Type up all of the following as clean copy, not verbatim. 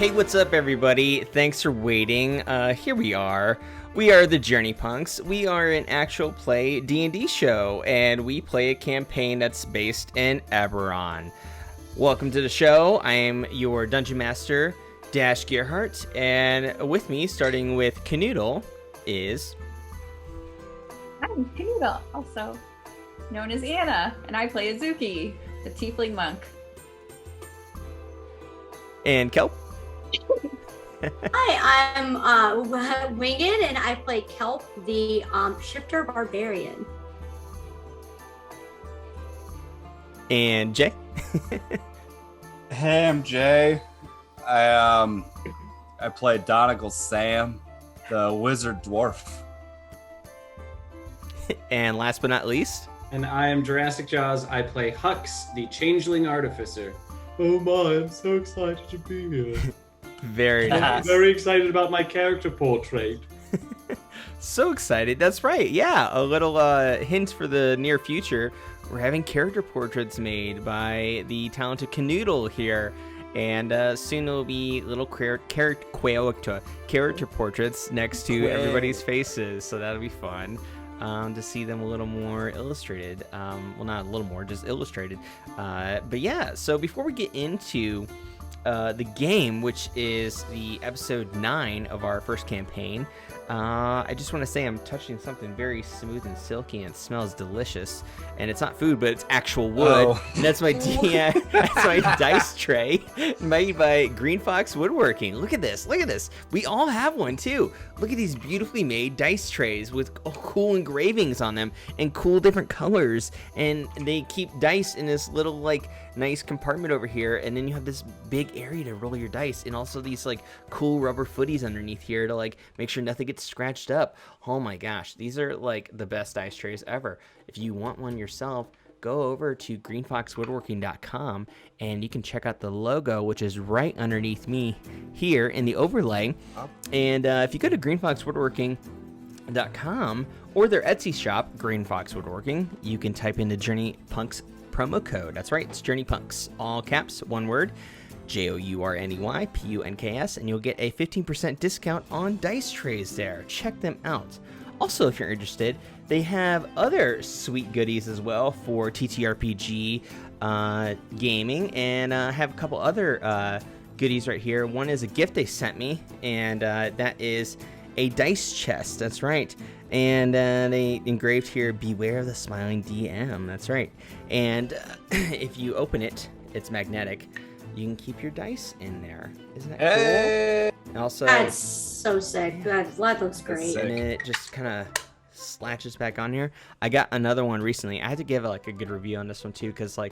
Hey, what's up, everybody? Thanks for waiting. Here we are. We are the Journey Punks. We are an actual play D&D show, and we play a campaign that's based in Eberron. Welcome to the show. I am your Dungeon Master, Gierhart, and with me, starting with Kuhnoodle, is... I'm Kuhnoodle, also known as Anna, and I play Azuki, the tiefling monk. And Kelp. Hi, I'm Winged, and I play Kelp, the shifter barbarian. And Jay. Hey, I'm Jay. I play Donegal Sam, the wizard dwarf. And last but not least. And I am Jurassic Jaws. I play Hux, the changeling artificer. Oh my, I'm so excited to be here. Very nice. I'm very excited about my character portrait. So excited. That's right. Yeah, a little hint for the near future. We're having character portraits made by the talented Kuhnoodle here. And soon there'll be little character portraits next to everybody's faces. So that'll be fun to see them a little more illustrated. Well, not a little more, just illustrated. But yeah, so before we get into the game, which is the episode 9 of our first campaign, I just want to say I'm touching something very smooth and silky, and it smells delicious. And it's not food, but it's actual wood. Oh. And that's my that's my dice tray made by Green Fox Woodworking. Look at this. Look at this. We all have one too. Look at these beautifully made dice trays with cool engravings on them and cool different colors. And they keep dice in this little nice compartment over here, and then you have this big area to roll your dice, and also these cool rubber footies underneath here to make sure nothing gets scratched up. Oh my gosh, these are the best dice trays ever. If you want one yourself, go over to greenfoxwoodworking.com and you can check out the logo, which is right underneath me here in the overlay. And if you go to greenfoxwoodworking.com or their Etsy shop, Green Fox Woodworking, you can type in the Journey Punks promo code. That's right, it's Journey Punks, all caps, one word, JOURNEYPUNKS, and you'll get a 15% discount on dice trays there. Check them out. Also, if you're interested, they have other sweet goodies as well for TTRPG gaming, and have a couple other goodies right here. One is a gift they sent me, and that is a dice chest. That's right. And they engraved here, "Beware of the smiling DM." That's right. And if you open it, it's magnetic. You can keep your dice in there. Isn't that cool? Hey! And also, That's so sick. That looks great. and it just kind of slatches back on here. I got another one recently. I had to give a good review on this one too, because I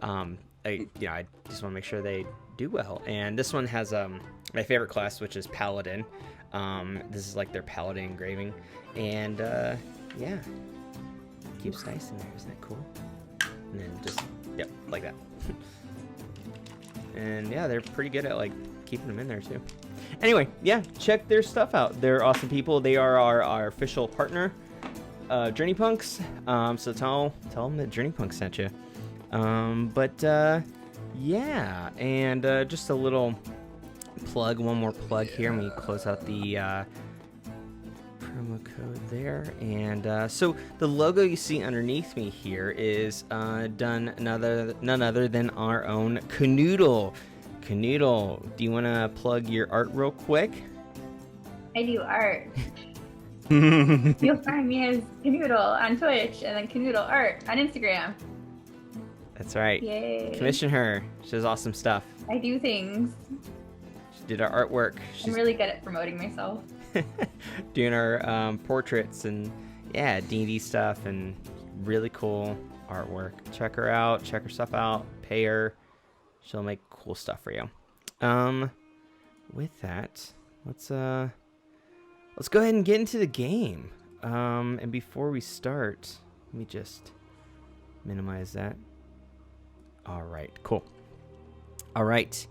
just want to make sure they do well. And this one has my favorite class, which is Paladin. This is their Paladin engraving, and yeah, keeps dice in there. Isn't that cool? And then just like that. And yeah, they're pretty good at keeping them in there too. Anyway, yeah, check their stuff out. They're awesome people. They are our official partner, Journey Punks. So tell them that Journey Punks sent you. Yeah, and just a little plug, one more plug here. Let me close out the promo code there. And so the logo you see underneath me here is done none other than our own Kuhnoodle. Kuhnoodle, do you want to plug your art real quick? I do art. You'll find me as Kuhnoodle on Twitch, and then Kuhnoodle Art on Instagram. That's right. Yay. Commission her. She does awesome stuff. I do things. She did our artwork. I'm really good at promoting myself. Doing our portraits and D&D stuff and really cool artwork. Check her out. Check her stuff out. Pay her. She'll make cool stuff for you. With that, let's go ahead and get into the game. And before we start, let me just minimize that. All right, cool. All right,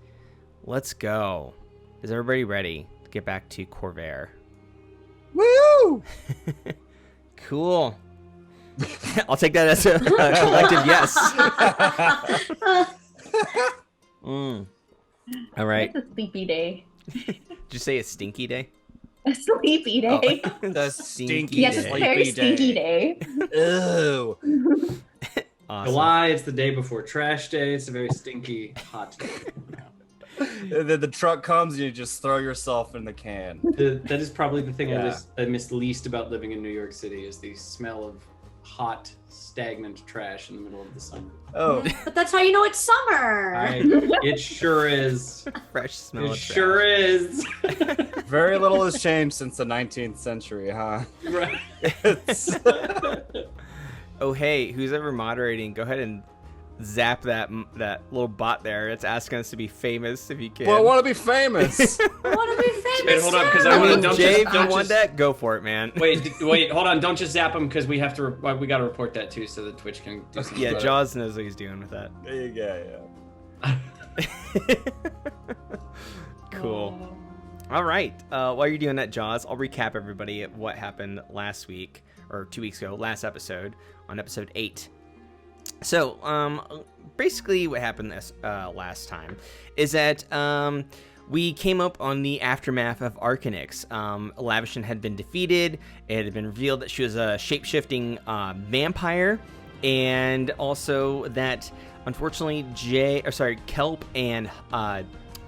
let's go. Is everybody ready to get back to Corvair? Woo! Cool. I'll take that as a collective yes. All right. It's a sleepy day. Did you say a stinky day? A sleepy day. The stinky Yes, it's a very sleepy stinky day. Ew. Awesome. July, it's the day before trash day. It's a very stinky, hot day. And then the truck comes and you just throw yourself in the can. That is probably the thing Yeah. I miss least about living in New York City is the smell of hot, stagnant trash in the middle of the summer. Oh, But that's how you know it's summer. It sure is. Fresh smell It of sure is. very little has changed since the 19th century, huh? Right. It's... Oh, hey, who's ever moderating? Go ahead and zap that little bot there. It's asking us to be famous if you can. Well, I want to be famous. I want to be famous. Wait, hold on, 'cause too. I I wanna- mean, don't Jay, just- if you don't want just- that, go for it, man. Wait, hold on. Don't just zap them because we have to. We got to report that too, so that Twitch can do something. Yeah, about it. Jaws knows what he's doing with that. Yeah. Cool. All right. While you're doing that, Jaws, I'll recap everybody at what happened last week, or 2 weeks ago, last episode, on episode 8. So, basically what happened this last time is that we came up on the aftermath of Arcanix. Lavishan had been defeated. It had been revealed that she was a shape-shifting vampire, and also that, unfortunately, Kelp and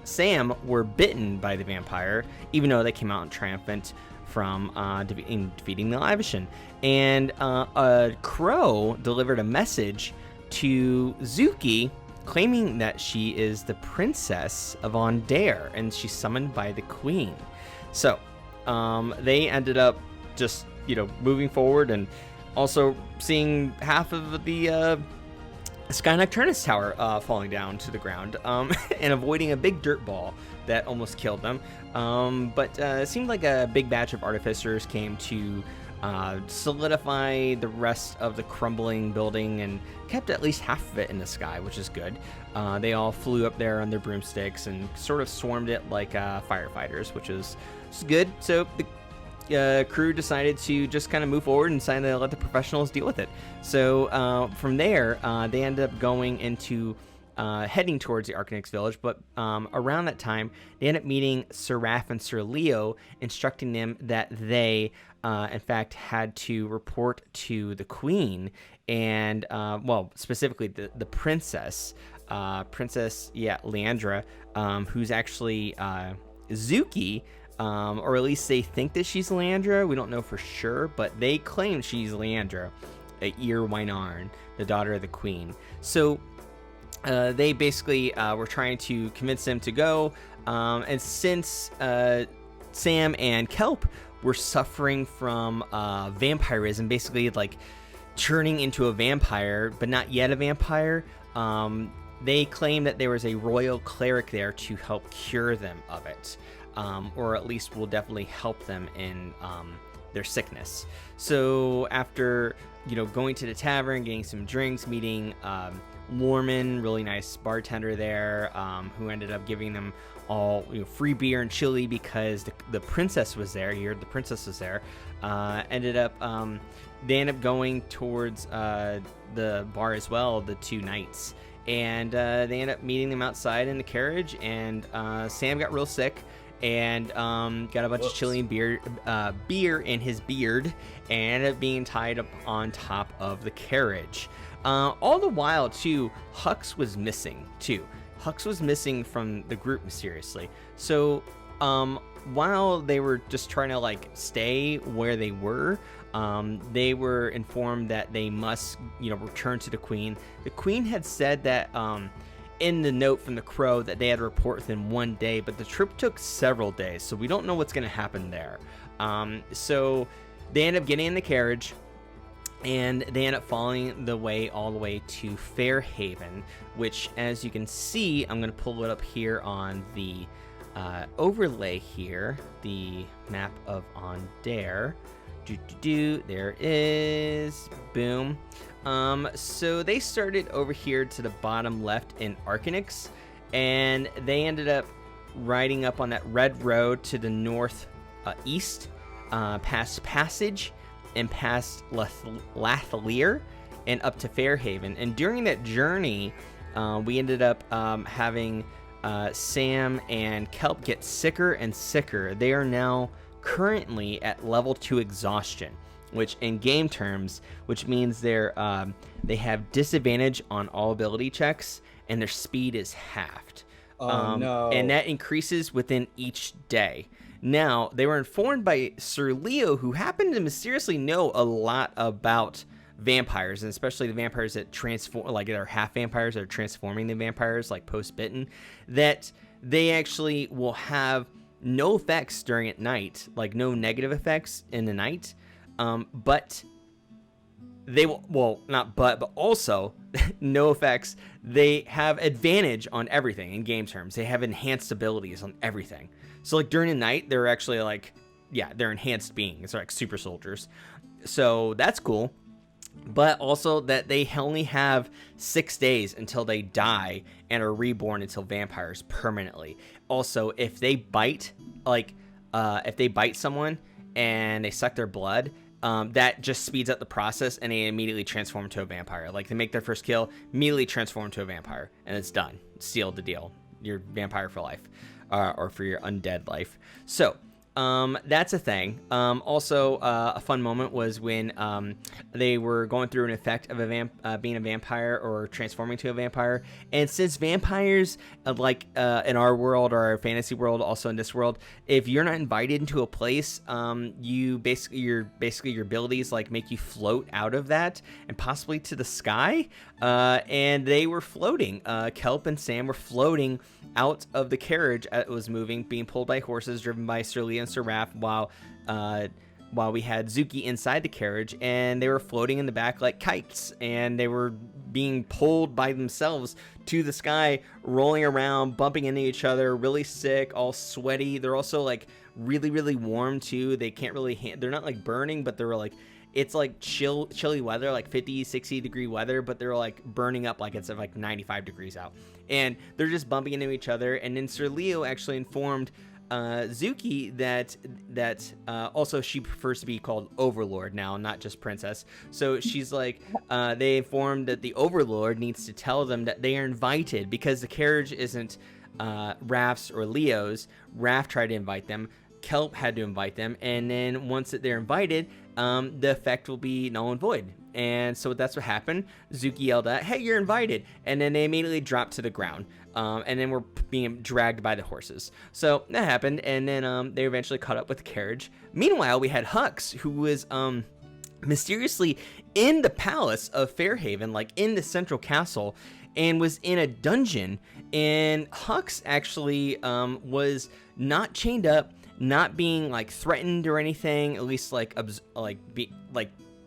Sam were bitten by the vampire, even though they came out triumphant from defeating the Lavishan. And a crow delivered a message to Zuki claiming that she is the Princess of Aundair and she's summoned by the Queen. So they ended up just, moving forward and also seeing half of the Sky Nocturnus Tower falling down to the ground and avoiding a big dirt ball that almost killed them. But it seemed like a big batch of artificers came to solidify the rest of the crumbling building and kept at least half of it in the sky, which is good. They all flew up there on their broomsticks and sort of swarmed it like firefighters, which is good. So the crew decided to just kind of move forward and decided to let the professionals deal with it. So from there, they ended up going into heading towards the Arcanix village, but around that time, they ended up meeting Sir Raph and Sir Leo, instructing them that they, in fact, had to report to the Queen and, specifically the Princess, Leandra, who's actually Zuki, or at least they think that she's Leandra. We don't know for sure, but they claim she's Leandra, Ir Wynarn, the daughter of the Queen. So they basically were trying to convince them to go, and since Sam and Kelp were suffering from vampirism, basically like turning into a vampire, but not yet a vampire, they claim that there was a Royal Cleric there to help cure them of it, or at least will definitely help them in their sickness. So after going to the tavern, getting some drinks, meeting Lorman, really nice bartender there, who ended up giving them all free beer and chili because the princess was there. You heard the princess was there. They ended up going towards the bar as well, the two knights, and they ended up meeting them outside in the carriage. And Sam got real sick and got a bunch of chili and beer in his beard, and ended up being tied up on top of the carriage. All the while, too, Hux was missing, too. Hux was missing from the group mysteriously. So, while they were just trying to, stay where they were informed that they must, return to the Queen. The Queen had said that, in the note from the Crow, that they had to report within 1 day, but the trip took several days, so we don't know what's going to happen there. So, they end up getting in the carriage, and they end up following the way all the way to Fairhaven, which, as you can see, I'm going to pull it up here on the overlay here, the map of Aundair. There it is. Boom. So they started over here to the bottom left in Arcanix, and they ended up riding up on that red road to the north east, past Passage, and past Lathalier and up to Fairhaven. And during that journey, we ended up having Sam and Kelp get sicker and sicker. They are now currently at level 2 exhaustion, which in game terms, which means they have disadvantage on all ability checks, and their speed is halved. No. And that increases within each day. Now, they were informed by Sir Leo, who happened to mysteriously know a lot about vampires, and especially the vampires that transform, like that are half vampires that are transforming the vampires, like post-bitten, that they actually will have no effects during at night, like no negative effects in the night, but they will, well, not but also no effects. They have advantage on everything in game terms. They have enhanced abilities on everything. So like during the night, they're actually like, yeah, they're enhanced beings. They're like super soldiers. So that's cool. But also that they only have 6 days until they die and are reborn until vampires permanently. Also, if they bite, if they bite someone and they suck their blood, that just speeds up the process and they immediately transform into a vampire. Like they make their first kill, immediately transform into a vampire, and it's done. Sealed the deal. You're vampire for life, or for your undead life. So that's a thing. Also, a fun moment was when they were going through an effect of being a vampire or transforming to a vampire. And since vampires, in our world or our fantasy world, also in this world, if you're not invited into a place, your abilities like make you float out of that and possibly to the sky. And they were floating. Kelp and Sam were floating out of the carriage as it was moving, being pulled by horses driven by Sir Leo and Sir Raph, while we had Zuki inside the carriage, and they were floating in the back like kites, and they were being pulled by themselves to the sky, rolling around, bumping into each other, really sick, all sweaty. They're also like really, really warm too. They can't really they're not like burning, but they're like, it's like chilly weather, like 50, 60 degree weather, but they're like burning up like it's like 95 degrees out. And they're just bumping into each other. And then Sir Leo actually informed Zuki that also she prefers to be called Overlord now, not just Princess. So she's like, they informed that the Overlord needs to tell them that they are invited, because the carriage isn't Raph's or Leo's. Raph tried to invite them. Kelp had to invite them, and then once that they're invited, the effect will be null and void. And so that's what happened. Zuki yelled out, "Hey, you're invited!" And then they immediately dropped to the ground, and then were being dragged by the horses. So that happened, and then they eventually caught up with the carriage. Meanwhile, we had Hux, who was mysteriously in the palace of Fairhaven, like in the central castle, and was in a dungeon. And Hux actually was not chained up, not being like threatened or anything, at least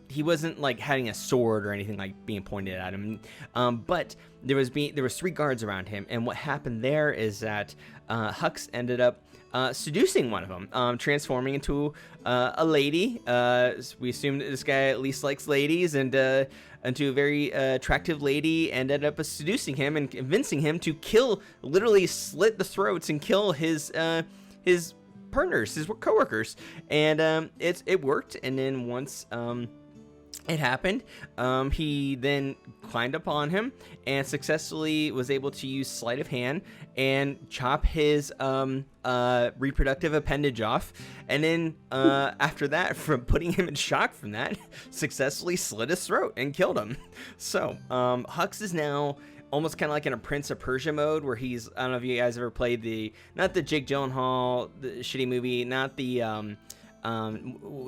he wasn't like having a sword or anything like being pointed at him. But there was 3 guards around him, and what happened there is that Hux ended up seducing one of them, transforming into a lady. We assume that this guy at least likes ladies, and into a very attractive lady, and ended up seducing him and convincing him to literally slit the throats and kill his partners, his coworkers. And it worked. And then once it happened, he then climbed upon him and successfully was able to use sleight of hand and chop his reproductive appendage off, and then after that, from putting him in shock from that, successfully slit his throat and killed him. So Hux is now almost kind of like in a Prince of Persia mode, where he's, I don't know if you guys ever played not the Jake Gyllenhaal, the shitty movie, not the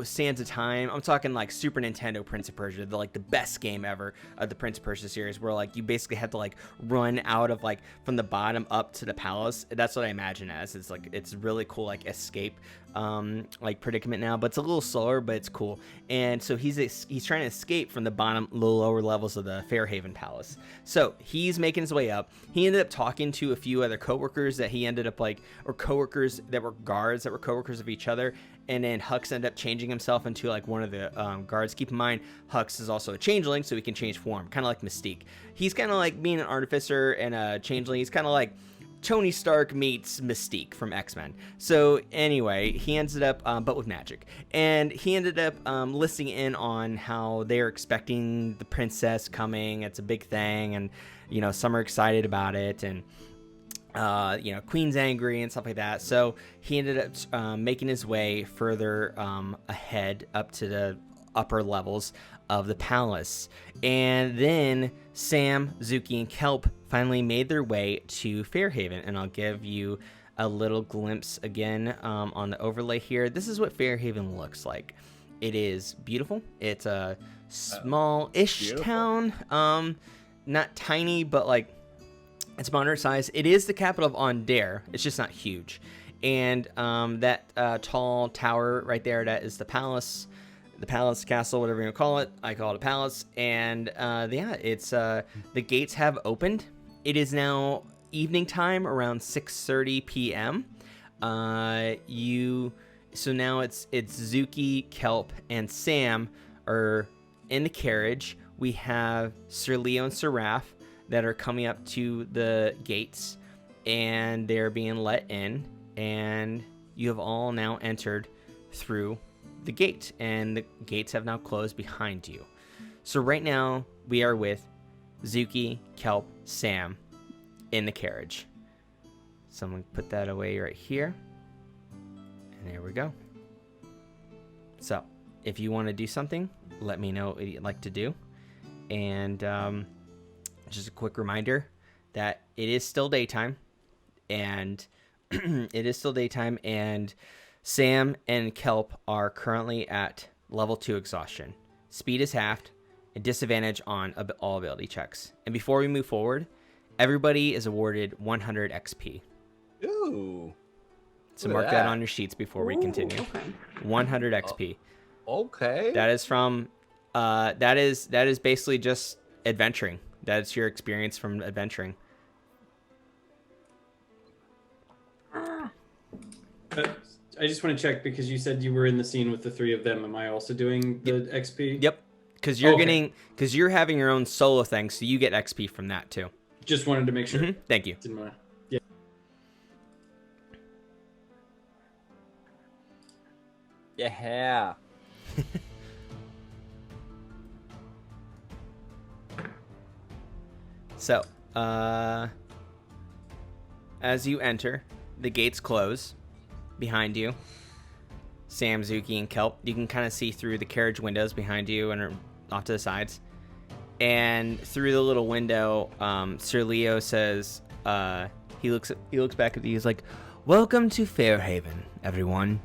Sands of Time. I'm talking like Super Nintendo Prince of Persia, the best game ever of the Prince of Persia series, where like you basically have to like run out of like from the bottom up to the palace. That's what I imagine as. It's like, it's really cool, like escape like predicament now, but it's a little slower, but it's cool. And so he's trying to escape from the lower levels of the Fairhaven palace. So he's making his way up. He ended up talking to a few other coworkers that he ended up or coworkers that were guards that were coworkers of each other. And then Hux ended up changing himself into like one of the guards. Keep in mind, Hux is also a changeling, so he can change form, kind of like Mystique. He's kind of like being an artificer and a changeling. He's kind of like Tony Stark meets Mystique from X-Men. So anyway, he ended up, but with magic. And he ended up listening in on how they're expecting the princess coming. It's a big thing, and some are excited about it. And Queen's angry and stuff like that. So he ended up making his way further ahead up to the upper levels of the palace. And then Sam, Zuki, and Kelp finally made their way to Fairhaven. And I'll give you a little glimpse again on the overlay here. This is what Fairhaven looks like. It is beautiful. It's a small-ish town. Not tiny, but like it's moderate size. It is the capital of Aundair. It's just not huge. And that tall tower right there, that is the palace castle, whatever you want to call it. I call it a palace. And it's the gates have opened. It is now evening time, around 6:30 p.m. So now it's Zuki, Kelp, and Sam are in the carriage. We have Sir Leo and Sir Raph that are coming up to the gates, and they're being let in. And you have all now entered through the gate, and the gates have now closed behind you. So right now we are with Zuki, Kelp, Sam in the carriage. Someone put that away right here. And there we go. So if you want to do something, let me know what you'd like to do. And just a quick reminder that it is still daytime. And and Sam and Kelp are currently at level 2 exhaustion. Speed is halved, and disadvantage on all ability checks. And before we move forward, everybody is awarded 100 XP. Ooh. So mark that on your sheets before we continue. Okay. 100 XP. Okay. That is from that is basically just adventuring. That's your experience from adventuring. I just want to check because you said you were in the scene with the three of them. Am I also doing the XP? Yep. Because you're having your own solo thing, so you get XP from that too. Just wanted to make sure. Mm-hmm. Thank you. Yeah. Yeah. So, as you enter, the gates close behind you. Sam, Zuki, and Kelp. You can kind of see through the carriage windows behind you and off to the sides. And through the little window, Sir Leo says, he looks back at you. He's like, "Welcome to Fairhaven, everyone.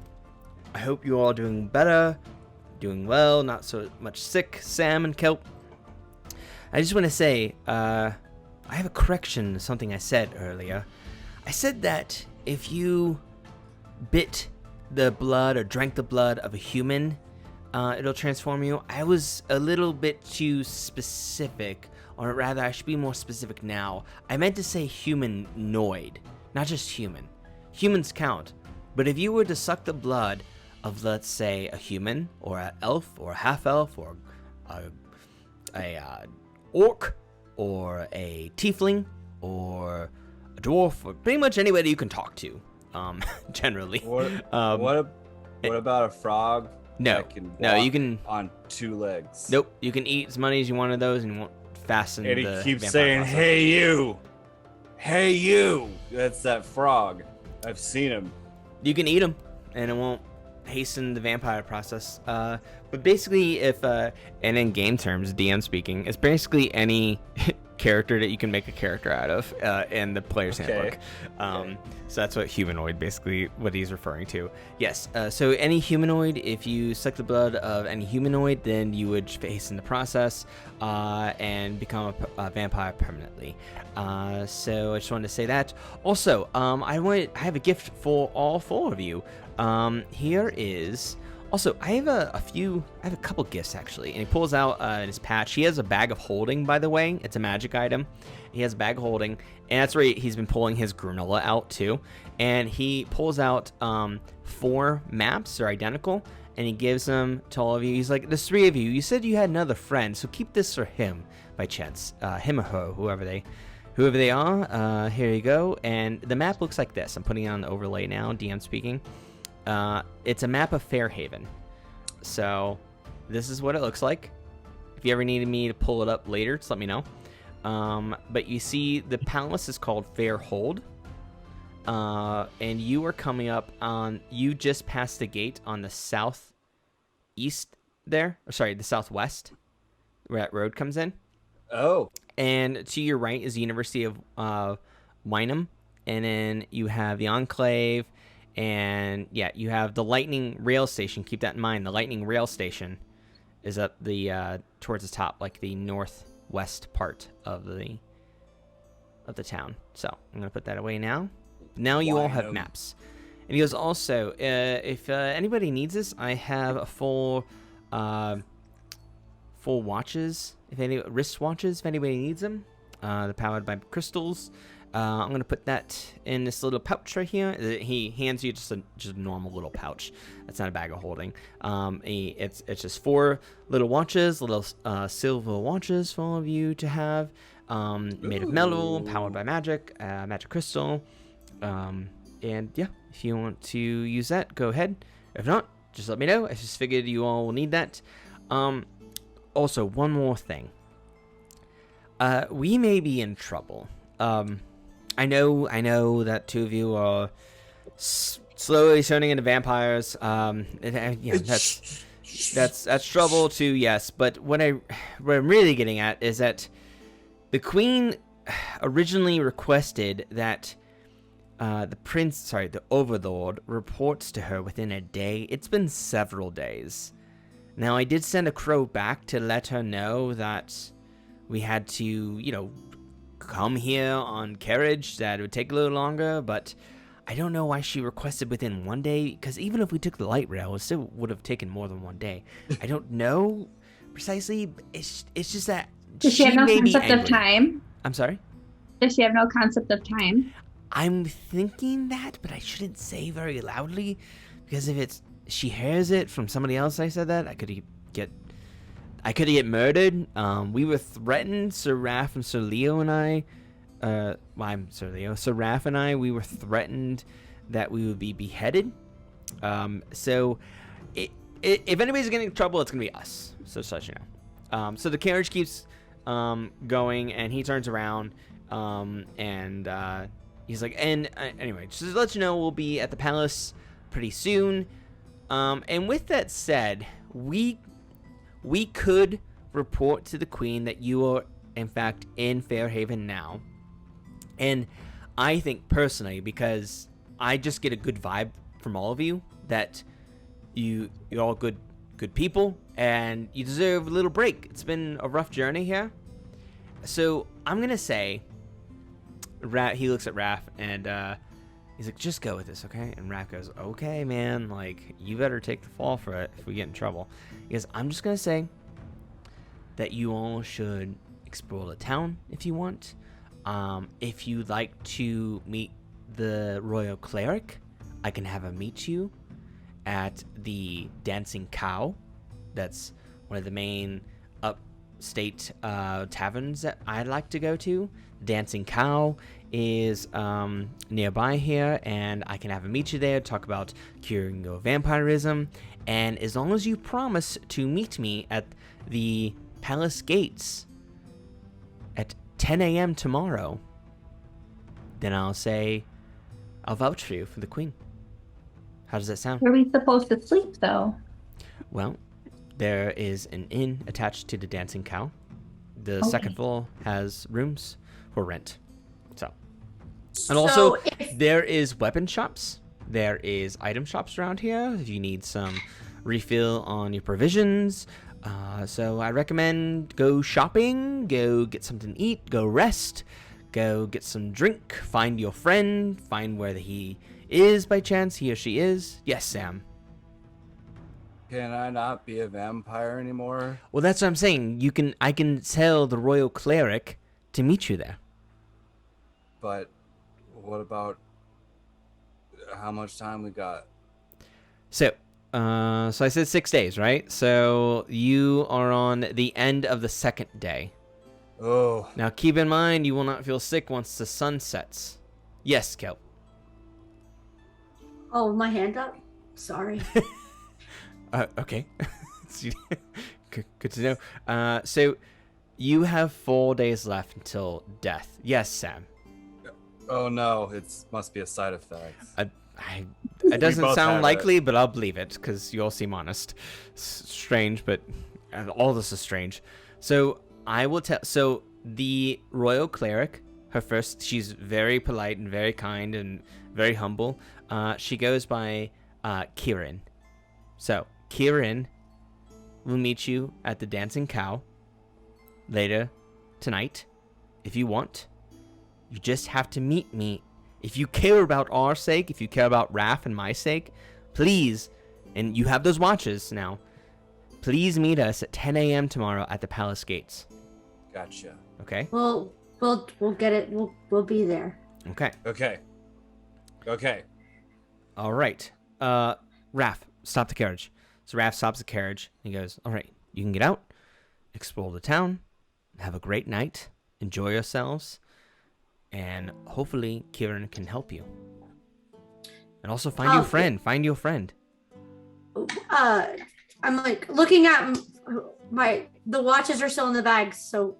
I hope you're all doing better, doing well, not so much sick, Sam and Kelp. I just want to say, I have a correction to something I said earlier. I said that if you bit the blood or drank the blood of a human, it'll transform you. I was a little bit too specific, or rather, I should be more specific now. I meant to say humanoid, not just human. Humans count, but if you were to suck the blood of, let's say, a human, or an elf, or a half-elf, or a orc, or a tiefling, or a dwarf, or pretty much anybody you can talk to, generally. What about a frog? No, that can no, you walk can on 2 legs. Nope, you can eat as many as you want of those, and you won't fasten. And he the keeps vampire saying, process. hey you. That's that frog. I've seen him. You can eat them, and it won't hasten the vampire process. But basically, and in game terms, DM speaking, it's basically any character that you can make a character out of in the player's handbook. So that's what humanoid, basically what he's referring to. Yes, so any humanoid, if you suck the blood of any humanoid, then you would hasten the process and become a vampire permanently. So I just wanted to say that. Also, I have a gift for all 4 of you. Here is... Also, I have a couple gifts, actually. And he pulls out his patch. He has a bag of holding, by the way. It's a magic item. He has a bag of holding. And that's where he's been pulling his granola out, too. And he pulls out 4 maps. They're identical. And he gives them to all of you. He's like, there's 3 of you. You said you had another friend, so keep this for him, by chance. Him or her, whoever they are. Here you go. And the map looks like this. I'm putting it on the overlay now, DM speaking. It's a map of Fairhaven. So this is what it looks like. If you ever needed me to pull it up later, just let me know. But you see the palace is called Fairhold. and you are coming up on. You just passed the gate on the southeast there. Or sorry, the southwest, where that road comes in. Oh. And to your right is the University of Wynham, and then you have the Enclave, and yeah, you have the Lightning Rail Station. Keep that in mind. The Lightning Rail Station is up the towards the top, like the northwest part of the town. So I'm gonna put that away now. Now you all have maps. And he goes, also, if anybody needs this, I have a full watches, wrist watches, if anybody needs them. They're powered by crystals. I'm gonna put that in this little pouch right here. He hands you just a normal little pouch. That's not a bag of holding. It's just 4 little watches, little silver watches for all of you to have. Made of metal, powered by magic crystal. And yeah, if you want to use that, go ahead. If not, just let me know. I just figured you all will need that. Also, one more thing. We may be in trouble. I know that 2 of you are slowly turning into vampires. That's trouble too, yes. But what I'm really getting at is that the Queen originally requested that the Overlord reports to her within a day. It's been several days. Now, I did send a crow back to let her know that we had to, come here on carriage, that it would take a little longer, but I don't know why she requested within 1 day, because even if we took the light rail, it still would have taken more than 1 day. I don't know precisely. It's just that Does she have no concept of time? I'm sorry? Does she have no concept of time? I'm thinking that, but I shouldn't say very loudly, because if she hears it from somebody else I said that, I could get murdered. We were threatened, Sir Raph and Sir Leo and I. I'm Sir Leo. Sir Raph and I, we were threatened that we would be beheaded. So if anybody's getting in trouble, it's going to be us. So such, so the carriage keeps going, and he turns around, and he's like, anyway, just to let you know, we'll be at the palace pretty soon. And with that said, we could report to the Queen that you are, in fact, in Fairhaven now. And I think personally, because I just get a good vibe from all of you, that you're all good people, and you deserve a little break. It's been a rough journey here. So I'm going to say, he looks at Raph, and he's like, just go with this, okay? And Raph goes, okay, man, like, you better take the fall for it if we get in trouble. He goes, I'm just going to say that you all should explore the town if you want. If you'd like to meet the Royal Cleric, I can have him meet you at the Dancing Cow. That's one of the main upstate taverns that I'd like to go to. Dancing Cow is nearby here, and I can have him meet you there, talk about curing your vampirism. And as long as you promise to meet me at the palace gates at 10 a.m. tomorrow, then I'll vouch for you for the Queen. How does that sound? Where are we supposed to sleep, though? Well, there is an inn attached to the Dancing Cow. The second floor has rooms for rent. And also, there is weapon shops. There is item shops around here if you need some refill on your provisions. So I recommend go shopping, go get something to eat, go rest, go get some drink, find your friend, find where he is by chance, he or she is. Yes, Sam. Can I not be a vampire anymore? Well, that's what I'm saying. I can tell the Royal Cleric to meet you there. But what about how much time we got? So I said 6 days, right? So you are on the end of the second day. Oh. Now keep in mind, you will not feel sick once the sun sets. Yes, Kelp. Oh, my hand up? Sorry. Okay. Good to know. So you have 4 days left until death. Yes, Sam. Oh no, must be a side effect. It doesn't both sound have likely, but I'll believe it because you all seem honest. Strange, but all this is strange. So I will tell. So the Royal Cleric, she's very polite and very kind and very humble. She goes by Kieran. So Kieran will meet you at the Dancing Cow later tonight if you want. You just have to meet me. If you care about our sake, if you care about Raph and my sake, please, and you have those watches now, please meet us at 10 a.m. tomorrow at the palace gates. Gotcha. Okay? We'll get it. We'll be there. Okay. Okay. All right. Raph, stop the carriage. So Raph stops the carriage and he goes, all right, you can get out, explore the town, have a great night, enjoy yourselves, and hopefully Kieran can help you. And also find you a friend. Find you a friend. I'm like looking at the watches are still in the bag, so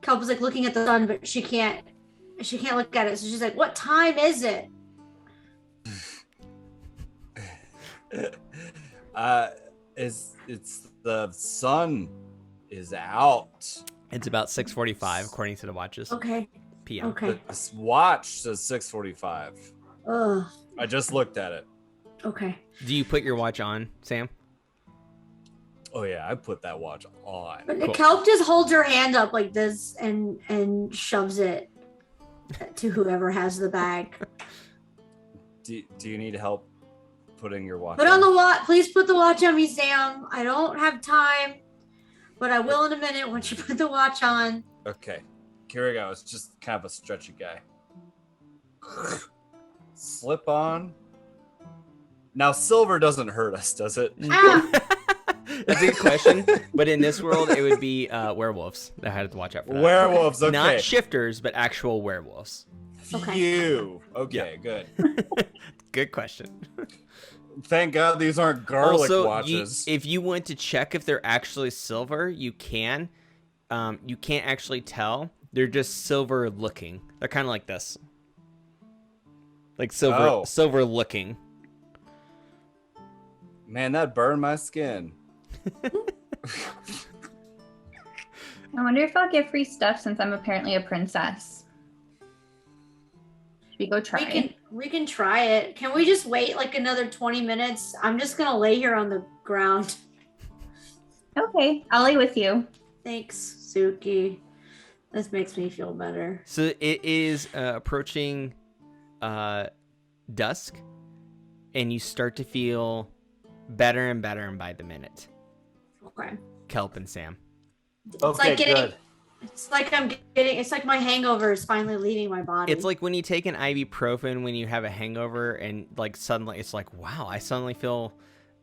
Kelp is like looking at the sun, but she can't look at it. So she's like, "What time is it?" It's the sun is out. It's about 6:45 according to the watches. Okay. PM. Okay. This watch says 6:45. Ugh. I just looked at it. Okay. Do you put your watch on, Sam? Oh yeah, I put that watch on. But Cool. Kelp just holds her hand up like this and shoves it to whoever has the bag. Do you need help putting your watch Put on the watch. Please put the watch on me, Sam. I don't have time, but I will in a minute once you put the watch on. Okay. Here we go. It's just kind of a stretchy guy. Slip on. Now, silver doesn't hurt us, does it? Ah! That's a good question. But in this world, it would be werewolves that had to watch out for that. Werewolves, okay. Not shifters, but actual werewolves. Okay. You. Okay, good. Good question. Thank God these aren't garlic Also, watches. if you want to check if they're actually silver, you can. You can't actually tell. They're just silver looking. They're kind of like this. Like silver looking. Man, that burned my skin. I wonder if I'll get free stuff since I'm apparently a princess. Should we go try? We can try it. Can we just wait like another 20 minutes? I'm just gonna lay here on the ground. Okay, I'll lay with you. Thanks, Zuki. This makes me feel better. So it is approaching dusk, and you start to feel better and better and by the minute. Okay. Kelp and Sam. Okay, good. It's like my hangover is finally leaving my body. It's like when you take an ibuprofen when you have a hangover, and like suddenly it's like, wow, I suddenly feel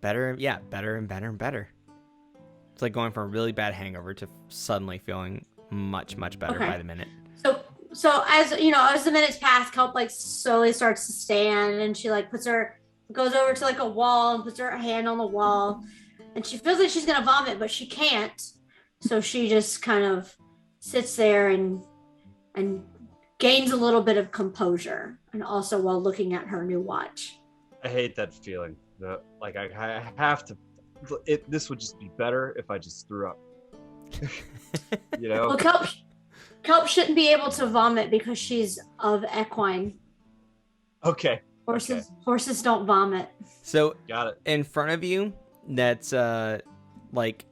better. Yeah, better and better and better. It's like going from a really bad hangover to suddenly feeling much better by the minute. So as you know, as the minutes pass, Kelp like slowly starts to stand, and she like goes over to like a wall and puts her hand on the wall, and she feels like she's gonna vomit, but she can't. So she just kind of sits there and gains a little bit of composure, and also while looking at her new watch. I hate that feeling. Like I have to. This would just be better if I just threw up. You know. Well, Kelp shouldn't be able to vomit because she's of equine. Okay. Horses don't vomit. So Got it. in front of you, that's like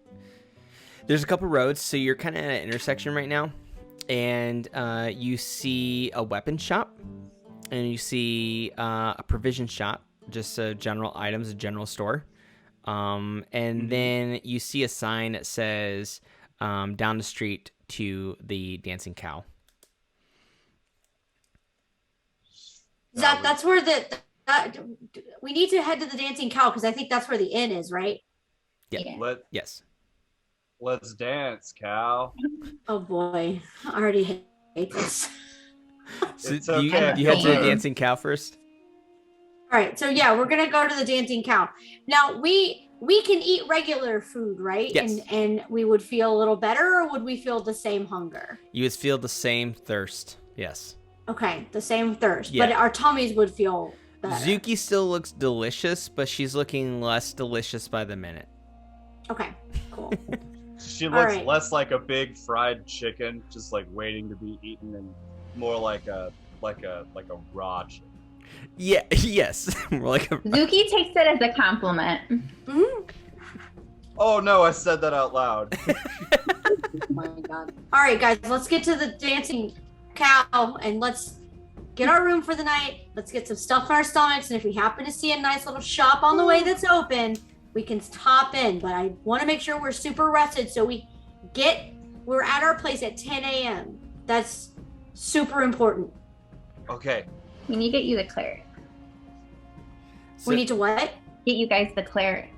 there's a couple roads, so you're kind of at an intersection right now, and you see a weapon shop, and you see a provision shop, just general items, a general store, and then you see a sign that says down the street to the Dancing Cow. That's where we need to head to the Dancing Cow because I think that's where the inn is, right? Yeah. Yes. Let's dance, cow. Oh boy, I already hate this. So It's you okay. head to the Dancing Cow first? All right, so yeah, we're gonna go to the Dancing Cow. Now we can eat regular food, right? Yes. And we would feel a little better, or would we feel the same hunger? You would feel the same thirst. Yes. Okay, the same thirst, Yeah. but our tummies would feel better. Zuki still looks delicious, but she's looking less delicious by the minute. Okay, cool. She All looks right. less like a big fried chicken, just like waiting to be eaten, and more like a raw chicken. Yeah, yes. More like a... Zuki takes it as a compliment. Mhm. Oh no, I said that out loud. Oh my god. All right, guys, let's get to the dancing cow and let's get our room for the night. Let's get some stuff in our stomachs, and if we happen to see a nice little shop on the way that's open, we can stop in. But I want to make sure we're super rested, so we're at our place at 10 a.m. That's super important. Okay. We need to get you the cleric. So, We need to what? Get you guys the cleric.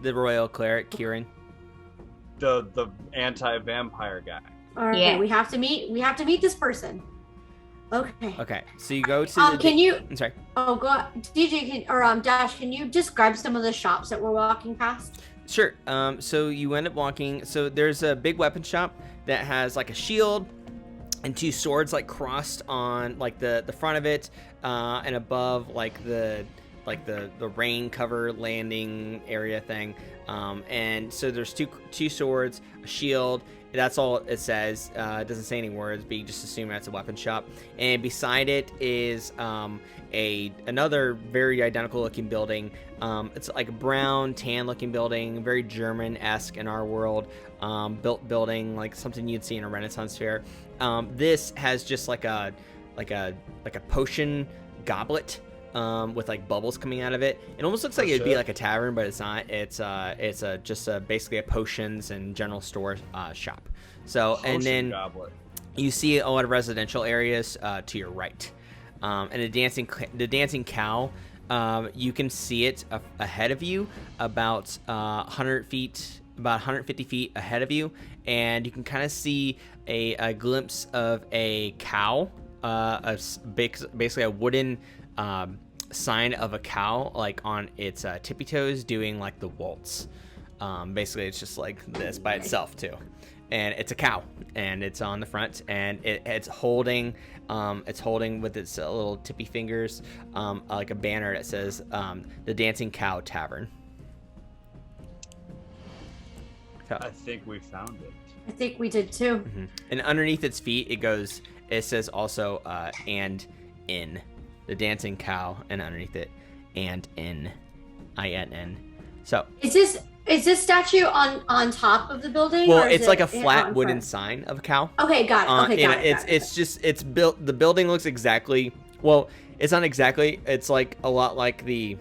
the Royal Cleric, Kieran. The anti-vampire guy. All right, Yeah. we have to meet this person. Okay. Okay, so you go to Can you? I'm sorry. Oh, go DJ Dash. Can you describe some of the shops that we're walking past? Sure. So you end up walking. So there's a big weapon shop that has like a shield and two swords like crossed on like the front of it, and above like the rain cover landing area thing. And so there's two swords, a shield. That's all it says. It doesn't say any words, but you just assume that's a weapon shop. And beside it is another very identical looking building. It's like a brown, tan looking building, very German-esque in our world. Built building, like something you'd see in a Renaissance fair. This has just like a potion goblet. With like bubbles coming out of it. It almost looks like it'd be like a tavern, but it's not. It's just basically a potions and general store shop. So Potion and then goblet. you see a lot of residential areas to your right, and the dancing cow. You can see it ahead of you, about 100 feet, about 150 feet ahead of you, and you can kind of see a glimpse of a cow, basically a wooden sign of a cow, like on its tippy toes, doing like the waltz. Basically, it's just like this by itself too, and it's a cow, and it's on the front, and it's holding with its little tippy fingers, like a banner that says the Dancing Cow Tavern. I think we found it. I think we did too. Mm-hmm. And underneath its feet, it says also and in. The Dancing Cow, and underneath it, and in, INN. So Is this statue on top of the building? well, or is it's like a it out flat in wooden front? sign of a cow. Okay, got it. Okay, got it. It's built. The building looks exactly. Well, it's not exactly. It's like a lot like the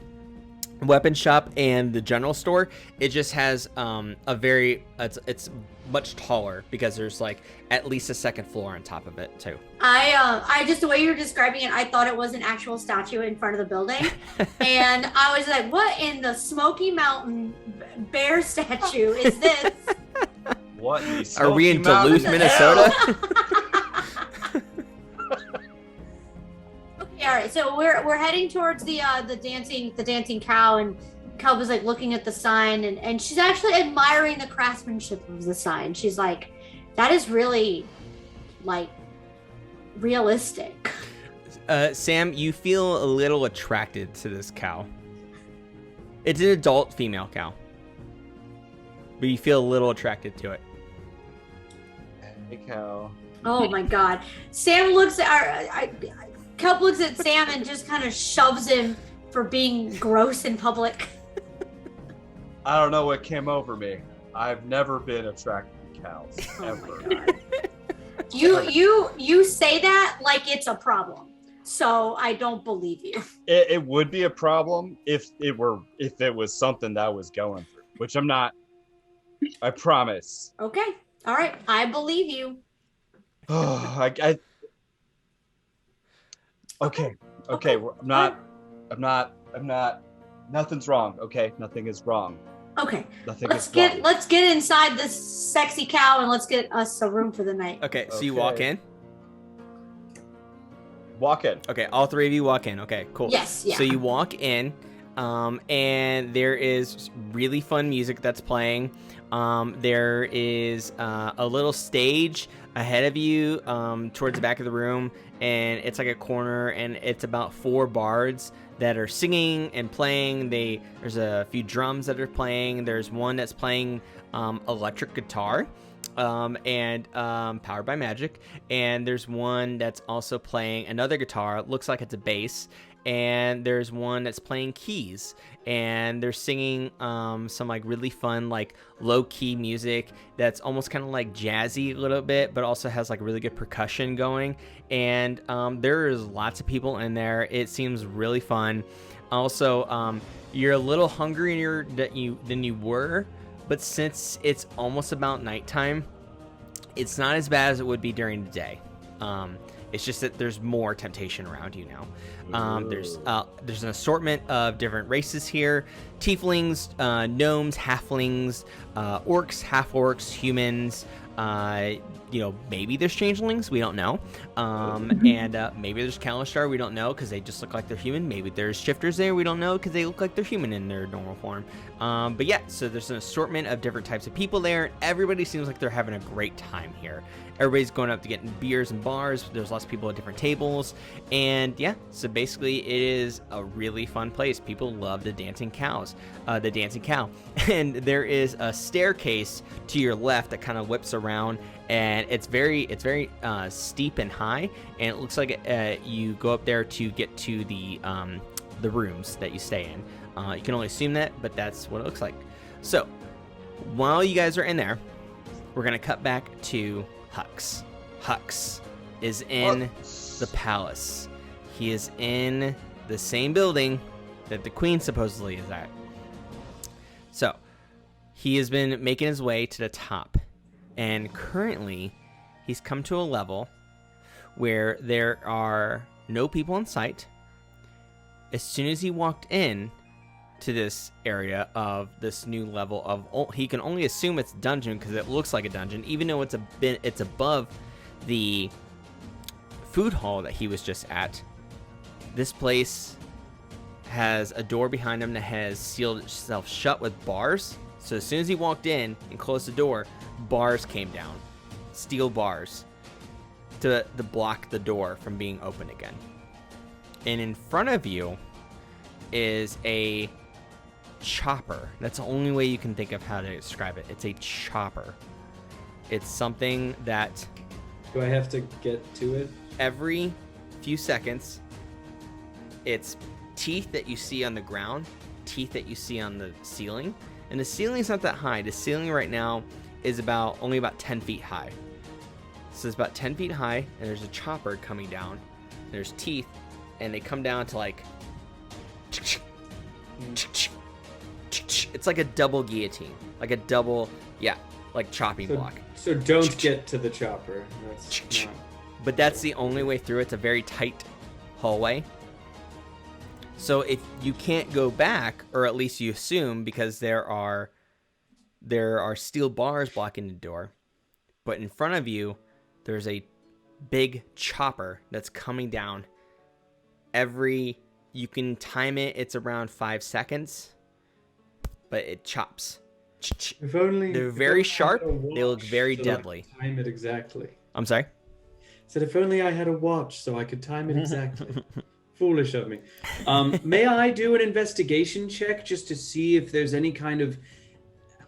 weapon shop and the general store. It just has it's much taller because there's like at least a second floor on top of it too. I just, the way you were describing it, I thought it was an actual statue in front of the building, and I was like, "What in the Smoky Mountain bear statue is this?" What? in the Are we in Smoky Mountains? Duluth, Minnesota? Okay, all right. So we're heading towards the dancing cow, and Kelp is like looking at the sign, and she's actually admiring the craftsmanship of the sign. She's like, "That is really like realistic." Sam, you feel a little attracted to this cow. It's an adult female cow, but you feel a little attracted to it. Hey, cow. Oh my god. Sam looks at Kelp looks at Sam and just kind of shoves him for being gross in public. I don't know what came over me. I've never been attracted to cows. Oh ever. my god. You say that like it's a problem. So I don't believe you. It would be a problem if it was something that I was going through, which I'm not. I promise. Okay. All right. I believe you. Okay. I'm not. Nothing's wrong. Okay, nothing is wrong. Okay. Nothing Let's is wrong. get inside this sexy cow and let's get us a room for the night. Okay, so you walk in. Walk in. Okay, all three of you walk in. Okay, cool. Yes, yeah. So you walk in, And there is really fun music that's playing. There is a little stage ahead of you towards the back of the room, and it's like a corner, and it's about 4 bards that are singing and playing. There's a few drums that are playing. There's one that's playing electric guitar, and powered by magic. And there's one that's also playing another guitar. It looks like it's a bass. And there's one that's playing keys, and they're singing some like really fun, like low-key music that's almost kind of like jazzy a little bit, but also has like really good percussion going. And there is lots of people in there. It seems really fun. Also, you're a little hungrier than you were, but since it's almost about nighttime, it's not as bad as it would be during the day. It's just that there's more temptation around you now. There's an assortment of different races here: tieflings, gnomes, halflings, orcs, half-orcs, humans. Maybe there's changelings. We don't know. And maybe there's Kalistar. We don't know because they just look like they're human. Maybe there's shifters there. We don't know because they look like they're human in their normal form. But yeah, so there's an assortment of different types of people there. Everybody seems like they're having a great time here. Everybody's going up to getting beers and bars. There's lots of people at different tables. And yeah, so basically it is a really fun place. People love the dancing cow. And there is a staircase to your left that kind of whips around, and it's very steep and high, and it looks like you go up there to get to the rooms that you stay in. You can only assume that, but that's what it looks like. So while you guys are in there, we're gonna cut back to Hux. Hux is in the palace. He is in the same building that the queen supposedly is at. So he has been making his way to the top, and currently he's come to a level where there are no people in sight. As soon as he walked in to this area of this new level of, he can only assume it's dungeon because it looks like a dungeon, even though it's above the food hall that he was just at. This place has a door behind him that has sealed itself shut with bars. So as soon as he walked in and closed the door, bars came down, steel bars, to block the door from being open again. And in front of you is a chopper. That's the only way you can think of how to describe it. It's a chopper. It's something that... Do I have to get to it? Every few seconds, it's teeth that you see on the ground, teeth that you see on the ceiling. And the ceiling's not that high. The ceiling right now is only about 10 feet high. So it's about 10 feet high, and there's a chopper coming down. There's teeth, and they come down to like... It's like a double guillotine. Like a double, like chopping block. So don't get to the chopper. That's not... But that's the only way through. It's a very tight hallway. So if you can't go back, or at least you assume, because there are steel bars blocking the door, but in front of you, there's a big chopper that's coming down. You can time it, it's around 5 seconds, but it chops. If only they're very sharp. They look very deadly. I could time it exactly. I'm sorry? Said if only I had a watch so I could time it exactly. Foolish of me. May I do an investigation check just to see if there's any kind of...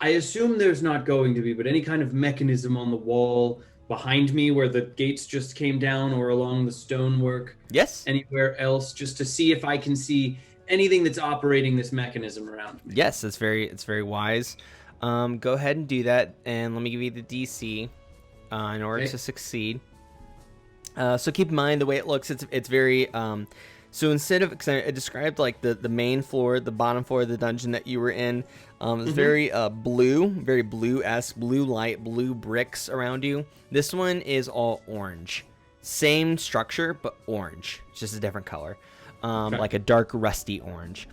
I assume there's not going to be, but any kind of mechanism on the wall behind me where the gates just came down, or along the stonework? Yes. Anywhere else, just to see if I can see anything that's operating this mechanism around me. Yes, it's very wise. Go ahead and do that, and let me give you the DC in order to succeed. So keep in mind the way it looks. It's very... So instead of, because I described like the main floor, the bottom floor of the dungeon that you were in, it's very very blue-esque, blue light, blue bricks around you. This one is all orange. Same structure, but orange. It's just a different color. Like a dark rusty orange.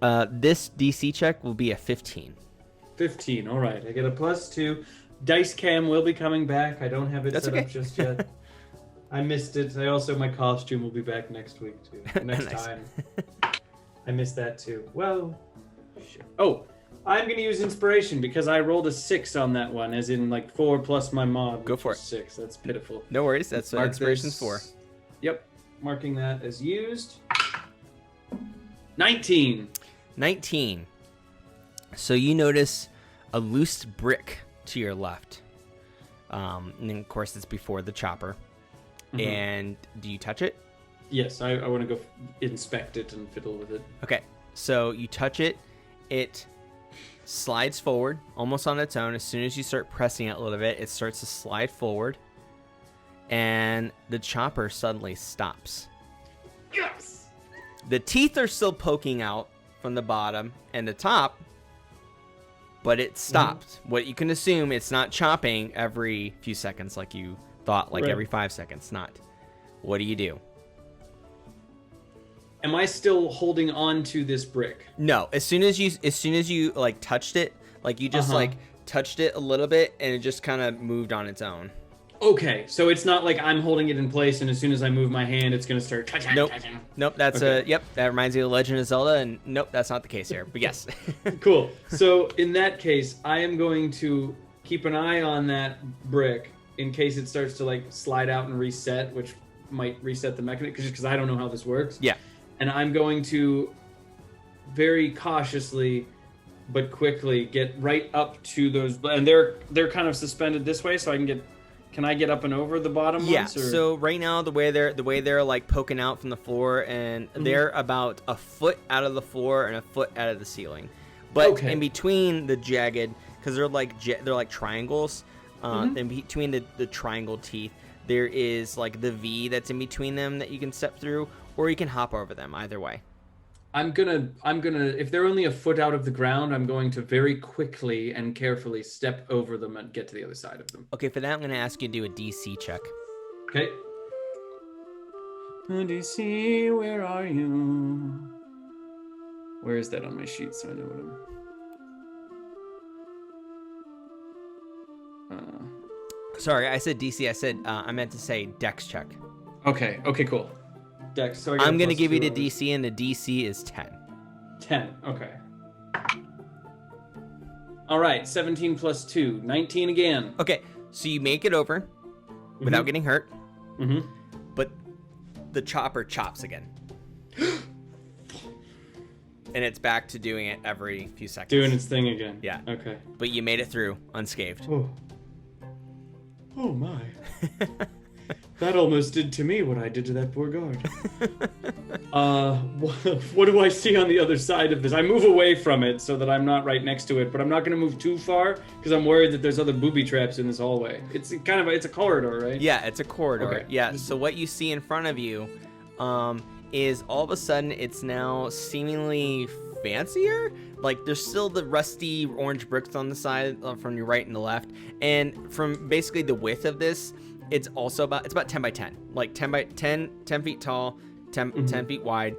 This DC check will be a 15. 15, all right. I get a +2. Dice cam will be coming back. I don't have it set up just yet. I missed it. My costume will be back next week too. Next time. I missed that too. Well, shit. Oh, I'm going to use inspiration because I rolled a 6 on that one, as in like 4 plus my mod. Go for it. 6. That's pitiful. No worries. That's what inspiration's for. Yep. Marking that as used. 19. 19. So you notice a loose brick to your left. And then, of course, it's before the chopper. Mm-hmm. And do you touch it? Yes, I want to go inspect it and fiddle with it. Okay, so you touch it. It slides forward almost on its own. As soon as you start pressing it a little bit, it starts to slide forward. And the chopper suddenly stops. Yes! The teeth are still poking out from the bottom and the top, but it stopped. Mm-hmm. What you can assume, it's not chopping every few seconds like you thought, like every 5 seconds. Not. What do you do? Am I still holding on to this brick? No. As soon as you like touched it, like you just like touched it a little bit, and it just kind of moved on its own. Okay, so it's not like I'm holding it in place, and as soon as I move my hand, it's gonna start touching. Nope. That's yep. That reminds me of the Legend of Zelda, and nope, that's not the case here. But yes. Cool. So in that case, I am going to keep an eye on that brick in case it starts to like slide out and reset, which might reset the mechanism because I don't know how this works. Yeah. And I'm going to very cautiously but quickly get right up to those, and they're kind of suspended this way, so I can get. Can I get up and over the bottom ones? Yeah. So right now, the way they're like poking out from the floor, and they're about a foot out of the floor and a foot out of the ceiling, but in between the jagged, because they're like triangles. In between the triangle teeth, there is like the V that's in between them that you can step through, or you can hop over them. Either way. I'm gonna. If they're only a foot out of the ground, I'm going to very quickly and carefully step over them and get to the other side of them. Okay, for that, I'm gonna ask you to do a DC check. Okay. DC, where are you? Where is that on my sheet so I know what I'm... Sorry, I said DC. I said I meant to say Dex check. Okay, cool. Dex. So I'm going to give you the DC, and the DC is 10. 10, okay. All right, 17 plus 2, 19 again. Okay, so you make it over without getting hurt, but the chopper chops again. And it's back to doing it every few seconds. Doing its thing again. Yeah. Okay. But you made it through unscathed. Oh my. That almost did to me what I did to that poor guard. What do I see on the other side of this? I move away from it so that I'm not right next to it, but I'm not going to move too far because I'm worried that there's other booby traps in this hallway. It's a corridor, right? Yeah, it's a corridor. Okay. Yeah, so what you see in front of you is all of a sudden it's now seemingly fancier. Like there's still the rusty orange bricks on the side from your right and the left, and from basically the width of this, it's about 10 by 10, like 10 by 10 feet tall, 10 feet wide.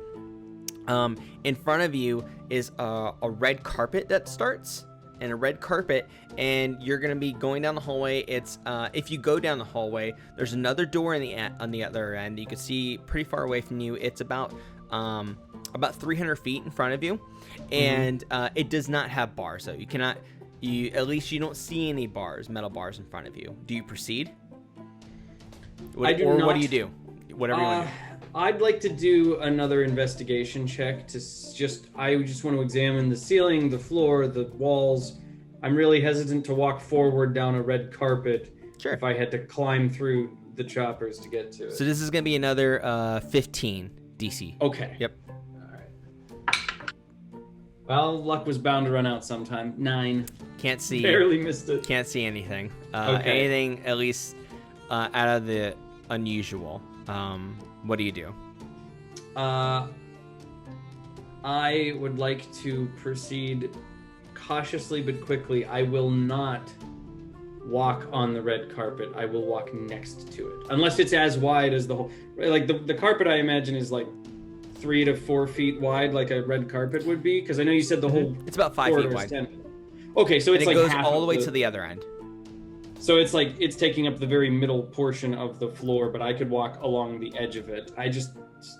In front of you is a red carpet that starts, and a red carpet, and you're gonna be going down the hallway. It's if you go down the hallway, there's another door on the other end. You can see pretty far away from you. It's about 300 feet in front of you, and it does not have bars though. At least you don't see any metal bars in front of you. Do you proceed? I do not. What do you do? Whatever you want to do. I'd like to do another investigation check to I just want to examine the ceiling, the floor, the walls. I'm really hesitant to walk forward down a red carpet if I had to climb through the choppers to get to it. So this is going to be another 15 DC. Okay. Yep. All right. Well, luck was bound to run out sometime. 9. Can't see. Barely missed it. Can't see anything. Okay. Anything at least out of the unusual. What do you do? I would like to proceed cautiously but quickly. I will not walk on the red carpet. I will walk next to it. Unless it's as wide as the whole... Like, the carpet, I imagine, is like 3 to 4 feet wide, like a red carpet would be. Because I know you said the whole... It's about 5 feet wide. 10. Okay, so it's and like it goes half all the way the... to the other end. So it's like it's taking up the very middle portion of the floor, but I could walk along the edge of it.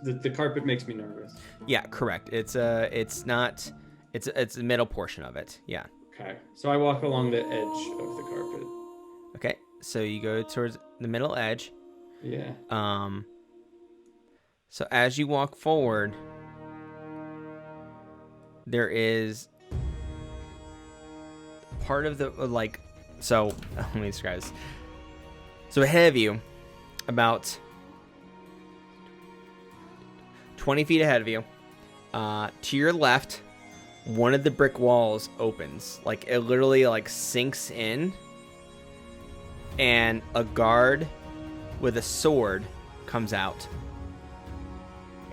The carpet makes me nervous. Yeah, correct. It's the middle portion of it. Yeah. Okay. So I walk along the edge of the carpet. Okay. So you go towards the middle edge. Yeah. So as you walk forward, there is part of the so let me describe this. So ahead of you, about 20 feet ahead of you, to your left, one of the brick walls opens. Like it literally sinks in, and a guard with a sword comes out.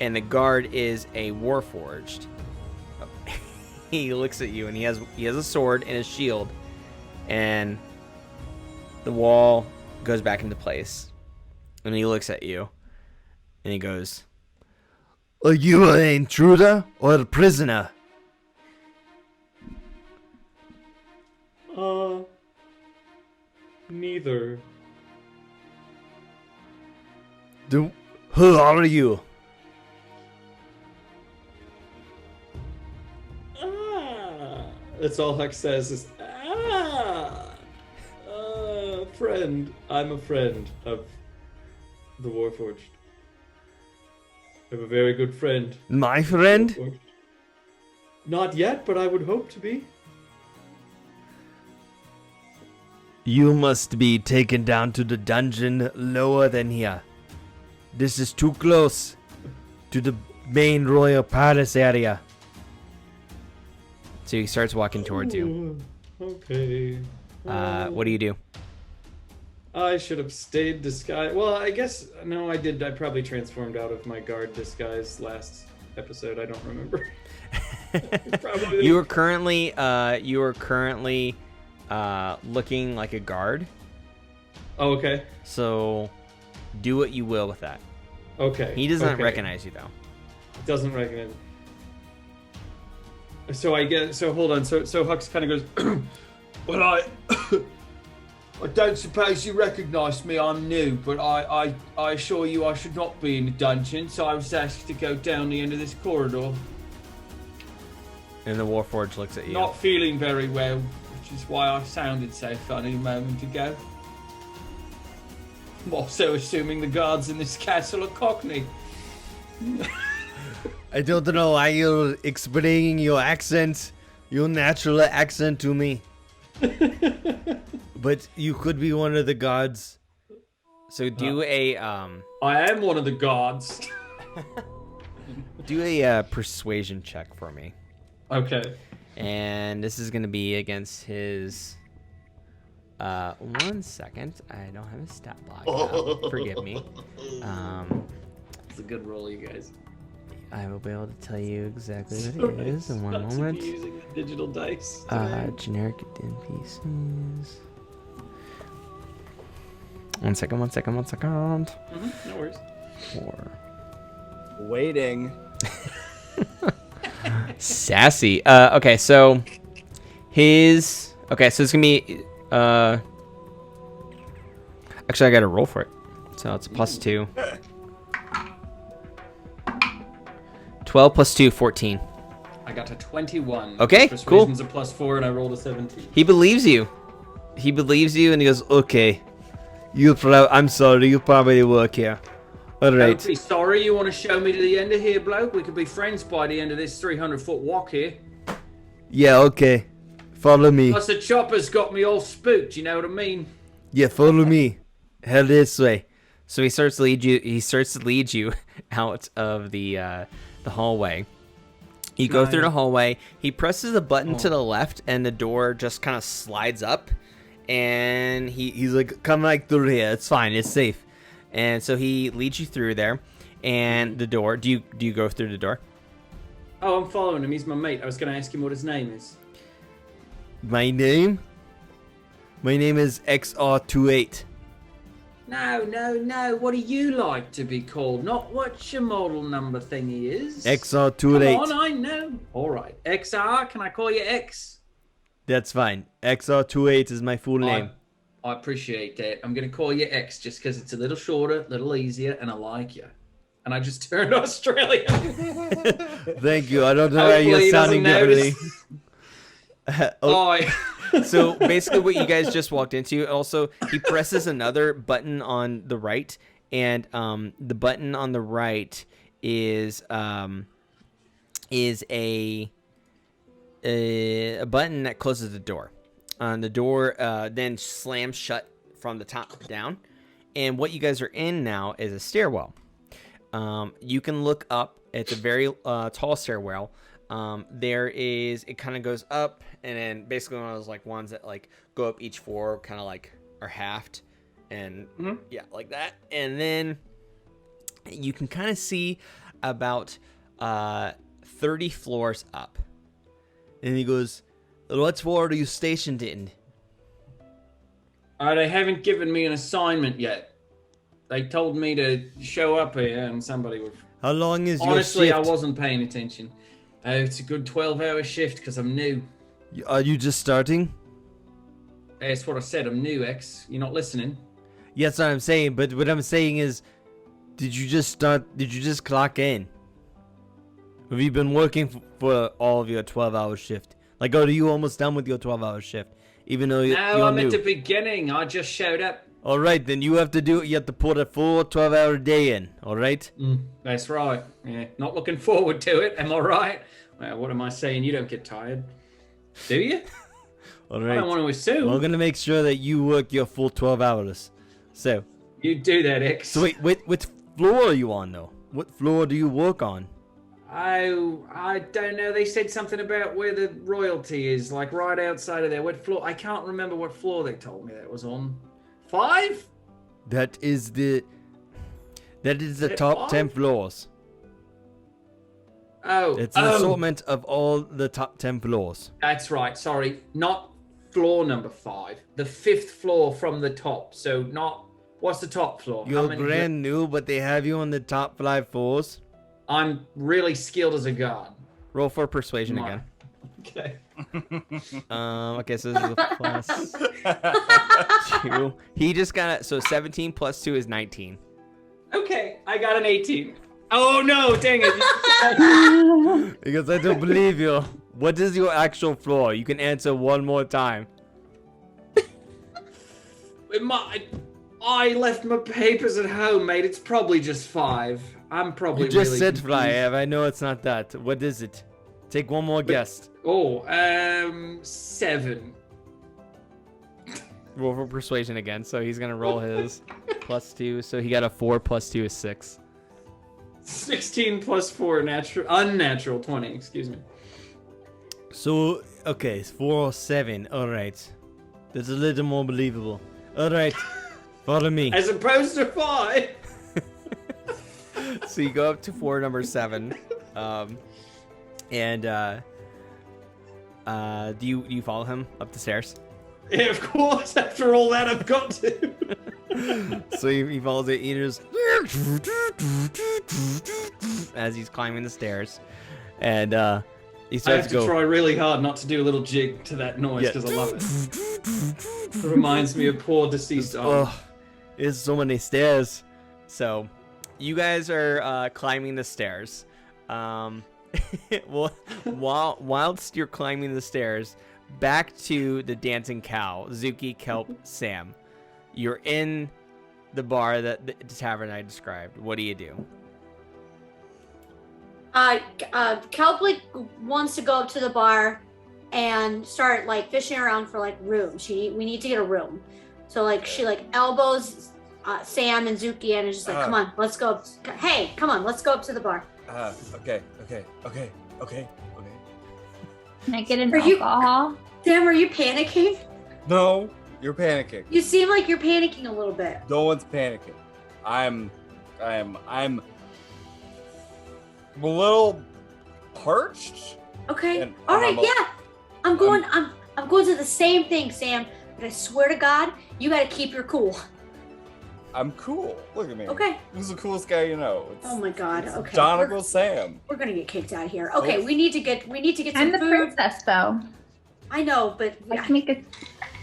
And the guard is a warforged. He looks at you and he has a sword and a shield, and the wall goes back into place. And he looks at you and he goes, "Are you an intruder or a prisoner?" Neither. Who are you? That's all Hux says is, friend. I'm a friend of the Warforged. I have a very good friend. My friend? Warforged. Not yet, but I would hope to be. You must be taken down to the dungeon lower than here. This is too close to the main royal palace area. So he starts walking towards you. Okay. What do you do? I should have stayed disguised. Well, I guess no, I did. I probably transformed out of my guard disguise last episode. I don't remember. Probably. You are currently looking like a guard. Oh, okay. So do what you will with that. Okay. He does not recognize you though. Doesn't recognize. So I guess. So hold on. So Hux kind of goes. Well, I don't suppose you recognise me. I'm new, but I assure you I should not be in the dungeon. So I was asked to go down the end of this corridor. And the Warforged looks at you. Not feeling very well, which is why I sounded so funny a moment ago. I'm also assuming the guards in this castle are Cockney. I don't know why you're explaining your accent, your natural accent to me. But you could be one of the gods. So do I am one of the gods. Do a persuasion check for me. Okay. And this is going to be against his... 1 second. I don't have a stat block now. Forgive me. It's a good roll, you guys. I will be able to tell you exactly what it is in one moment. Using the digital dice. Generic NPCs. 1 second. Mm-hmm, no worries. 4. Waiting. Sassy. Okay, so his... Okay, so it's gonna be... Actually, I gotta roll for it. So it's a +2. 12 plus 2, 14. I got a 21. Okay, cool. Persuasion's a +4 and I rolled a 17. He believes you. He believes you and he goes, okay. I'm sorry, you probably work here. Alright. Don't be sorry, you want to show me to the end of here, bloke? We could be friends by the end of this 300-foot walk here. Yeah, okay. Follow me. Plus the chopper's got me all spooked, you know what I mean? Yeah, follow me. Head this way. So he starts to lead you out of the hallway. You go through the hallway. He presses a button to the left, and the door just kind of slides up. And he's like, "Come like through here. It's fine. It's safe." And so he leads you through there, and the door. Do you go through the door? Oh, I'm following him. He's my mate. I was going to ask him what his name is. My name is XR28. No. What do you like to be called? Not what your model number thingy is. XR28. Come on, I know. All right. XR, can I call you X? That's fine. XR28 is my full name. I appreciate that. I'm going to call you X just because it's a little shorter, a little easier, and I like you. And I just turned Australian. Thank you. I don't know why you're sounding differently. So basically what you guys just walked into, also he presses another button on the right, and the button on the right is a button that closes the door. The door then slams shut from the top down, and what you guys are in now is a stairwell. You can look up. It's a very tall stairwell. It kind of goes up, and then basically one of those like ones that like go up each floor, kind of like are halved, and yeah, like that. And then you can kind of see about 30 floors up. And he goes, "What floor are you stationed in?" They haven't given me an assignment yet. They told me to show up here, and somebody would. How long is your Honestly, shift? I wasn't paying attention. It's a good 12-hour shift because I'm new. Are you just starting? That's what I said. I'm new, X. You're not listening. Yeah, that's what I'm saying. But what I'm saying is, did you just start? Did you just clock in? Have you been working for all of your 12-hour shift? Like, are you almost done with your 12-hour shift? Even though you're I'm new? at the beginning. I just showed up. All right, then you have to put a full 12-hour day in. All right. That's right. Yeah, not looking forward to it. Am I right? Well, what am I saying? You don't get tired, do you? All right. I don't want to assume. Well, I'm gonna make sure that you work your full 12 hours. So. You do that, X. So wait, what floor are you on though? What floor do you work on? I don't know. They said something about where the royalty is, like right outside of there. What floor? I can't remember what floor they told me that was on. 5? That is the top 5? 10 floors. Oh, it's an assortment of all the top 10 floors. That's right. Sorry, not floor number 5. The 5th floor from the top. So not. What's the top floor? You're brand new, but they have you on the top 5 floors. I'm really skilled as a guard. Roll for persuasion again. Okay. Okay, so this is a plus 2. He just got it. So 17 plus 2 is 19. Okay, I got an 18. Oh no, dang it. Because I don't believe you. What is your actual floor? You can answer one more time. I left my papers at home, mate. It's probably just 5. I'm probably You just really said confused. 5. I know it's not that. What is it? Take one more guess. 7. Roll for persuasion again. So he's gonna roll his plus 2. So he got a 4 plus 2 is 6. 16 plus 4 unnatural 20. Excuse me. So okay, it's 4 or 7. All right, that's a little more believable. All right, follow me. As opposed to 5. So you go up to floor number 7, and do you follow him up the stairs? Yeah, of course. After all that, I've got to. So he follows it. He just as he's climbing the stairs, and he starts I have to go. try really hard not to do a little jig to that noise because I love it. It reminds me of poor deceased. Oh, there's so many stairs. So you guys are climbing the stairs. Well, whilst you're climbing the stairs, back to the dancing cow, Zuki, Kelp, Sam. You're in the bar, the tavern I described. What do you do? Kelp like wants to go up to the bar and start like fishing around for like room. We need to get a room. So like she like elbows Sam and Zuki in and is just like, come on, let's go. Hey, come on, let's go up to the bar. Okay. Can I get an Are you- alcohol? Sam, are you panicking? No, you're panicking. You seem like you're panicking a little bit. No one's panicking. I'm a little parched. Okay. And All right. I'm a- Yeah. I'm going to the same thing, Sam. But I swear to God, you got to keep your cool. I'm cool. Look at me. Okay. Who's the coolest guy you know? Oh my God. Okay. Donegal Sam. We're gonna get kicked out of here. Okay. We need to get some I'm the food. princess, though. I know, but I can make us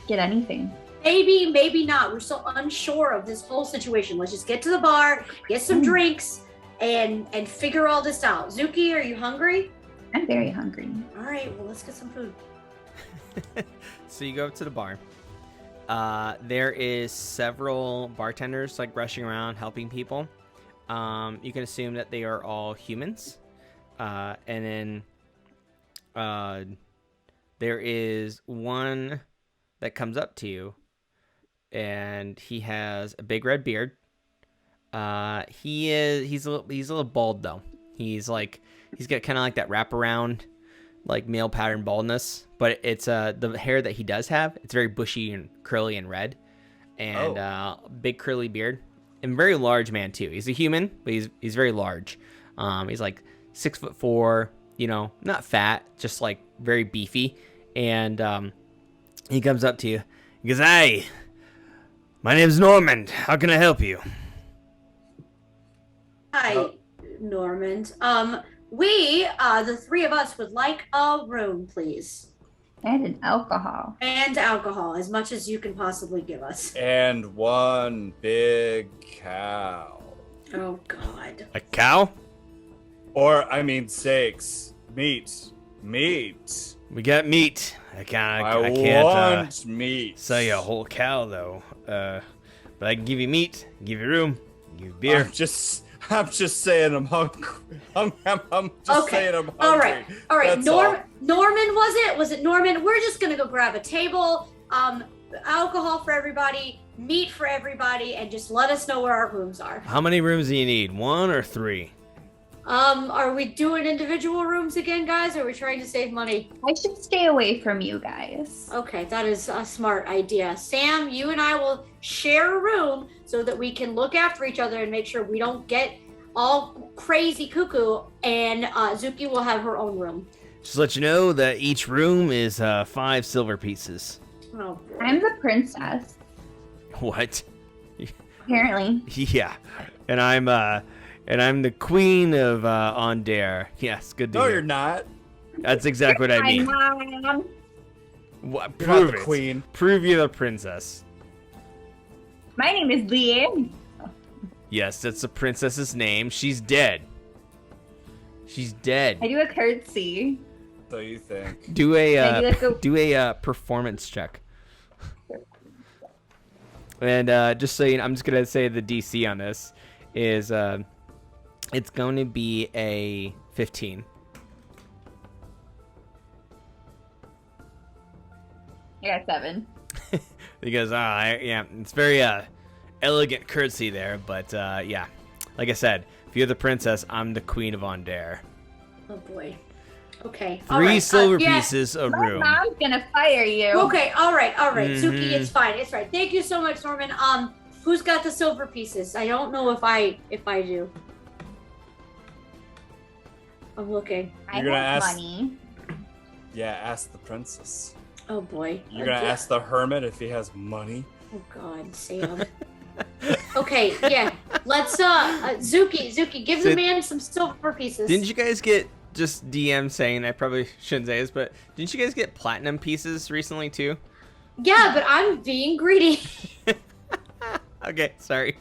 get anything. Maybe, maybe not. We're still unsure of this whole situation. Let's just get to the bar, get some drinks, and figure all this out. Zuki, are you hungry? I'm very hungry. All right, well, let's get some food. So you go up to the bar. There is several bartenders like rushing around helping people. You can assume that they are all humans. And then there is one that comes up to you, and he has a big red beard. He's a little bald though. He's got kind of like that wraparound, like male pattern baldness, but it's the hair that he does have. It's very bushy and curly and red, and big curly beard, and very large man too. He's a human, but he's very large. He's like 6'4", not fat, just like very beefy, and he comes up to you. He goes, "Hey, my name's Normand. How can I help you?" Hi, Normand. We, the three of us, would like a room, please. And an alcohol. And alcohol, as much as you can possibly give us. And one big cow. Oh, God. A cow? Or, I mean, steaks. Meat. We got meat. I can't want meat. sell you a whole cow though. But I can give you meat, give you room, give you beer. I'm just saying I'm hungry. I'm just saying I'm hungry. All right. That's all. Norman, was it Norman? We're just gonna go grab a table, alcohol for everybody, meat for everybody, and just let us know where our rooms are. How many rooms do you need? 1 or 3? Are we doing individual rooms again, guys? Or are we trying to save money? I should stay away from you guys. Okay, that is a smart idea. Sam, you and I will share a room so that we can look after each other and make sure we don't get all crazy cuckoo. And Zuki will have her own room. Just to let you know that each room is 5 silver pieces. Oh, boy. I'm the princess, What? apparently. Yeah, and I'm the Queen of Aundair. Yes, good to No, hear. you're not. That's exactly what I mean. Mom. What? You're not Prove the it. queen. Prove you're the princess. My name is Leanne. Yes, that's the princess's name. She's dead. She's dead. I do a curtsy. So you think? Do I a performance check. And just so you know, I'm just gonna say the DC on this is it's going to be a 15. I got 7. Because yeah, it's very elegant curtsy there, but yeah, like I said, if you're the princess, I'm the Queen of Aundair. Oh, boy. Okay. 3 silver pieces a My room. mom's gonna fire you. Okay, all right. Mm-hmm. Zuki, it's fine. It's right. Thank you so much, Norman. Who's got the silver pieces? I don't know if I do. I'm looking. I You're gonna have ask- money. Yeah, ask the princess. Oh boy. You're gonna ask the hermit if he has money. Oh God, Sam. Okay, yeah. Let's Zuki, give the man some silver pieces. Didn't you guys get, just DM saying, I probably shouldn't say this, but didn't you guys get platinum pieces recently too? Yeah, but I'm being greedy. Okay, sorry.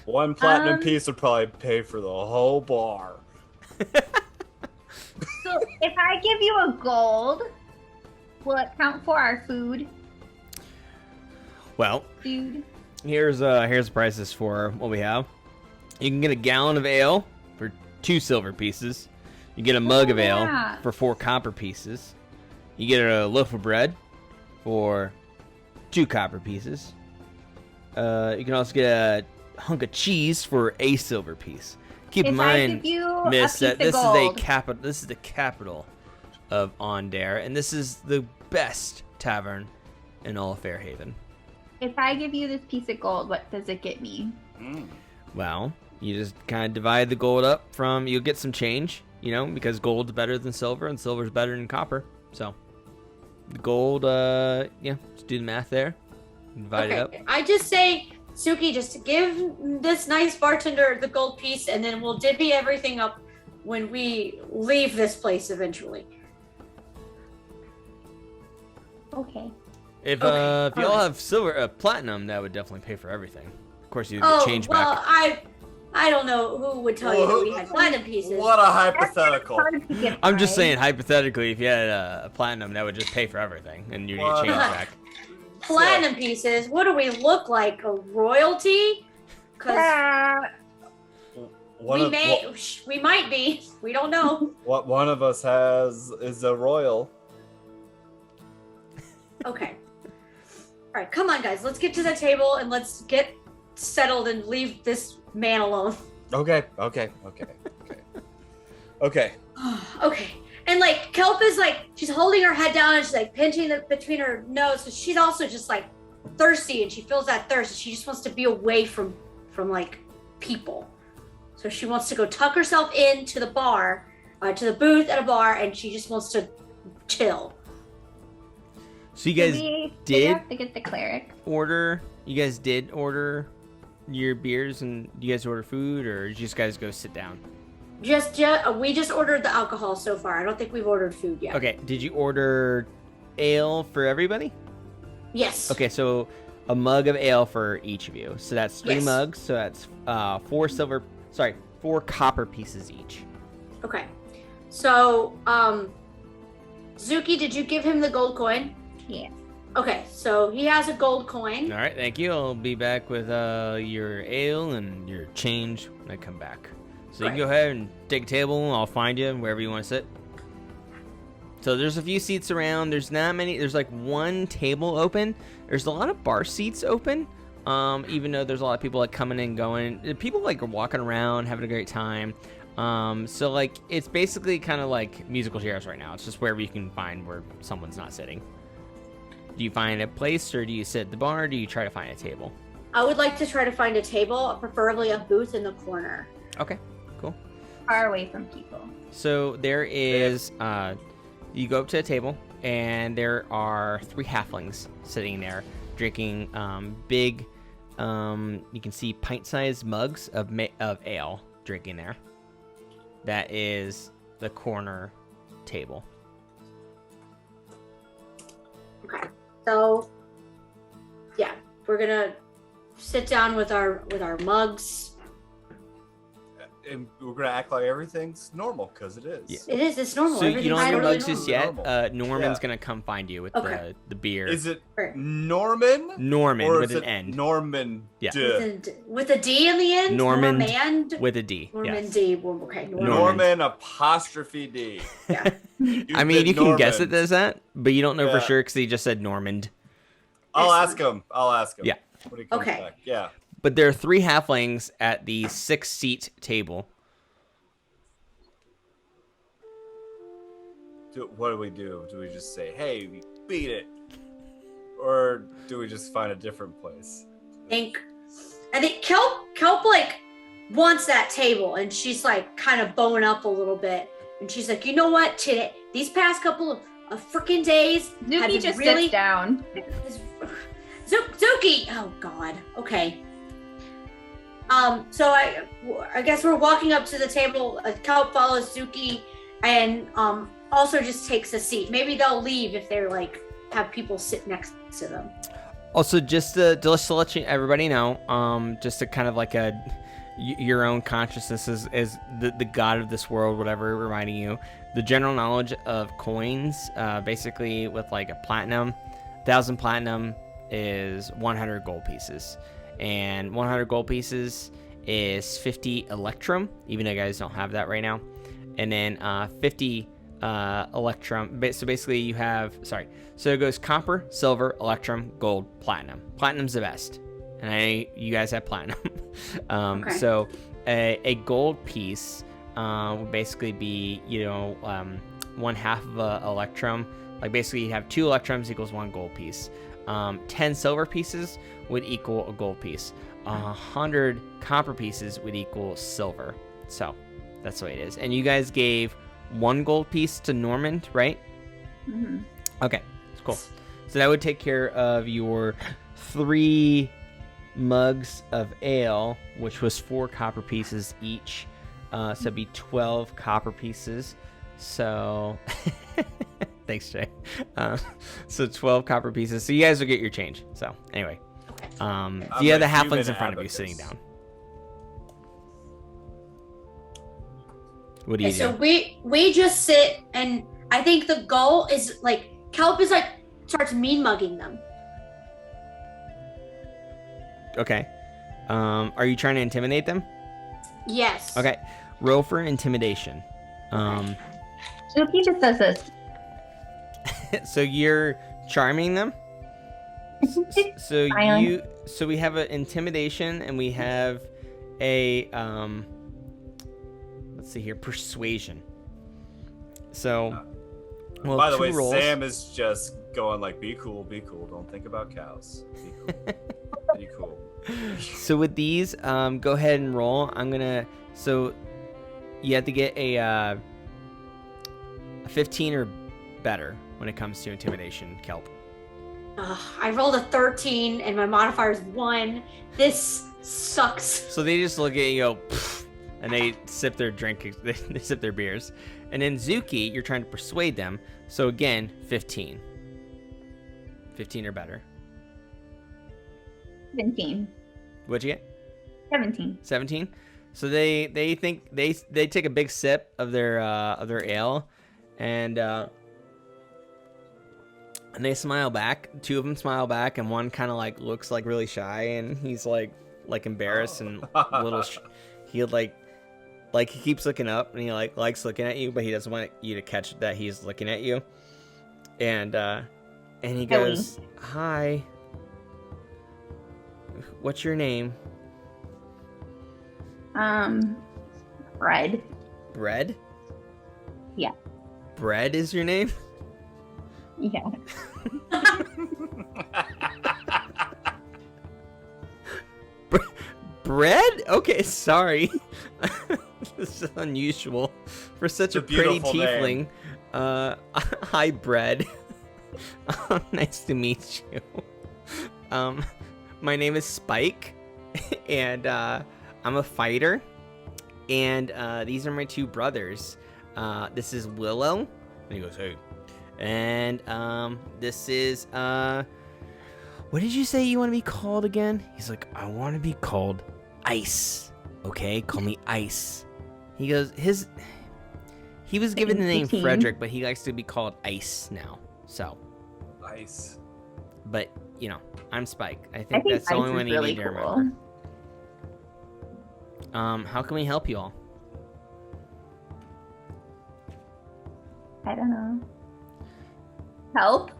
One platinum piece would probably pay for the whole bar. So if I give you a gold, will it count for our food? Well, Food. here's the prices for what we have. You can get a gallon of ale for 2 silver pieces. You get a mug of ale yeah. for 4 copper pieces. You get a loaf of bread for 2 copper pieces. You can also get a hunk of cheese for a silver piece. Keep in If I mind, give you Miss, a that piece this of is gold, this is the capital of Aundair, and this is the best tavern in all of Fairhaven. if I give you this piece of gold, what does it get me? Well, you just kind of divide the gold up from, you'll get some change, because gold's better than silver and silver's better than copper. So, the gold, just do the math there. Divide it up. I just say, Suki, just give this nice bartender the gold piece, and then we'll divvy everything up when we leave this place eventually. Okay. If Okay, you all alright. have silver, platinum, that would definitely pay for everything. Of course, you get change well, back. I don't know who would tell you that we had platinum pieces. What a That's hypothetical. hard to get I'm just by. saying, hypothetically, if you had a platinum, that would just pay for everything, and you What? get change back. Platinum pieces. What do we look like? A royalty? Because One we might be. We don't know. what one of us has is a royal. Okay. All right, come on, guys. Let's get to the table and let's get settled and leave this man alone. Okay. Okay. Okay. And like Kelp is like she's holding her head down and she's like pinching between her nose. So she's also just like thirsty and she feels that thirst. And she just wants to be away from like people. So she wants to go tuck herself into the bar, to the booth at a bar, and she just wants to chill. So you guys we did have to get the cleric. order. You guys did order your beers, and you guys order food, or did you just guys go sit down? We just ordered the alcohol so far. I don't think we've ordered food yet. Okay. Did you order ale for everybody? Yes. Okay, so a mug of ale for each of you. So that's 3 Yes. mugs. So that's 4 copper pieces each. Okay. So, Zuki, did you give him the gold coin? Yeah. Okay, so he has a gold coin. All right, thank you. I'll be back with your ale and your change when I come back. So you can go ahead and take a table, and I'll find you wherever you want to sit. So there's a few seats around. There's not many. There's like 1 table open. There's a lot of bar seats open. Even though there's a lot of people like coming and going. People like are walking around, having a great time. So like it's basically kind of like musical chairs right now. It's just wherever you can find where someone's not sitting. Do you find a place, or do you sit at the bar, or do you try to find a table? I would like to try to find a table, preferably a booth in the corner. Okay, cool. Far away from people. So there is, you go up to a table, and there are 3 halflings sitting there drinking big, you can see pint-sized mugs of ale drinking there. That is the corner table. Okay. So, yeah, we're gonna sit down with our mugs. And we're gonna act like everything's normal because it is. Yeah. It is. It's normal. So you don't have your Everything's mugs just totally yet. normal. Norman's Yeah. gonna come find you with Okay. the beer. Is it Right. Norman? Norman Or with is an it N. Norman? Yeah. with a D in the end. Normand Normand with a D. Norman Yes. D. Well, okay. Norman. Norman apostrophe D. Yeah. I mean, you can guess it Norman. as that, but you don't know for Yeah. sure because he just said Normand. I'll Excellent. ask him. Yeah. When he comes Okay. back. Yeah. But there are 3 halflings at the 6-seat table. What do we do? Do we just say, "Hey, we beat it," or do we just find a different place? I think Kelp like wants that table, and she's like kind of bowing up a little bit, and she's like, you know what? Today, these past couple of freaking days, have Zuki been just really sits down. Zuki. Oh God. Okay. So I guess we're walking up to the table. Kelp follows Zuki, and also just takes a seat. Maybe they'll leave if they're like have people sit next to them. Also, just to let everybody know, just to kind of like your own consciousness is the god of this world, whatever, reminding you the general knowledge of coins. Basically, with like a platinum, 1,000 platinum is 100 gold pieces, and 100 gold pieces is 50 electrum. Even though you guys don't have that right now, and then 50 electrum. So basically, you have So it goes copper, silver, electrum, gold, platinum. Platinum's the best, and you guys have platinum. Okay. So a gold piece would basically be 1/2 of a electrum. Like basically, you have 2 electrums equals 1 gold piece. 10 silver pieces would equal a gold piece. 100 copper pieces would equal silver. So that's the way it is. And you guys gave 1 gold piece to Normand, right? Mm-hmm. Okay, that's cool. So that would take care of your 3 mugs of ale, which was 4 copper pieces each. So it'd be 12 copper pieces. So Thanks, Jay. So 12 copper pieces. So you guys will get your change. So anyway, you have the halflings in front of you sitting down. What do you do? So we just sit, and I think the goal is like Kelp is like starts mean mugging them. Okay. Are you trying to intimidate them? Yes. Okay. Roll for intimidation. Zuki just does this. So you're charming them. So we have an intimidation, and we have a let's see here, persuasion. So, well, by the way, rolls. Sam is just going like, "Be cool, don't think about cows. Be cool, be cool." So with these, go ahead and roll. So you have to get a 15 or better when it comes to intimidation, Kelp. I rolled a 13 and my modifier is 1. This sucks. So they just look at you, and go, "Pfft," and they sip their drink, they sip their beers. And then Zuki, you're trying to persuade them. So again, 15. 15 or better. 17. What'd you get? 17. 17. So they think they take a big sip of their ale, and they smile back. 2 of them smile back, and one kind of like looks like really shy, and he's like embarrassed and a little. He he keeps looking up, and he likes looking at you, but he doesn't want you to catch that he's looking at you. And he goes, "Hi. What's your name?" Bread. Bread? Yeah. Bread is your name? Yeah. Bread? Okay, sorry. This is unusual for such a pretty tiefling. Hi, Bread. Nice to meet you. My name is Spike, and I'm a fighter, and these are my 2 brothers. This is Willow, and he goes, "Hey," and this is what did you say you want to be called again? He's like, "I want to be called Ice. Okay, call me Ice." He goes, he was given the name Frederick, but he likes to be called Ice now. So, Ice. But I'm Spike. I think that's the only one you need to remember. How can we help you all? I don't know. Help?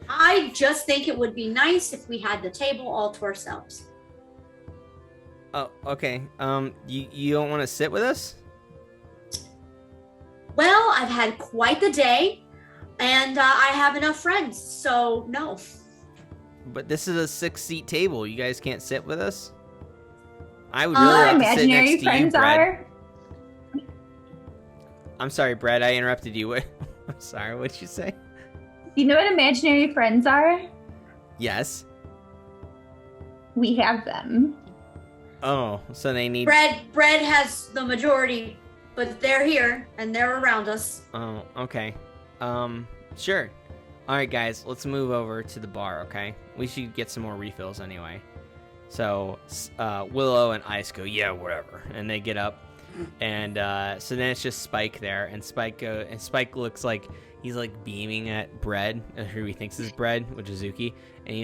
I just think it would be nice if we had the table all to ourselves. Oh, okay. You don't want to sit with us? Well, I've had quite the day, and I have enough friends, so no. But this is a 6-seat table. You guys can't sit with us? I would really like to sit imaginary next to you, friends Brad. are. I'm sorry, Brad. I interrupted you. I'm sorry. What'd you say? You know what imaginary friends are? Yes. We have them. Oh, so they need... Bread has the majority, but they're here, and they're around us. Oh, okay. Sure. All right, guys. Let's move over to the bar, okay? We should get some more refills anyway. So, Willow and Ice go, "Yeah, whatever." And they get up. And so then it's just Spike there. And Spike looks like he's like beaming at Bread, who he thinks is Bread, which is Zuki. And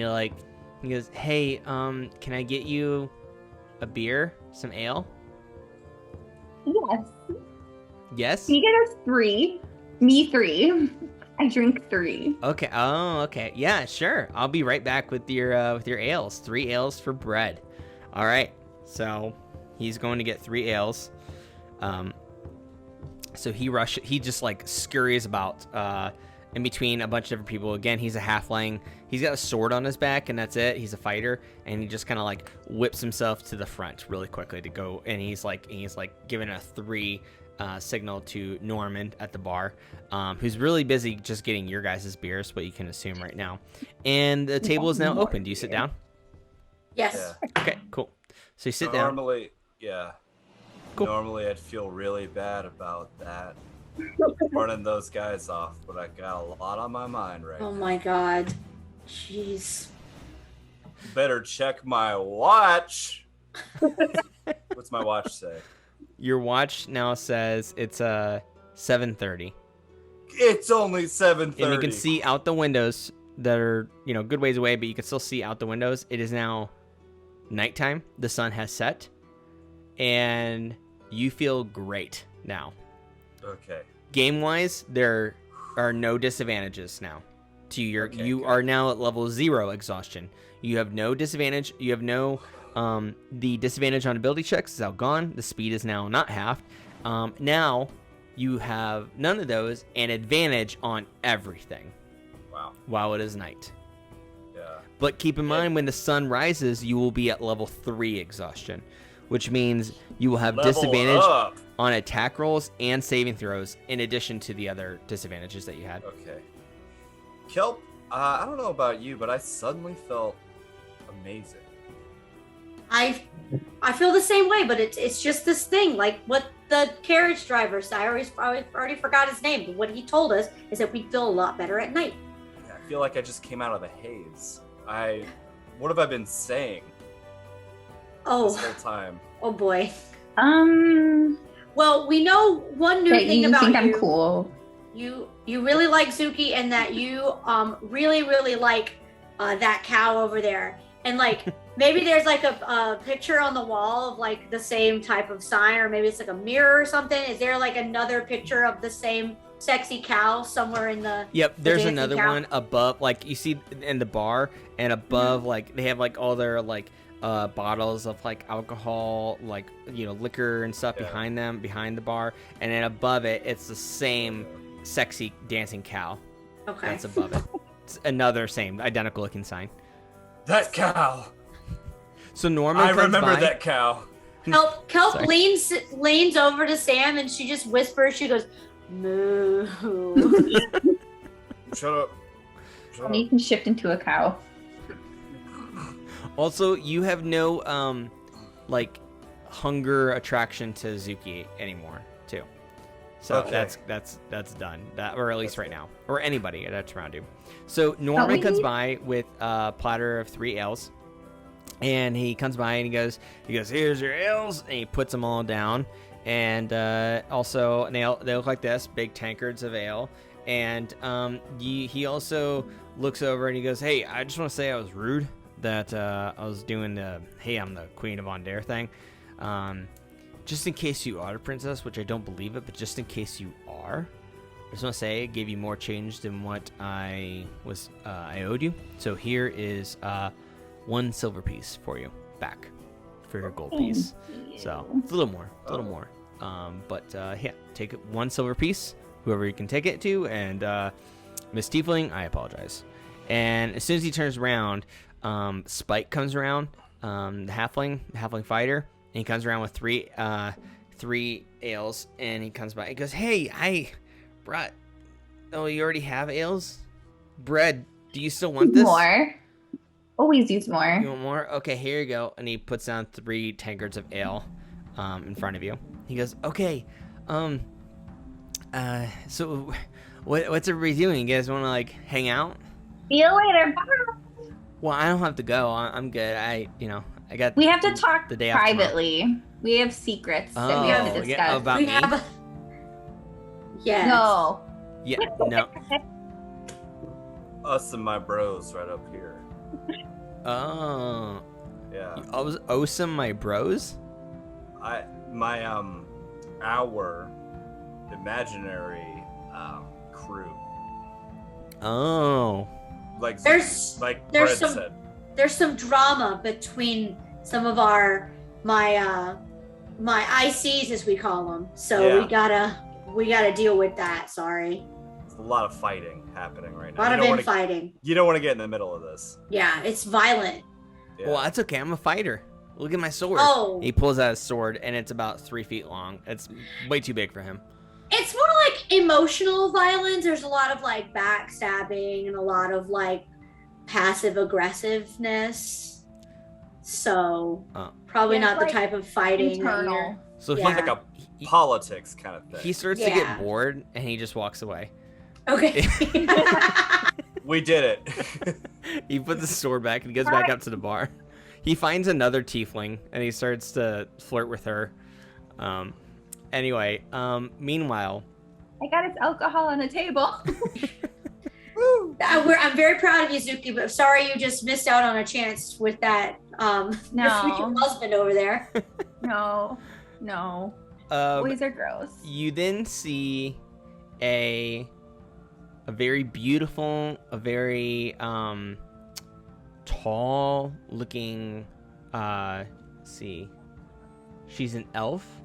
he goes, "Hey, can I get you a beer? Some ale?" Yes. Yes? He get us 3. Me 3. I drink 3. Okay. Oh, okay. Yeah, sure. I'll be right back with your ales. 3 ales for Bread. All right. So he's going to get 3 ales. So he just like scurries about in between a bunch of different people. Again, he's a halfling. He's got a sword on his back, and that's it. He's a fighter, and he just kind of like whips himself to the front really quickly to go. And he's like giving a 3 signal to Norman at the bar, who's really busy just getting your guys' beers, what you can assume right now. And the table is now open. Do you sit down? Yes. Yeah. Okay, cool. So you sit down. Normally, yeah. Cool. Normally, I'd feel really bad about that, running those guys off, but I got a lot on my mind right Oh now. my god. Jeez. Better check my watch. What's my watch say? Your watch now says it's 7:30. It's only 7:30. And you can see out the windows that are, good ways away, but you can still see out the windows. It is now nighttime. The sun has set. And you feel great now. Okay. Game-wise, there are no disadvantages now. You are now at level 0 exhaustion. You have no disadvantage. You have no... the disadvantage on ability checks is now gone. The speed is now not halved. Now, you have none of those and advantage on everything. Wow. While it is night. Yeah. But keep in mind, when the sun rises, you will be at level 3 exhaustion, which means you will have Level disadvantage up. on attack rolls and saving throws, in addition to the other disadvantages that you had. Okay. Kelp, I don't know about you, but I suddenly felt amazing. I feel the same way, but it's just this thing, like what the carriage driver said. I already forgot his name, but what he told us is that we'd feel a lot better at night. Yeah, I feel like I just came out of the haze. What have I been saying this whole time? Oh boy. Um, Well, we know one new that thing you about think you. I'm cool. You really like Zuki, and that you really like that cow over there, and like maybe there's like a picture on the wall of like the same type of sign, or maybe it's like a mirror or something. Is there like another picture of the same sexy cow somewhere in the? Yep, there's dancing another cow? one above, like you see in the bar, and above, like they have like all their like bottles of like alcohol, like liquor and stuff behind them, behind the bar, and then above it, it's the same sexy dancing cow. Okay. That's above it. It's another same identical looking sign. That cow. So Norman I comes remember by. that cow. Kelp Sorry. leans over to Sam, and she just whispers. She goes, "Moo." Shut up. Shut And you up. can shift into a cow. Also, you have no like hunger attraction to Zuki anymore, too. So Okay. that's done. Or at least right now, or anybody that's around you. So Norman comes by with a platter of 3 ales, and he comes by and he goes, "Here's your ales," and he puts them all down. And also, they look like this, big tankards of ale. And he also looks over and he goes, "Hey, I just want to say I was rude that I was doing the hey, I'm the Queen of Aundair thing. Just in case you are a princess, which I don't believe it, but just in case you are, I just want to say I gave you more change than what I owed you. So here is 1 silver piece for you back for your gold piece. So it's a little more, but yeah, take 1 silver piece, whoever you can take it to, and Miss Tiefling, I apologize." And as soon as he turns around, Spike comes around, the halfling fighter, and he comes around with 3 ales, and he comes by. He goes, "Hey, I brought. Oh, you already have ales? Bread? Do you still want this? More. Always use more. You want more? Okay, here you go." And he puts down 3 tankards of ale, in front of you. He goes, "Okay, so what's everybody doing? You guys want to like hang out?" See you later. Bye. Well, I don't have to go. I'm good. I got. We have to talk the day after tomorrow. privately. We have secrets that we have to discuss. Yeah, about We me? have. Yes. No. Yeah, no. Us and my bros right up here. Oh, Yeah. I was awesome, my bros. Our imaginary crew. Oh, Like There's like there's Brett some- said. There's some drama between some of my ICs, as we call them. So Yeah. we gotta deal with that. Sorry. There's a lot of fighting happening right A now. lot You of don't wanna- infighting. You don't want to get in the middle of this. Yeah, it's violent. Yeah. well, that's okay. I'm a fighter. Look at my sword. Oh. He pulls out his sword, and it's about 3 feet long. It's way too big for him. It's more like emotional violence. There's a lot of like backstabbing and a lot of like passive aggressiveness. So Oh. probably It's not like the type of fighting that Internal. you're. So Yeah. He's like politics kind of thing. He starts to get bored, and he just walks away. Okay. We did it. He puts the sword back and goes back up to the bar. He finds another tiefling, and he starts to flirt with her. Anyway, meanwhile... I got us alcohol on the table. I'm very proud of you, Zuki, but sorry you just missed out on a chance with that your future husband over there. No. Boys are gross. You then see a very beautiful, a very tall looking she's an elf.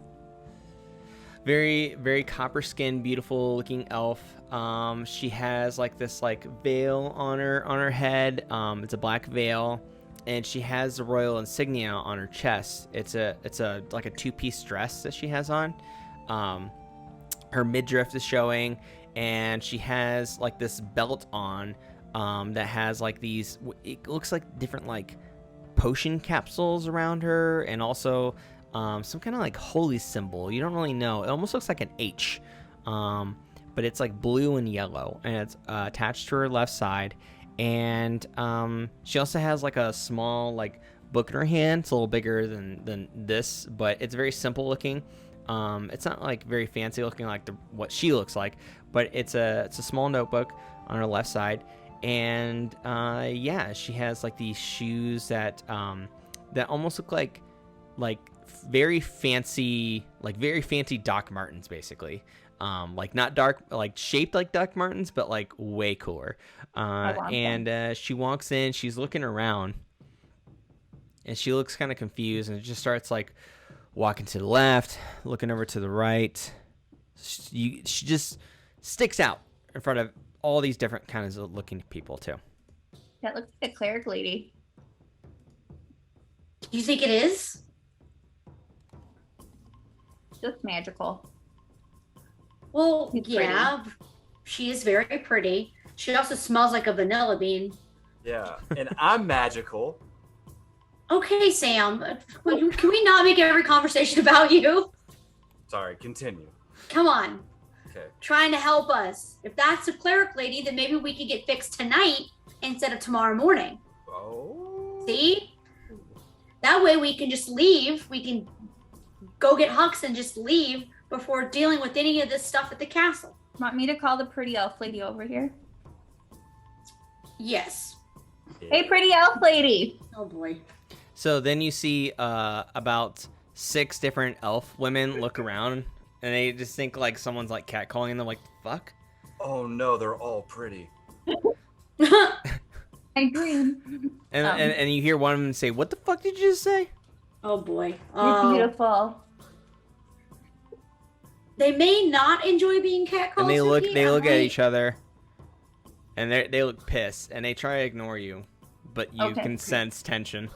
Very, very copper skinned, beautiful looking elf. She has like this veil on her head. It's a black veil, and she has the royal insignia on her chest. It's a like a 2-piece dress that she has on. Her midriff is showing, and she has like this belt on that has like these. It looks like different like potion capsules around her, and also some kind of like holy symbol. You don't really know. It almost looks like an H, but it's like blue and yellow, and it's attached to her left side. And she also has like a small like book in her hand. It's a little bigger than this, but it's very simple looking. It's not like very fancy looking like what she looks like, but it's a small notebook on her left side. And she has like these shoes that almost look like very fancy Doc Martens, basically. Like not dark, like shaped like Doc Martens, but like way cooler. She walks in, she's looking around, and she looks kind of confused, and it just starts like walking to the left, looking over to the right. She just sticks out in front of all these different kinds of looking people too. That looks like a cleric lady. Do you think it is? Just magical. Well, She's yeah, she is very pretty. She also smells like a vanilla bean. Yeah, and I'm magical. Okay, Sam, can we not make every conversation about you? Sorry, continue. Come on. Okay. Trying to help us. If that's a cleric lady, then maybe we could get fixed tonight instead of tomorrow morning. Oh. See? That way we can just leave. We can go get Hux and just leave before dealing with any of this stuff at the castle. Want me to call the pretty elf lady over here? Yes. Hey, pretty elf lady. Oh boy. So then you see about 6 different elf women look around, and they just think like someone's like catcalling them, like, fuck? Oh no, they're all pretty. I agree. And you hear one of them say, what the fuck did you just say? Oh boy. You're beautiful. They may not enjoy being catcalled. And they look at each other, and they look pissed, and they try to ignore you, but you can sense tension.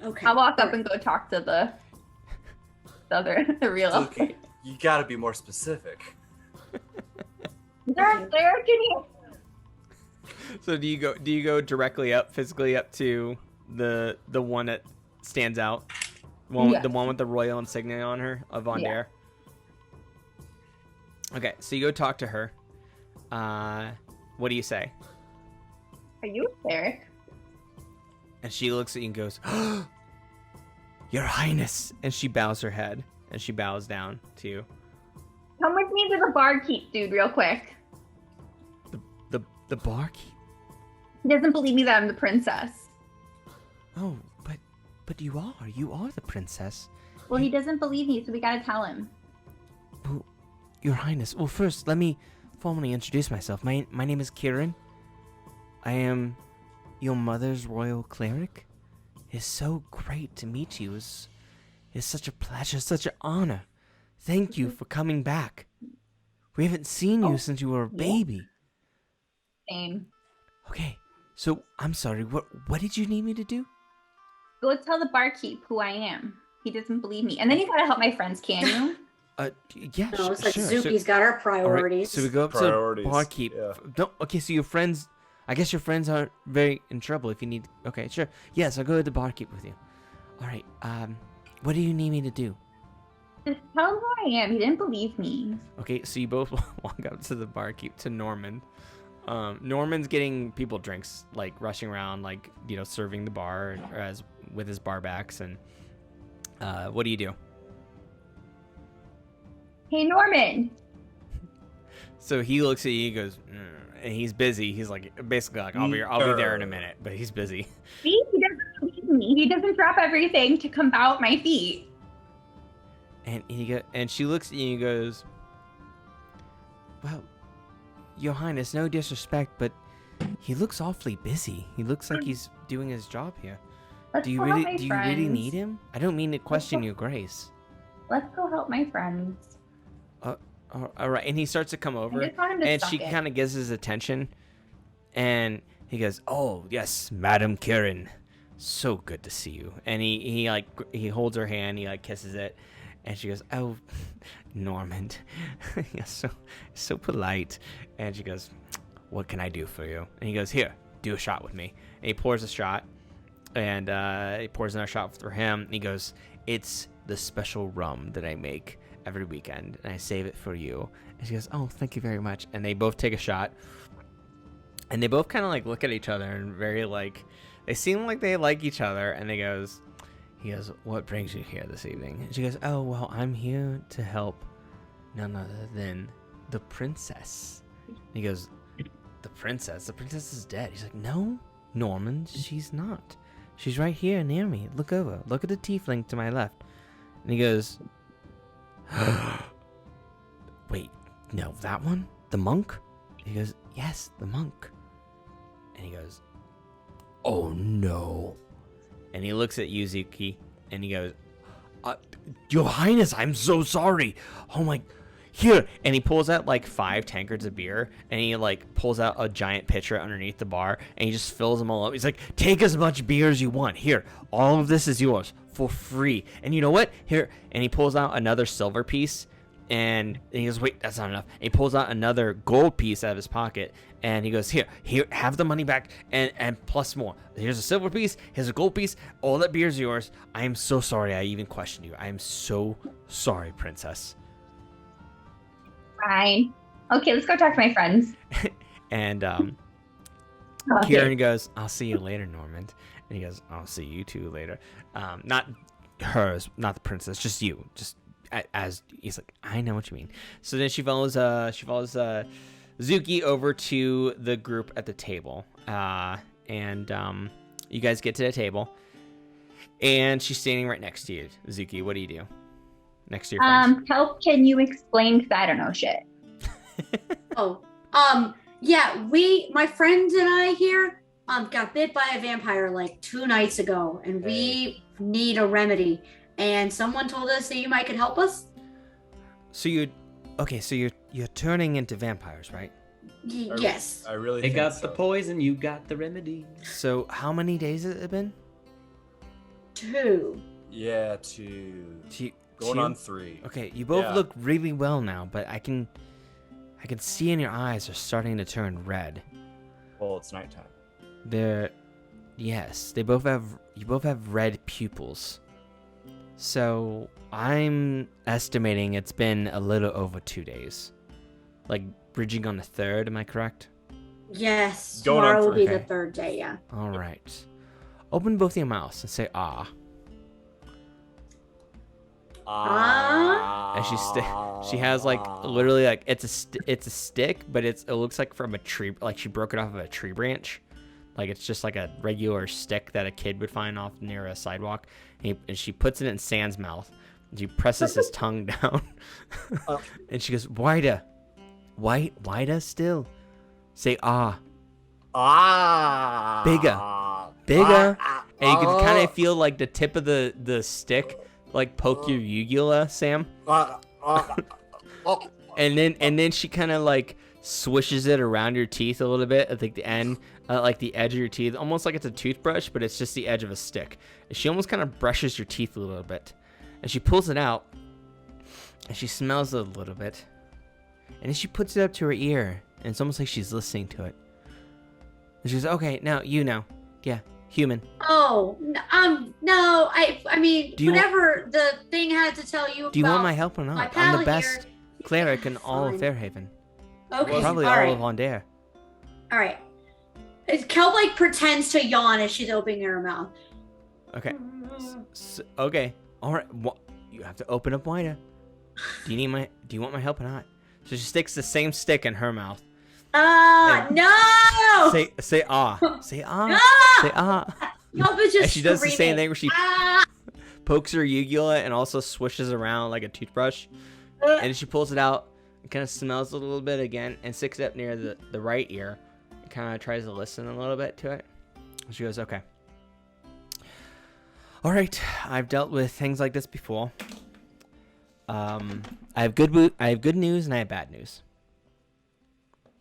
Okay. I'll walk up and go talk to the real elf. Zuki, you gotta be more specific. Is there a cleric in here? So do you go directly up, physically up to the one that stands out? The one with the royal insignia on her of Aundair? Yeah. Okay, so you go talk to her. What do you say? Are you a cleric? And she looks at you and goes, oh, Your Highness! And she bows her head, and she bows down to you. Come with me to the barkeep, dude, real quick. The barkeep? He doesn't believe me that I'm the princess. Oh, but you are the princess. Well, he doesn't believe me, so we gotta tell him. Well, Your Highness, well, first, let me formally introduce myself. My name is Kieran. I am your mother's Royal Cleric. It's so great to meet you. It's such a pleasure, such an honor. Thank you for coming back. We haven't seen you since you were a baby. Same. Okay, so I'm sorry. What did you need me to do? Go tell the barkeep who I am. He doesn't believe me. And then you gotta help my friends, can you? Yeah, No, it's like sure. Zuki's got her priorities. Right, so we go up to the barkeep. Yeah. Okay, so your friends, I guess your friends aren't very in trouble if you need... Okay, sure. Yes, I'll go to the barkeep with you. All right, what do you need me to do? Just tell him who I am. He didn't believe me. Okay, so you both walk up to the barkeep, to Norman. Norman's getting people drinks, like rushing around, like, you know, serving the bar as with his barbacks. And what do you do? Hey, Norman. So he looks at you, he goes, and he's busy. He's like, basically like, I'll be there in a minute, but he's busy. See, he doesn't believe me. He doesn't drop everything to come bow at my feet. And she looks at you and goes, well, Your Highness, no disrespect, but he looks awfully busy. He looks like he's doing his job here. Do you really need him? I don't mean to question your grace. Let's go help my friends. All right, and he starts to come over, I just want him to and suck she it. kind of gives his attention, and he goes, "Oh yes, Madam Kieran, so good to see you." And he holds her hand, he like kisses it, and she goes, "Oh, Norman, you're so polite." And she goes, "What can I do for you?" And he goes, "Here, do a shot with me." And he pours a shot, and he pours another shot for him. And he goes, "It's the special rum that I make every weekend, and I save it for you." And she goes, "Oh, thank you very much." And they both take a shot, and they both kind of like look at each other and very like, they seem like they like each other. And he goes, "What brings you here this evening?" And she goes, "Oh, well, I'm here to help none other than the princess." And he goes, The princess is dead." He's like, "No, Norman, she's not. She's right here near me. Look over. Look at the tiefling to my left." And he goes, "Wait, no, that one? The monk?" He goes, "Yes, the monk." And he goes, "Oh no." And he looks at Zuki, and he goes, "Your Highness, I'm so sorry. Oh my, here." And he pulls out like 5 tankards of beer, and he like pulls out a giant pitcher underneath the bar, and he just fills them all up. He's like, "Take as much beer as you want. Here, all of this is yours for free. And you know what? Here." And he pulls out another silver piece, and he goes, "Wait, that's not enough." And he pulls out another gold piece out of his pocket, and he goes, here, have the money back, and plus more. Here's a silver piece, here's a gold piece, all that beer's yours. I am so sorry I even questioned you. I am so sorry, princess." Fine. Okay, let's go talk to my friends. And Okay. Kieran goes, "I'll see you later, Norman." And he goes, "I'll see you too later." Not hers, not the princess, just you. Just as he's like, "I know what you mean." So then she follows Zuki over to the group at the table, and you guys get to the table, and she's standing right next to you. Zuki, what do you do next to your friends? Help, can you explain? Because I don't know shit. Yeah, my friends and I here, got bit by a vampire like 2 nights ago, and we need a remedy. And someone told us that you might could help us. So you're turning into vampires, right? Yes. I really They think got so. the poison, you got the remedy. So how many days has it been? 2. Yeah, 2. Going Two? on 3. Okay, you both Yeah. look really well now, but I can see in your eyes are starting to turn red. Well, it's nighttime. You both have red pupils. So I'm estimating it's been a little over 2 days. Like bridging on the 3rd, am I correct? Yes. Going on Tomorrow will be okay. the 3rd day, yeah. All right. Open both your mouths and say "ah." And she has like literally like it's a stick, but it looks like from a tree, like she broke it off of a tree branch. Like it's just like a regular stick that a kid would find off near a sidewalk. And she puts it in Sam's mouth. And she presses his tongue down. And she goes, "Wider. Wider still. Say ah. Bigger. And you can kind of feel like the tip of the stick like poke your uvula, Sam. And then she kind of like swishes it around your teeth a little bit at like the end, like the edge of your teeth, almost like it's a toothbrush, but it's just the edge of a stick. And she almost kind of brushes your teeth a little bit, and she pulls it out, and she smells it a little bit, and then she puts it up to her ear, and it's almost like she's listening to it. And she goes, "Okay, now you know, yeah, Human. Oh, no. I mean, Do you whatever the thing had to tell you about. Do you want my help or my not? pal I'm the best here. cleric in all of Fine. Fairhaven. Okay, Probably all all right. of Aundair. All right. Kelp like pretends to yawn as she's opening her mouth. Okay. Okay. All right. You have to open up wider. Do you want my help or not? So she sticks the same stick in her mouth. No! Say ah. Say ah. No! Say ah. Kelp is just And she does the same screaming. thing where she Ah! pokes her uvula and also swishes around like a toothbrush. And she pulls it out and kind of smells a little bit again and sticks it up near the right ear and kind of tries to listen a little bit to it. And she goes, okay. All right, I've dealt with things like this before. I have good news and I have bad news.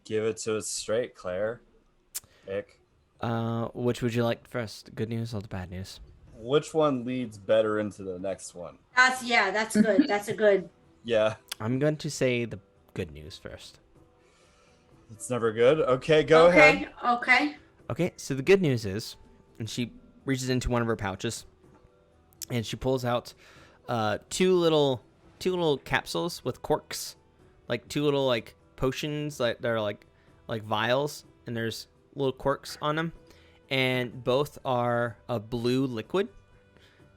Give it to us straight, Claire. Ick. Which would you like first? Good news or the bad news? Which one leads better into the next one? That's good. That's a good. Yeah. I'm going to say the good news first. It's never good. Okay, go ahead. Okay. Okay, so the good news is, and she reaches into one of her pouches, and she pulls out two little capsules with corks, like two little like potions that are like vials, and there's little corks on them, and both are a blue liquid.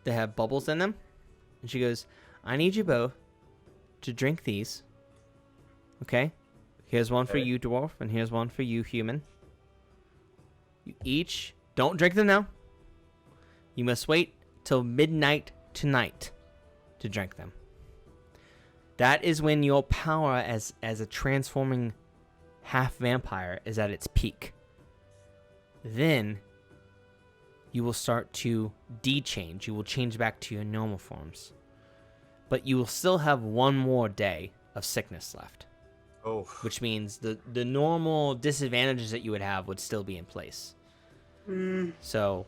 They have bubbles in them, and she goes, "I need you both to drink these. Okay, here's one for you, dwarf, and here's one for you, human. You each don't drink them now. You must wait till midnight tonight to drink them. That is when your power as a transforming half vampire is at its peak. Then you will start to de-change. You will change back to your normal forms. But you will still have one more day of sickness left. Oh. Which means the normal disadvantages that you would have would still be in place. So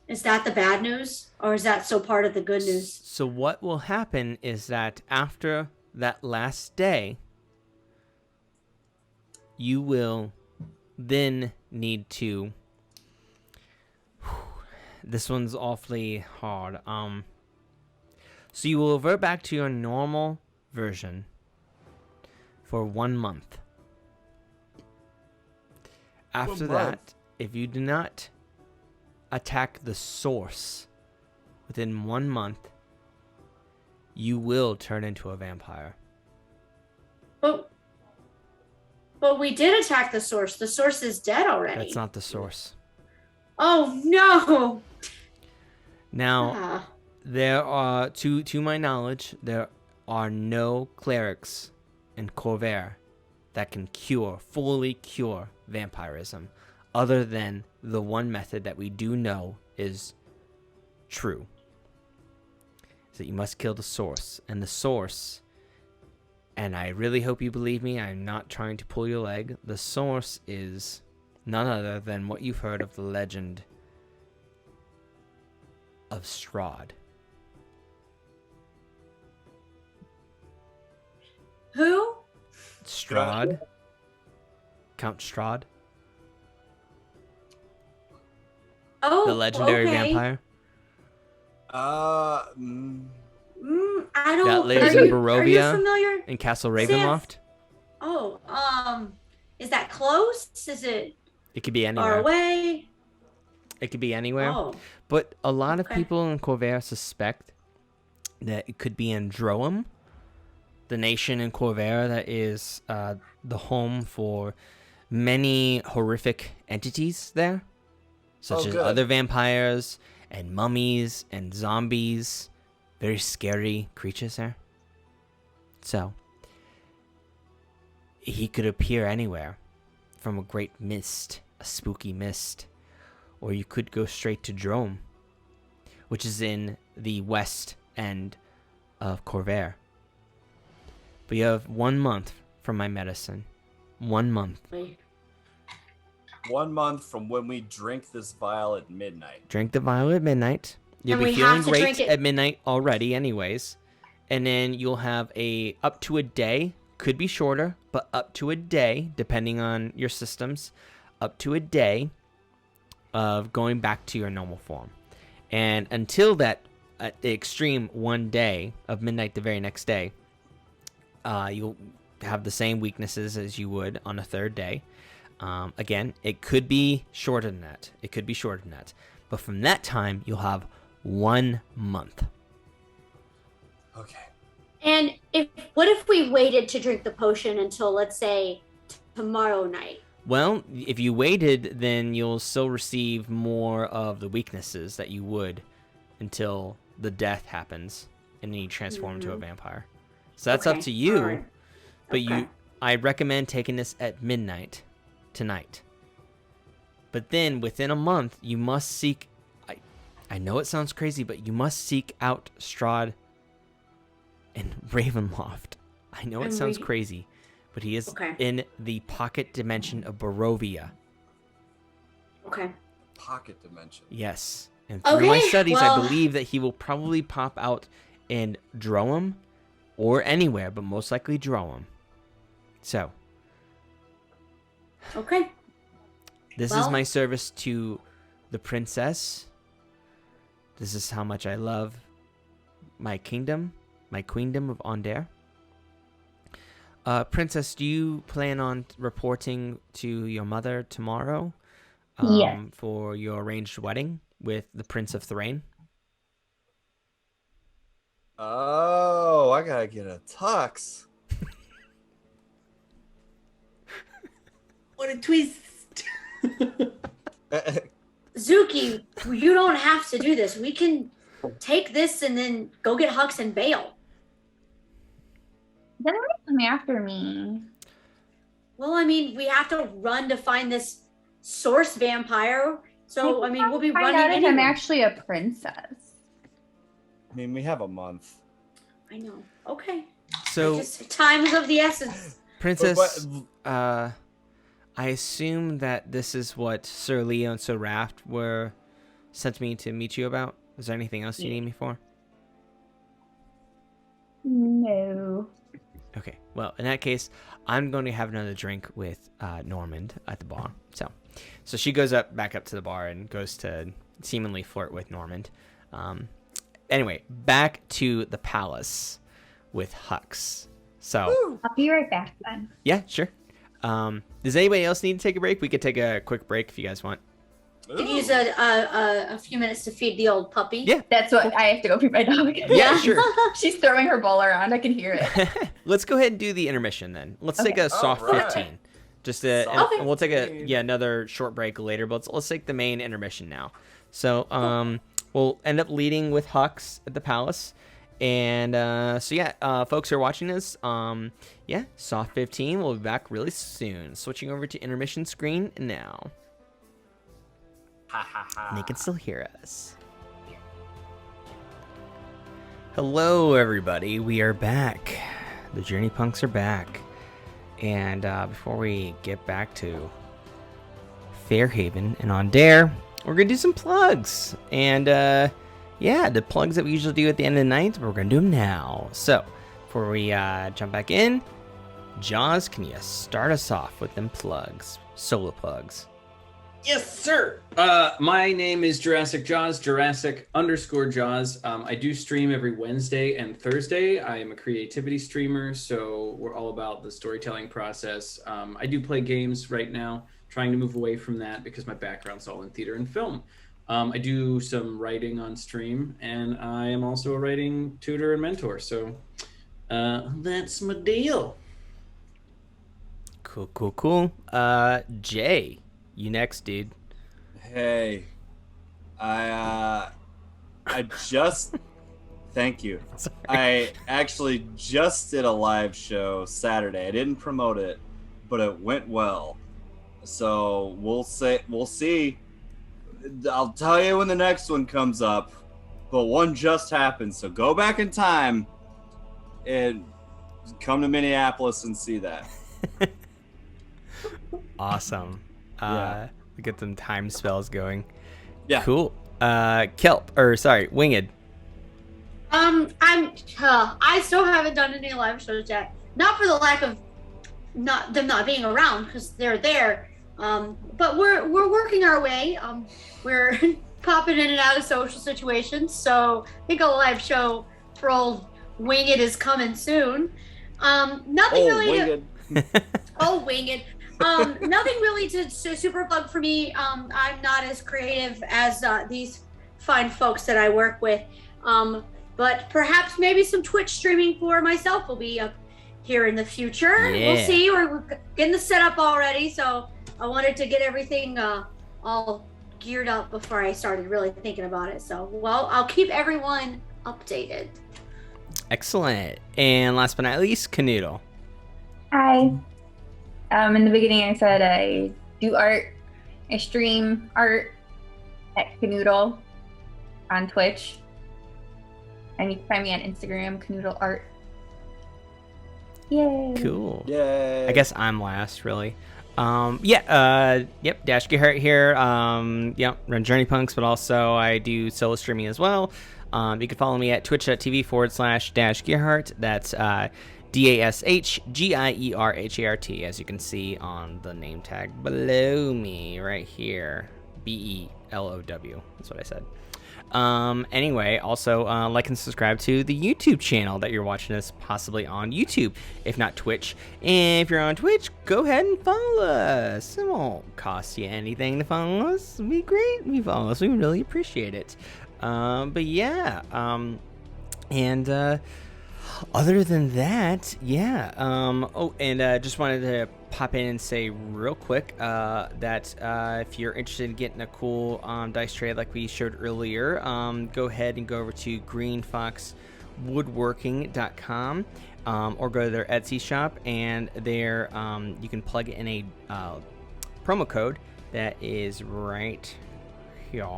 Is that the bad news, or is that still part of the good news? So what will happen is that after that last day, you will then need to... This one's awfully hard. So you will revert back to your normal version for 1 month. After that, if you do not attack the source within 1 month, you will turn into a vampire. But we did attack the source. The source is dead already. That's not the source. Oh no! Now, there are, to my knowledge, there are no clerics in Corvair that can fully cure vampirism, other than the one method that we do know is true. Is that you must kill the source. And the source, and I really hope you believe me, I'm not trying to pull your leg, the source is none other than what you've heard of the legend of Strahd. Who? Strahd? Count Strahd? Oh, The legendary okay. vampire? I don't. That lives are in you Barovia familiar? in Castle Ravenloft? Oh, is that close? Is it It could be far anywhere. away? It could be anywhere. Oh, But a lot of Okay. people in Corvair suspect that it could be in Droam, the nation in Corvair that is the home for many horrific entities there, such as good. other vampires and mummies and zombies, very scary creatures there. So, he could appear anywhere, from a great mist, a spooky mist, or you could go straight to Drome, which is in the west end of Corvair. But you have 1 month from my medicine. 1 month. wait. 1 month from when we drink this vial at midnight. Drink the vial at midnight. You'll And be we feeling have to great drink it- at midnight already anyways. And then you'll have up to a day, could be shorter, but up to a day, depending on your systems, up to a day of going back to your normal form. And until that extreme one day of midnight the very next day, you'll have the same weaknesses as you would on a third day. Again, it could be shorter than that. But from that time, you'll have 1 month. Okay. And what if we waited to drink the potion until, let's say, tomorrow night? Well, if you waited, then you'll still receive more of the weaknesses that you would until the death happens and then you transform into a vampire. So that's up to you. Right. But I recommend taking this at midnight tonight. But then within a month, you must seek. I know it sounds crazy, but you must seek out Strahd and Ravenloft. I know it sounds crazy, but he is in the pocket dimension of Barovia. Okay. Pocket dimension. Yes. And through my studies, I believe that he will probably pop out in Droem or anywhere, but most likely Droem. So. Okay. This is my service to the princess. This is how much I love my kingdom, my queendom of Aundair. Princess, do you plan on reporting to your mother tomorrow? Yes. For your arranged wedding with the Prince of Thrane? Oh, I gotta get a tux. What a twist! Zuki, you don't have to do this. We can take this and then go get Hux and bail. Then they come after me. Well, I mean, we have to run to find this source vampire. So, I mean, we'll be running out if anyway. I'm actually a princess. I mean, we have a month. I know. Okay. So, time is of the essence. Princess, I assume that this is what Sir Leo and Sir Raft were sent me to meet you about. Is there anything else you need me for? No. Okay, well, in that case, I'm going to have another drink with Normand at the bar. So she goes back up to the bar and goes to seemingly flirt with Normand. Anyway, back to the palace with Hux. So I'll be right back then. yeah, sure. Does anybody else need to take a break? We could take a quick break if you guys want. Could use a few minutes to feed the old puppy. Yeah. That's what I have to go feed my dog. Yeah, sure. She's throwing her ball around. I can hear it. Let's go ahead and do the intermission then. Let's take a soft 15. Just and we'll take another short break later, but let's take the main intermission now. So we'll end up leading with Hux at the palace. And folks who are watching this, soft 15. We'll be back really soon. Switching over to intermission screen now. And they can still hear us. Hello, everybody. We are back. The Journey Punks are back. And before we get back to Fairhaven and Aundair, we're going to do some plugs. And the plugs that we usually do at the end of the night, we're going to do them now. So before we jump back in, Jaws, can you start us off with them plugs? Solo plugs. Yes, sir. My name is Jurassic Jaws, Jurassic_Jaws. I do stream every Wednesday and Thursday. I am a creativity streamer, so we're all about the storytelling process. I do play games right now, trying to move away from that because my background's all in theater and film. I do some writing on stream, and I am also a writing tutor and mentor, so that's my deal. Cool. Jay, you next, dude. Hey, I just thank you. Sorry. I actually just did a live show Saturday. I didn't promote it, but it went well. So we'll see. I'll tell you when the next one comes up, but one just happened. So go back in time and come to Minneapolis and see that. Awesome. Yeah. Get some time spells going. Yeah. Cool. Winged. I still haven't done any live shows yet. Not for the lack of them not being around, because they're there, But we're working our way. We're popping in and out of social situations, so I think a live show for old Winged is coming soon. Nothing really. Winged. Nothing really to super plug for me. I'm not as creative as these fine folks that I work with. But perhaps maybe some Twitch streaming for myself will be up here in the future. Yeah. We'll see. We're getting the setup already, so I wanted to get everything all geared up before I started really thinking about it. So, well, I'll keep everyone updated. Excellent. And last but not least, Kuhnoodle. Hi. In the beginning, I said I do art. I stream art at Kuhnoodle on Twitch. And you can find me on Instagram, Kuhnoodle Art. Yay. Cool. Yay. I guess I'm last, really. Dash Gierhart here. Run Journey Punks, but also I do solo streaming as well. You can follow me at twitch.tv/Dash Gierhart. That's DASHGIERHART, as you can see on the name tag below me right here. BELOW. That's what I said. Anyway, also like and subscribe to the YouTube channel that you're watching us possibly on YouTube, if not Twitch. And if you're on Twitch, go ahead and follow us. It won't cost you anything to follow us. It'd be great if you follow us. We really appreciate it. But yeah, other than that, yeah. Just wanted to pop in and say real quick that if you're interested in getting a cool dice tray like we showed earlier, go ahead and go over to greenfoxwoodworking.com or go to their Etsy shop, and there you can plug in a promo code that is right here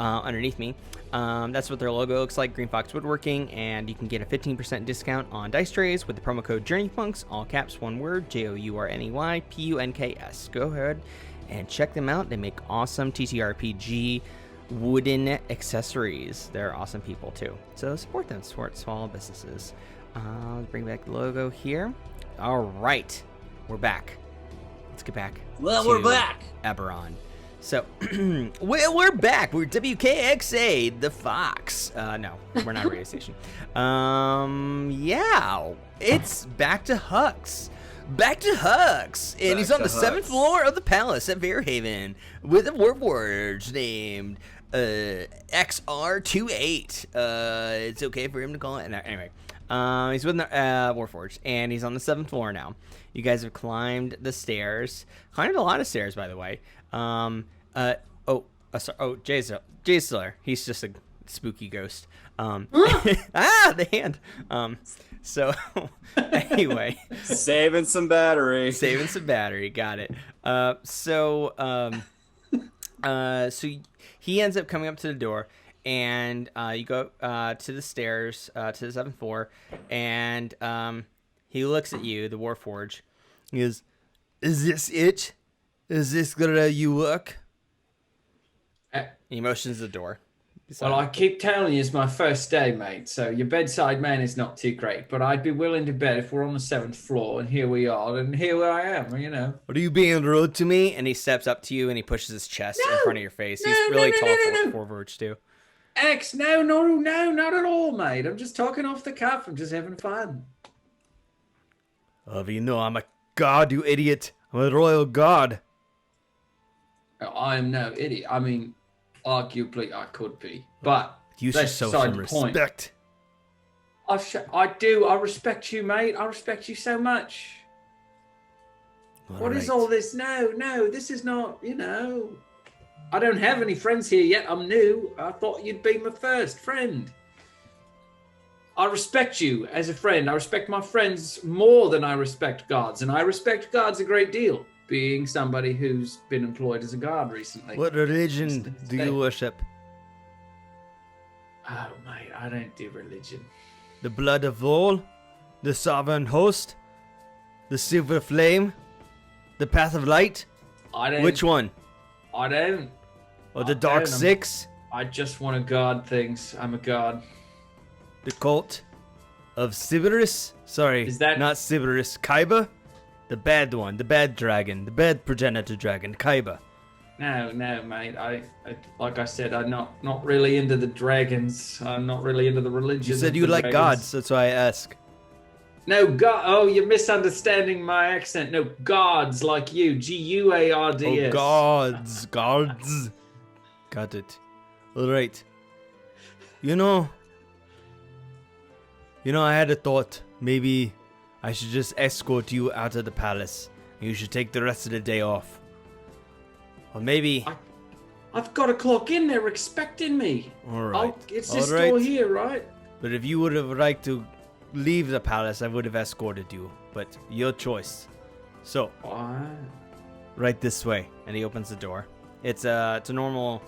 underneath me. That's what their logo looks like, Green Fox Woodworking, and you can get a 15% discount on dice trays with the promo code JourneyPunks, all caps, one word, JourneyPunks. Go ahead and check them out. They make awesome TTRPG wooden accessories. They're awesome people too, so support them. Support small businesses. Let's bring back the logo here. All right, we're back. Let's get back. We're back. Eberron. So, we're back. We're WKXA, the Fox. No, we're not a radio station. Yeah, it's back to Hux. Back to Hux. And he's on the 7th floor of the palace at Fairhaven with a warforged named XR28. It's okay for him to call it. Anyway, he's with the warforged, and he's on the 7th floor now. You guys have climbed the stairs. Climbed a lot of stairs, by the way. Kistler. He's just a spooky ghost. The hand. Anyway. Saving some battery. Got it. So he ends up coming up to the door, and you go to the stairs to the 7th floor, and he looks at you, the Warforged. He goes, "Is this it? Is this gonna you work?" He motions the door. Well, I keep telling you it's my first day, mate, so your bedside man is not too great, but I'd be willing to bet if we're on the 7th floor and here we are, and here I am, you know. What are you being rude to me? And he steps up to you and he pushes his chest in front of your face. He's really tall for Forge too. X, no, not at all, mate. I'm just talking off the cuff. I'm just having fun. You know, I'm a god, you idiot. I'm a royal god. I am no idiot. I mean, arguably I could be, but you should show some respect. I do. I respect you, mate. I respect you so much. What is all this? No, this is not, you know. I don't have any friends here yet. I'm new. I thought you'd be my first friend. I respect you as a friend. I respect my friends more than I respect gods, and I respect gods a great deal, being somebody who's been employed as a guard recently. What religion do you worship? Oh, mate, I don't do religion. The blood of Vol? The sovereign host? The silver flame? The path of light? I don't. Which one? I don't. Or the dark six? I just want to guard things. I'm a god. The cult of Sybaris? Sorry, Is that not Sybaris. Kaiba? The bad one, the bad dragon, the bad progenitor dragon, Kaiba. No, mate. I like I said, I'm not really into the dragons. I'm not really into the religion. You said of you the like dragons. gods, that's why I ask. No, God. Oh, you're misunderstanding my accent. No, gods like you. Guards. Oh, gods, gods. Got it. All right. You know, I had a thought. Maybe I should just escort you out of the palace. You should take the rest of the day off. Or maybe... I've got to clock in. They're expecting me. All right. It's this All right. door here, right? But if you would have liked to leave the palace, I would have escorted you. But your choice. So, right this way. And he opens the door. It's a normal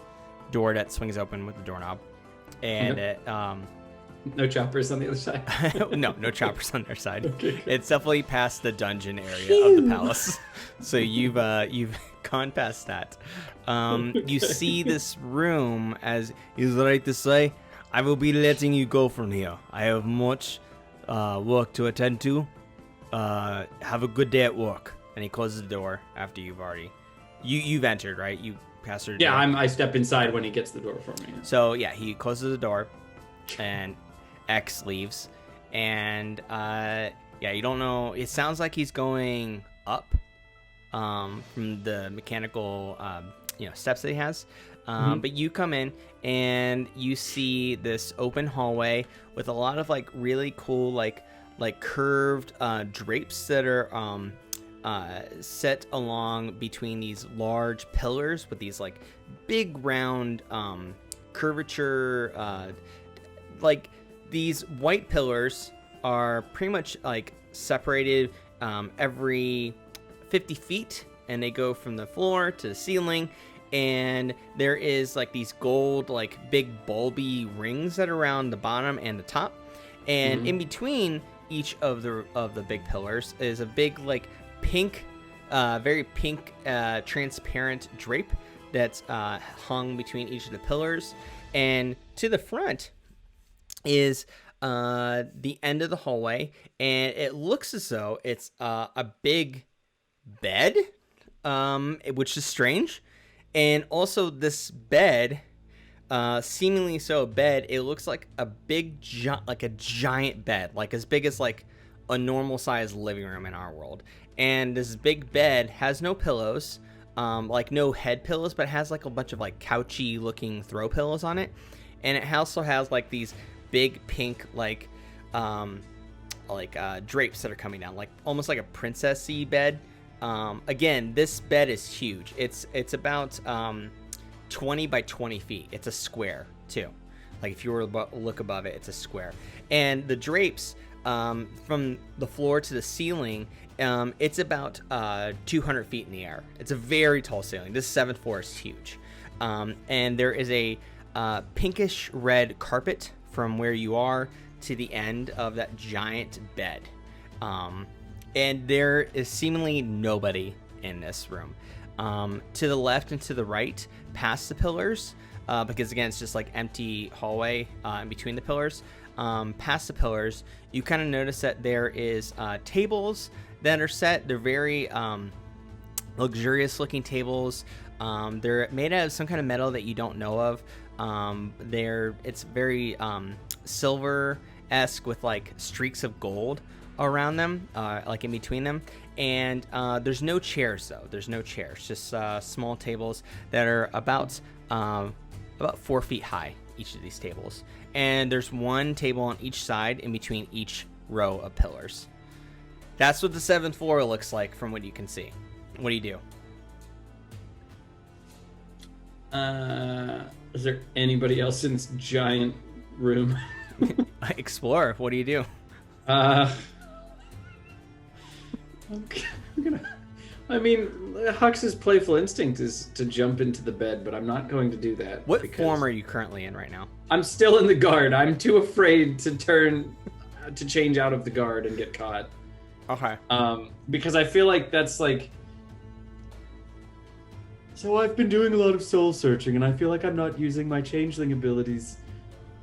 door that swings open with the doorknob. And it, no choppers on the other side. no choppers on their side. Okay. It's definitely past the dungeon area of the palace. So you've gone past that. You see this room as he's right this way. I will be letting you go from here. I have much work to attend to. Have a good day at work. And he closes the door after you've entered, right? You passed through the door. I step inside when he gets the door for me. So yeah, he closes the door, and X leaves, and you don't know. It sounds like he's going up, from the mechanical, steps that he has. But you come in and you see this open hallway with a lot of like really cool like curved drapes that are set along between these large pillars with these like big round curvature, like these white pillars are pretty much like separated every 50 feet, and they go from the floor to the ceiling, and there is like these gold like big bulby rings that are around the bottom and the top, and in between each of the big pillars is a big like pink, very pink, transparent drape that's hung between each of the pillars. And to the front is the end of the hallway, and it looks as though it's a big bed, which is strange. And also this bed, seemingly so a bed, it looks like a big giant bed, like as big as like a normal sized living room in our world. And this big bed has no pillows, like no head pillows, but it has like a bunch of like couchy looking throw pillows on it. And it also has like these big pink drapes that are coming down, like almost like a princessy bed. Again, this bed is huge. It's about 20 by 20 feet. It's a square too. Like if you were to look above it, it's a square. And the drapes, from the floor to the ceiling, it's about 200 feet in the air. It's a very tall ceiling. This 7th floor is huge. And there is a pinkish red carpet from where you are to the end of that giant bed. And there is seemingly nobody in this room. To the left and to the right, past the pillars, because again, it's just like empty hallway in between the pillars. Past the pillars, you kind of notice that there is tables that are set. They're very luxurious looking tables. They're made out of some kind of metal that you don't know of. It's very silver-esque with like streaks of gold around them, like in between them. And there's no chairs though. There's no chairs, just small tables that are about 4 feet high, each of these tables. And there's one table on each side in between each row of pillars. That's what the 7th floor looks like from what you can see. What do you do? Is there anybody else in this giant room? Explore. What do you do? Hux's playful instinct is to jump into the bed, but I'm not going to do that. What form are you currently in right now? I'm still in the guard. I'm too afraid to change out of the guard and get caught. Okay. Because I feel like that's like... So I've been doing a lot of soul searching, and I feel like I'm not using my changeling abilities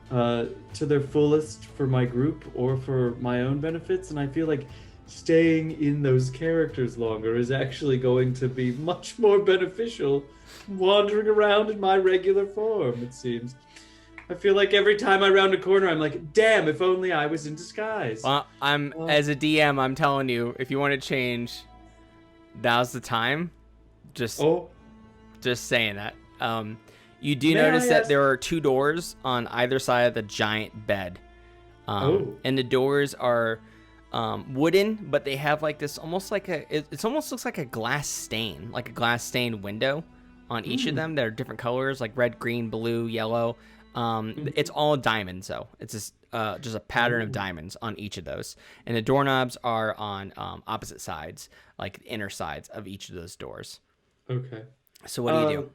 to their fullest for my group or for my own benefits, and I feel like staying in those characters longer is actually going to be much more beneficial than wandering around in my regular form, it seems. I feel like every time I round a corner, I'm like, damn, if only I was in disguise. Well, as a DM, I'm telling you, if you want to change, now's the time. Just saying that. You do notice that there are 2 doors on either side of the giant bed. And the doors are wooden, but they have like this almost like it almost looks like a glass stain, like a glass stained window on each of them that are different colors, like red, green, blue, yellow. It's all diamonds, though. It's just a pattern of diamonds on each of those. And the doorknobs are on opposite sides, like the inner sides of each of those doors. Okay. So what do you do?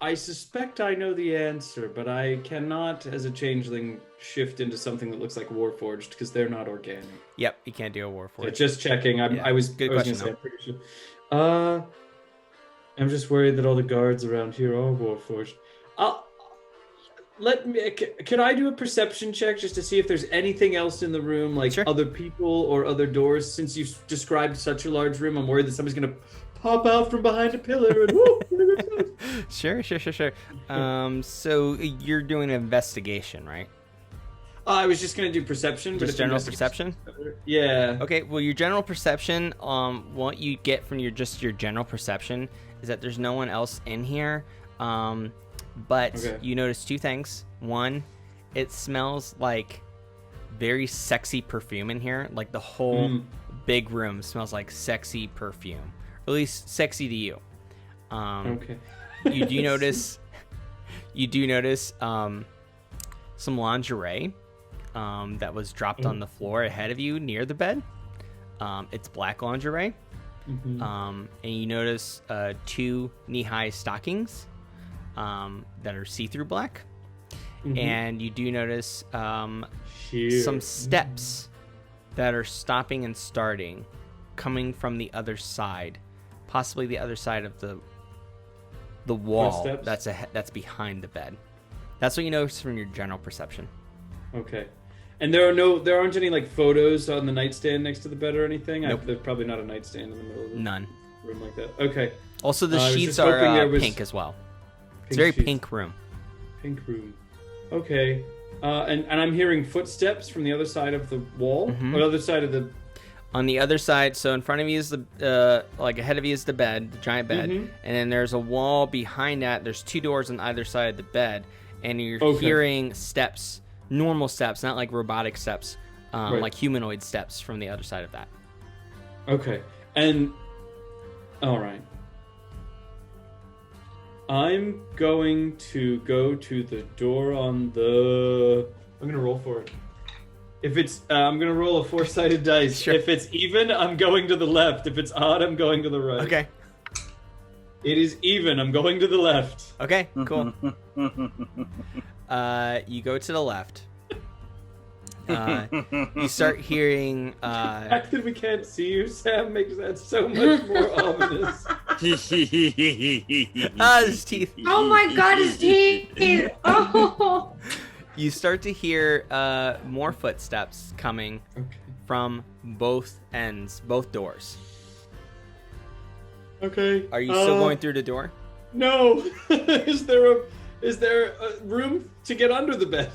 I suspect I know the answer, but I cannot, as a changeling, shift into something that looks like Warforged because they're not organic. Yep, you can't do a Warforged. Yeah, just checking. I was good going question, to say, I'm pretty sure. I'm just worried that all the guards around here are Warforged. Can I do a perception check just to see if there's anything else in the room, like other people or other doors? Since you've described such a large room, I'm worried that somebody's gonna pop out from behind a pillar and whoop. Sure. So you're doing an investigation, right? I was just gonna do perception, just general perception. Yeah. Okay. Well, your general perception, what you get from your general perception is that there's no one else in here. But you notice 2 things. One, it smells like very sexy perfume in here. Like the whole big room smells like sexy perfume, or at least sexy to you. You do notice. Some lingerie that was dropped on the floor ahead of you near the bed. It's black lingerie. And you notice 2 knee-high stockings that are see-through black. And you do notice some steps that are stopping and starting, coming from the other side, possibly the other side of the wall that's behind the bed. That's what you notice from your general perception. Okay. And there aren't any like photos on the nightstand next to the bed or anything? Nope. There's probably not a nightstand in the middle of the None. room like that. Okay. Also, the sheets are pink as well. It's a very pink room. Pink room. Okay. And I'm hearing footsteps from the other side of the wall? Or the other side of the... On the other side, so in front of you is the, like ahead of you is the bed, the giant bed. And then there's a wall behind that. There's 2 doors on either side of the bed. And you're hearing steps, normal steps, not like robotic steps, like humanoid steps from the other side of that. Okay. And, all right. I'm going to go to the door on the... I'm going to roll for it. If it's... I'm going to roll a 4-sided dice. Sure. If it's even, I'm going to the left. If it's odd, I'm going to the right. Okay. It is even. I'm going to the left. Okay, cool. You go to the left. You start hearing... The fact that we can't see you, Sam, makes that so much more ominous. His teeth. Oh my god, his teeth! Oh! You start to hear more footsteps coming from both ends, both doors. Okay. Are you still going through the door? No. Is there a room to get under the bed?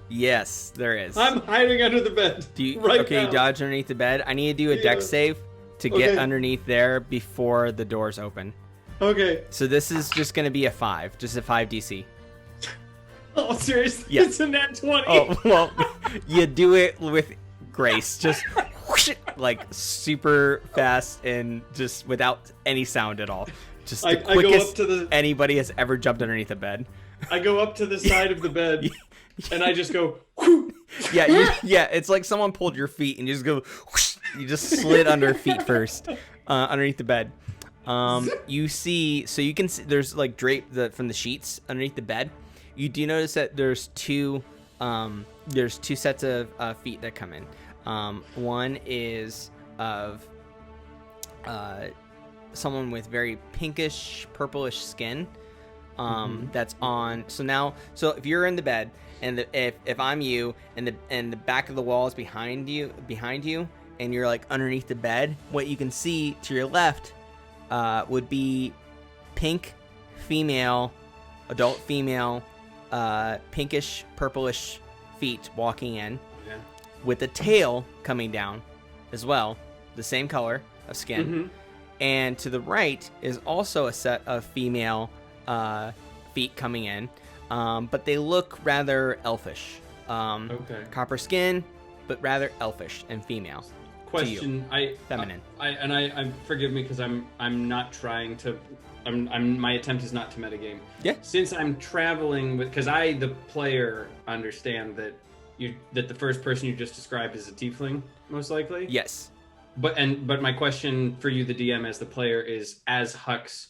Yes, there is. I'm hiding under the bed. You now. dodge underneath the bed. I need to do a dex save to get underneath there before the doors open. Okay. So this is just going to be a 5, just a 5 DC. Oh, seriously? Yeah. It's a nat 20. Oh, well, you do it with grace. Just whoosh, like super fast and just without any sound at all. Just the quickest anybody has ever jumped underneath a bed. I go up to the side of the bed and I just go Yeah, it's like someone pulled your feet and you just go whoosh, you just slid under feet first underneath the bed. You see, so you can see there's like drape from the sheets underneath the bed. You do notice that there's two sets of feet that come in. One is of someone with very pinkish, purplish skin, that's on. So if you're in the bed, and if I'm you, and the back of the wall is behind you, and you're like underneath the bed, what you can see to your left would be pink female, adult female, pinkish purplish feet walking in, with a tail coming down as well, the same color of skin. And to the right is also a set of female feet coming in, but they look rather elfish. Copper skin, but rather elfish and female. Question: feminine. I forgive me because I'm not trying to. My attempt is not to metagame. Yeah. Since I'm traveling with, because I, the player, understand that the first person you just described is a tiefling, most likely. Yes. But my question for you, the DM, as the player, is: as Hux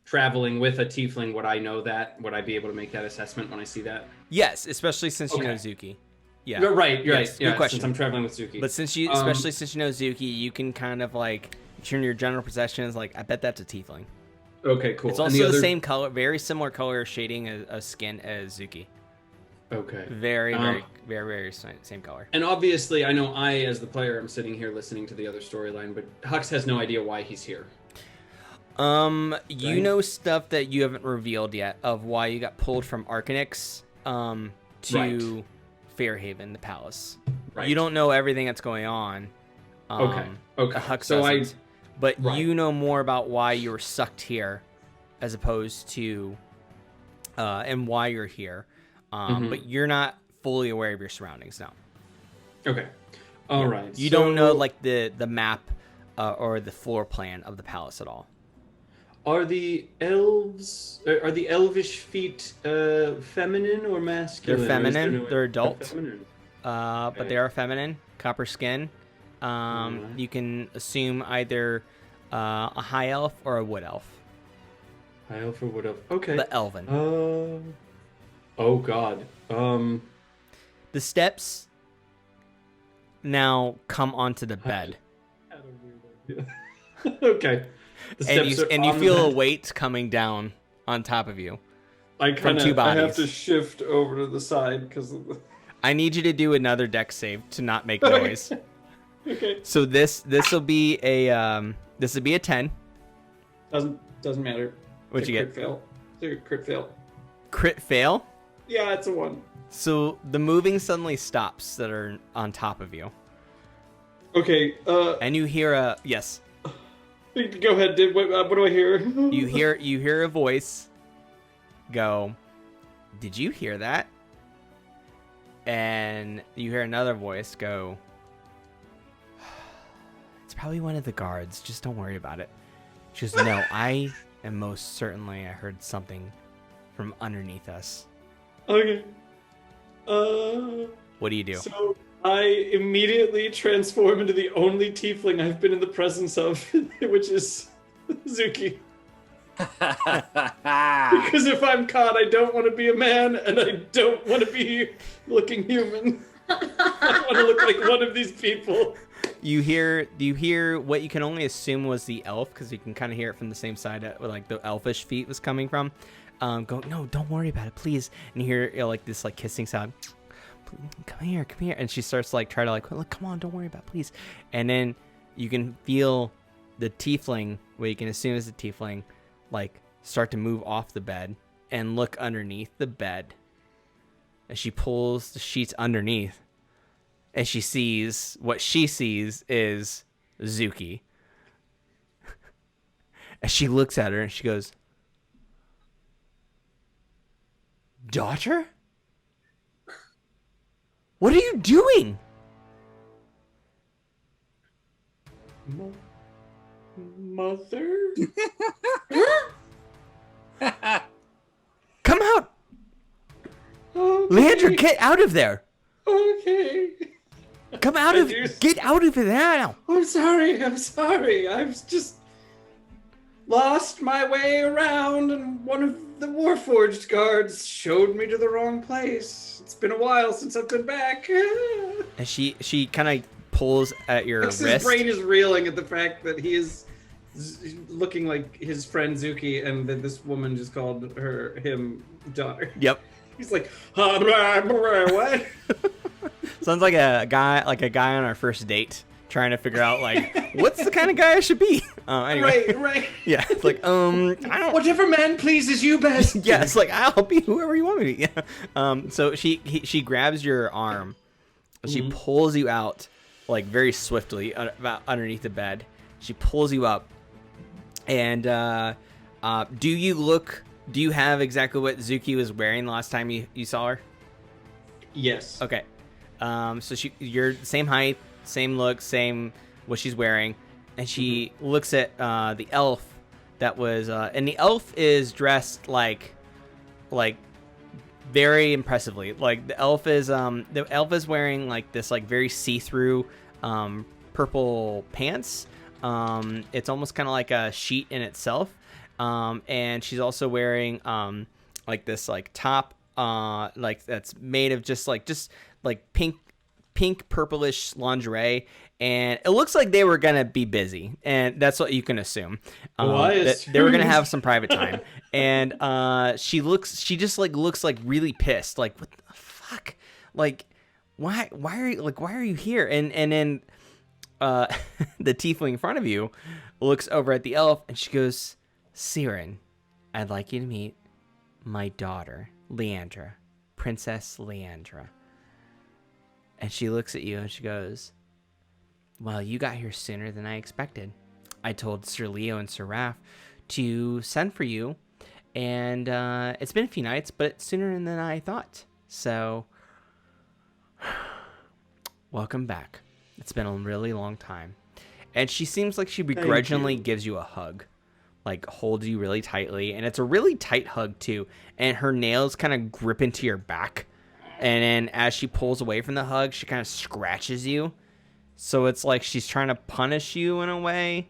traveling with a tiefling, would I know that? Would I be able to make that assessment when I see that? Yes, especially since you know Zuki. Yeah. You're right. You're Yes, right. good Yeah, question. since I'm traveling with Zuki. But especially since you know Zuki, you can kind of like turn your general perceptions. Like, I bet that's a tiefling. Okay, cool. It's also the same color, very similar color shading of skin as Zuki. Okay. Very same color. And obviously, I know I, as the player, am sitting here listening to the other storyline, but Hux has no idea why he's here. You know stuff that you haven't revealed yet of why you got pulled from Arcanix to Fairhaven, the palace. Right. You don't know everything that's going on. Okay. Hux So doesn't. But Right. you know more about why you were sucked here, as opposed to, and why you're here. But you're not fully aware of your surroundings now. Okay. All right. You don't know like the map or the floor plan of the palace at all. Are the elvish feet feminine or masculine? They're feminine. They're adult. They're feminine. But they are feminine. Copper skin. You can assume either a high elf or a wood elf. High elf or wood elf. Okay. The elven. Oh God. The steps now come onto the bed. Okay. The And you feel a weight coming down on top of you. From two bodies. I have to shift over to the side because of the... I need you to do another dex save to not make noise. Okay. So this will be a 10. Doesn't matter. What'd you get? Crit fail. It's a crit fail. Crit fail? Yeah, it's a 1. So the moving suddenly stops that are on top of you. Okay. And you hear a yes. Go ahead. What do I hear? You hear a voice go, "Did you hear that?" And you hear another voice go, "It's probably one of the guards. Just don't worry about it." She goes, "No, I am most certainly. I heard something from underneath us." Okay. What do you do? So I immediately transform into the only tiefling I've been in the presence of, which is Zuki. Because if I'm caught, I don't want to be a man, and I don't want to be looking human. I want to look like one of these people. Do you hear what you can only assume was the elf, because you can kind of hear it from the same side where like the elfish feet was coming from. Go, "No, don't worry about it, please." And you hear like this like kissing sound. Come here. And she starts like try to like, "Look, come on, don't worry about it, please." And then you can feel the tiefling, what you can assume is the tiefling, like start to move off the bed and look underneath the bed. As she pulls the sheets underneath, and she sees is Zuki. As she looks at her and she goes, "Daughter? What are you doing?" Mother? Come out! Okay. Leandra, get out of there! Okay. Get out of there now! I'm sorry. I've just lost my way around, and one of the Warforged guards showed me to the wrong place. It's been a while since I've been back. And she kind of pulls at your His wrist. brain is reeling at the fact that he is looking like his friend Zuki, and then this woman just called him daughter. Yep. He's like, what? Sounds like a guy on our first date trying to figure out like what's the kind of guy I should be. Anyway. Right. Yeah, it's like I don't. Whatever man pleases you best. Yeah, it's like I'll be whoever you want me to be. Yeah. So she grabs your arm, she pulls you out like very swiftly about underneath the bed. She pulls you up, and do you have exactly what Zuki was wearing the last time you saw her? Yes. Okay. So you're the same height, same look, same what she's wearing, and she looks at the elf that was, and the elf is dressed like very impressively. Like the elf is wearing like this like very see-through purple pants. It's almost kind of like a sheet in itself, and she's also wearing like this like top like that's made of just like pink purplish lingerie, and it looks like they were gonna be busy, and that's what you can assume. That they were gonna have some private time, and she just looks like really pissed, like what the fuck, like why are you here? And then the tiefling in front of you looks over at the elf, and she goes, Siren, I'd like you to meet my daughter, Leandra, Princess Leandra. And she looks at you and she goes, well, you got here sooner than I expected. I told Sir Leo and Sir Raph to send for you, and it's been a few nights, but it's sooner than I thought. So, welcome back. It's been a really long time. And she seems like she begrudgingly gives you a hug, like holds you really tightly, and it's a really tight hug too, and her nails kind of grip into your back. And then as she pulls away from the hug, she kind of scratches you. So it's like she's trying to punish you in a way.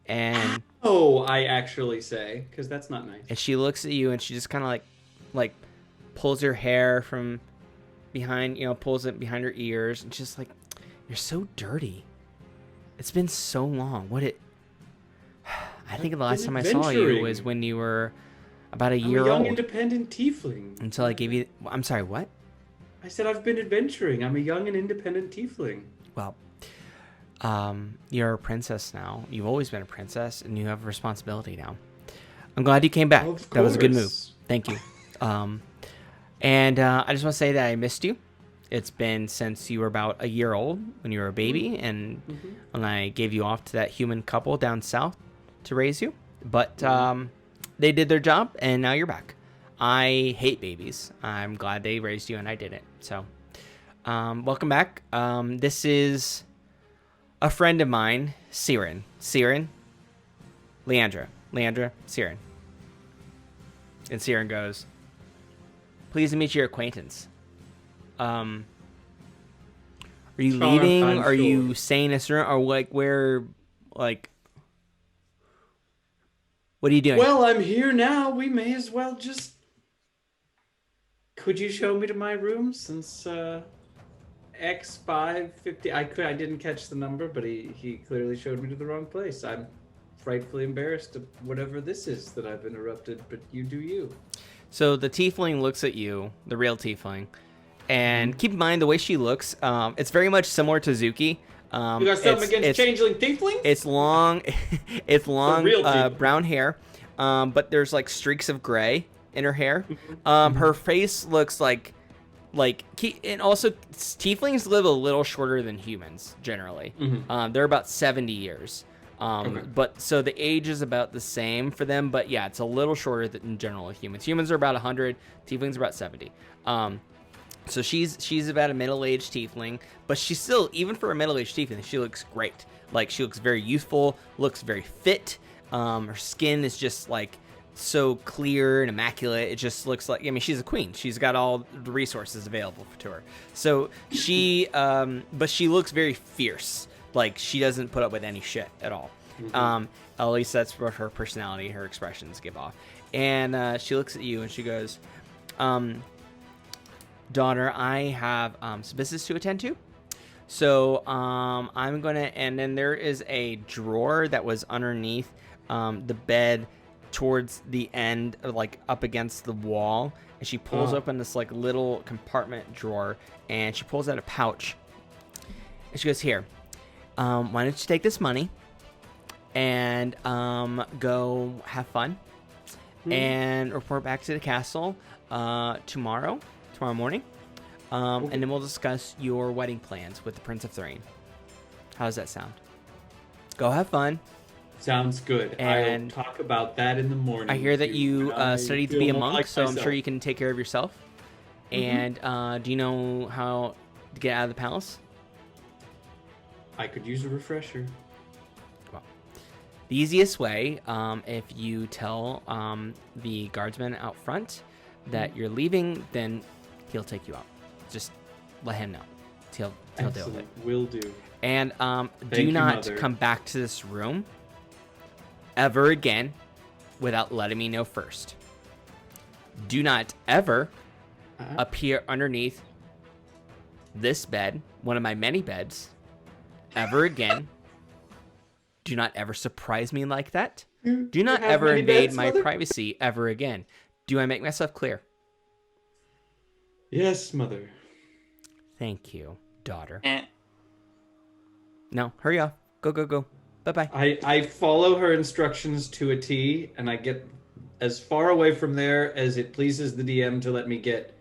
And I actually say, because that's not nice. And she looks at you and she just kind of like pulls her hair from behind, pulls it behind her ears. And she's like, you're so dirty. It's been so long. I think the last time I saw you was when you were about a year old. I'm a young independent tiefling. Until I gave you... I'm sorry, what? I said I've been adventuring. I'm a young and independent tiefling. Well, you're a princess now. You've always been a princess, and you have a responsibility now. I'm glad you came back. That was a good move. Thank you. And I just want to say that I missed you. It's been since you were about a year old, when you were a baby, and when I gave you off to that human couple down south to raise you. But they did their job, and now you're back. I hate babies. I'm glad they raised you, and I didn't. So, welcome back. This is a friend of mine, Siren. Leandra, Siren. And Siren goes, pleased to meet your acquaintance. Are you leaving? Are you staying in this room? Or like where, like... What are you doing? Well, I'm here now. We may as well just... Could you show me to my room since X550? I didn't catch the number, but he clearly showed me to the wrong place. I'm frightfully embarrassed of whatever this is that I've interrupted, but you do you. So the tiefling looks at you, the real tiefling, and keep in mind the way she looks. It's very much similar to Zuki. You got something against changeling tieflings? It's long, brown hair, but there's like streaks of gray in her hair. Her face looks like, and also tieflings live a little shorter than humans generally. They're about 70 years. But so the age is about the same for them, but yeah, it's a little shorter than general humans. Humans are about 100, tieflings are about 70. So she's about a middle-aged tiefling, but she's still, even for a middle-aged tiefling, she looks great. Like, she looks very youthful, looks very fit. Her skin is just like so clear and immaculate. It just looks like, I mean, she's a queen. She's got all the resources available to her. So she, but she looks very fierce. Like, she doesn't put up with any shit at all. At least that's what her personality, her expressions give off. And she looks at you and she goes, daughter, I have some business to attend to. So I'm gonna, and then there is a drawer that was underneath the bed towards the end, like up against the wall, and she pulls open this like little compartment drawer, and she pulls out a pouch, and she goes, "Here, why don't you take this money and go have fun and report back to the castle tomorrow morning, and then we'll discuss your wedding plans with the Prince of Thrane. How does that sound? Go have fun." Sounds good. And I'll talk about that in the morning. I hear that you studied to be a monk, like so I'm myself. sure you can take care of yourself. And do you know how to get out of the palace? I could use a refresher. Well, the easiest way, if you tell the guardsman out front that you're leaving, then he'll take you out. Just let him know. He'll deal with it. Excellent. Will do. And do you, not Mother. come back to this room ever again without letting me know first. Do not ever appear underneath this bed, one of my many beds, ever again. Do not ever surprise me like that. Do not have ever many invade beds, my Mother? privacy ever again. Do I make myself clear? Yes, Mother. Thank you, daughter. Eh. No, hurry up. Go, go, go. Bye-bye. I follow her instructions to a T, and I get as far away from there as it pleases the DM to let me get